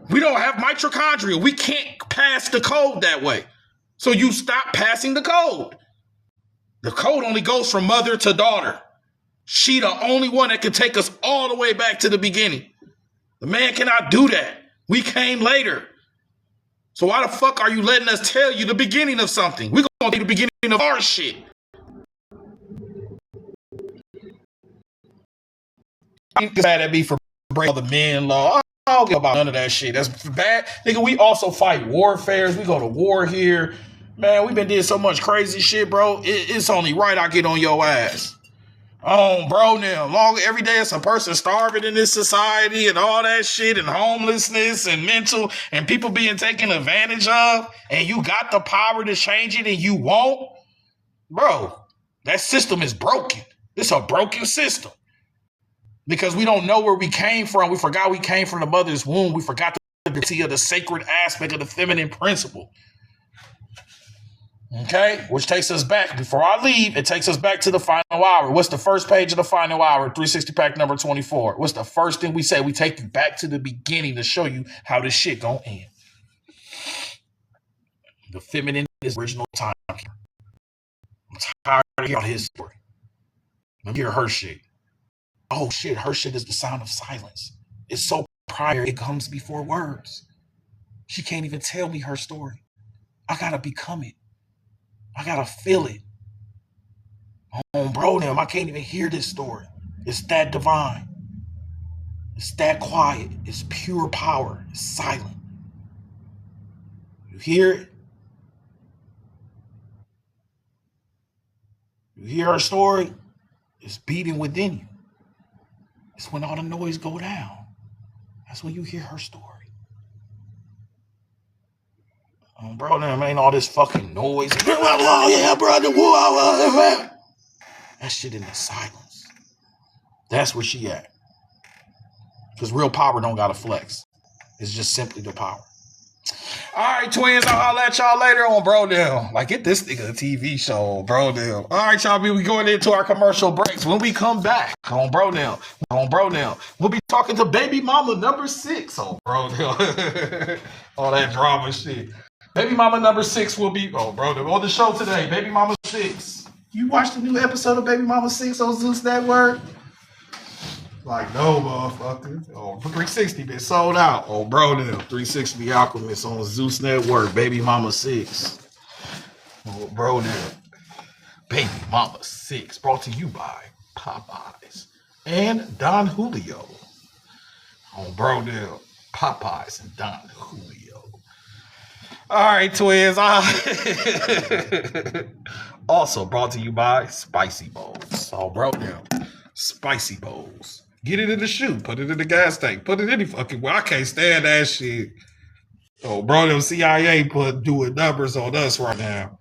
We don't have mitochondria. We can't pass the code that way. So you stop passing the code. The code only goes from mother to daughter. She the only one that can take us all the way back to the beginning. The man cannot do that. We came later. So why the fuck are you letting us tell you the beginning of something? We're going to be the beginning of our shit. I'm mad at me for breaking the men law. I don't give about none of that shit. That's bad. Nigga, we also fight warfares. We go to war here. Man, we been doing so much crazy shit, bro. It's only right I get on your ass. Oh, bro, now. Every day it's a person starving in this society and all that shit and homelessness and mental and people being taken advantage of and you got the power to change it and you won't. Bro, that system is broken. It's a broken system. Because we don't know where we came from. We forgot we came from the mother's womb. We forgot the dignity of the sacred aspect of the feminine principle. Okay? Which takes us back. Before I leave, it takes us back to the final hour. What's the first page of the final hour? 360 pack number 24. What's the first thing we say? We take you back to the beginning to show you how this shit gonna end. The feminine is original time. I'm tired of hearing his story. Let me hear her shit. Oh shit, her shit is the sound of silence. It's so prior, it comes before words. She can't even tell me her story. I gotta become it. I gotta feel it. Oh, bro, I can't even hear this story. It's that divine. It's that quiet. It's pure power. It's silent. You hear it? You hear her story? It's beating within you. It's when all the noise go down. That's when you hear her story. Oh, bro, there ain't all this fucking noise. Yeah, brother. That shit in the silence. That's where she at. Because real power don't gotta flex. It's just simply the power. All right, twins, I'll holler at y'all later on Bro Down. Like, get this nigga a TV show, Bro Down. All right, y'all, we going into our commercial breaks. When we come back on Bro Down, we'll be talking to baby mama number 6 on Bro Down. All that drama shit. Baby mama number 6 will be, Bro Down, on the show today, baby mama 6. You watched the new episode of Baby Mama 6 on Zeus Network? Like, no, motherfucker. 360 been sold out. Bro, now 360 Alchemist on Zeus Network. Baby Mama 6. Bro, now Baby Mama 6. Brought to you by Popeyes and Don Julio. Bro, now Popeyes and Don Julio. All right, twins. Also brought to you by Spicy Bowls. Bro, now Spicy Bowls. Get it in the shoe. Put it in the gas tank. Put it any fucking way. I can't stand that shit. Bro, them CIA doing numbers on us right now.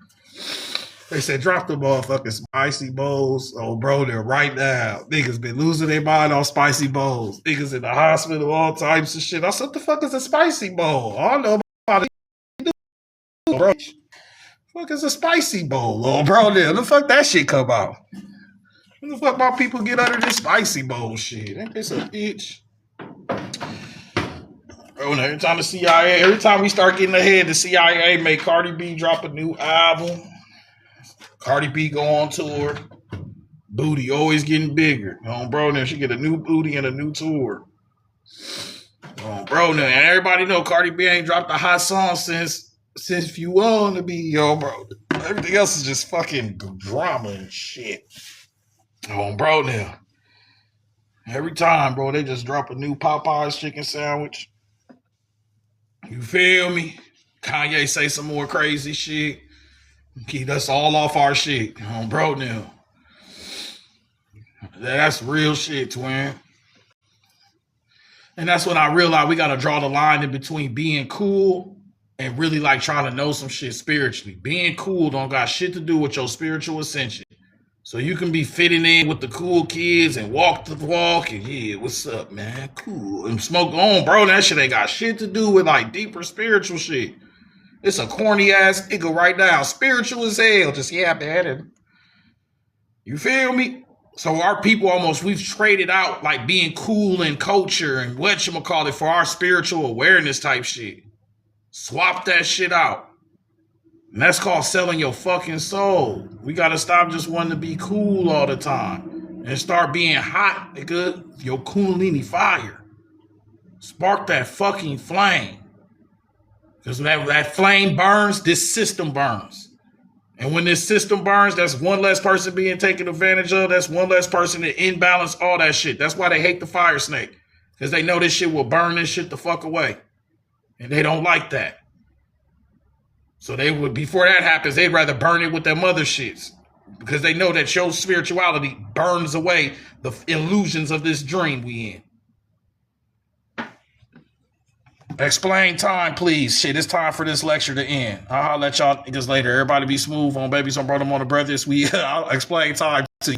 They said drop the motherfucking Spicy Bowls. Bro, they're right now. Niggas been losing their mind on Spicy Bowls. Niggas in the hospital, all types of shit. I said, what the fuck is a Spicy Bowl? I don't know about it. Bro, fuck is a Spicy Bowl? Bro, the fuck that shit come out? What the fuck my people get under this spicy bullshit? Ain't this a bitch? Bro, every time the CIA, every time we start getting ahead, the CIA make Cardi B drop a new album. Cardi B go on tour. Booty always getting bigger. Bro, now she get a new booty and a new tour. Bro, now and everybody know Cardi B ain't dropped a hot song since If You Want to Be, bro. Everything else is just fucking drama and shit. Bro, now. Every time, bro, they just drop a new Popeyes chicken sandwich. You feel me? Kanye say some more crazy shit. Keep us all off our shit. Bro, now. That's real shit, twin. And that's when I realized we got to draw the line in between being cool and really like trying to know some shit spiritually. Being cool don't got shit to do with your spiritual ascension. So you can be fitting in with the cool kids and walk the walk and yeah, what's up, man? Cool. And smoke on, bro. That shit ain't got shit to do with like deeper spiritual shit. It's a corny ass nigga right now. Spiritual as hell. Just yeah, man. You feel me? So our people we've traded out like being cool and culture and whatchamacallit for our spiritual awareness type shit. Swap that shit out. And that's called selling your fucking soul. We gotta stop just wanting to be cool all the time. And start being hot, nigga. Your kundalini fire. Spark that fucking flame. Because when that flame burns, this system burns. And when this system burns, that's one less person being taken advantage of. That's one less person to imbalance all that shit. That's why they hate the fire snake. Because they know this shit will burn this shit the fuck away. And they don't like that. So they would, before that happens, they'd rather burn it with their mother shits. Because they know that your spirituality burns away the illusions of this dream we in. Explain time, please. Shit, it's time for this lecture to end. I'll let y'all niggas later. Everybody be smooth on babies on brother on the brothers. I'll explain time to the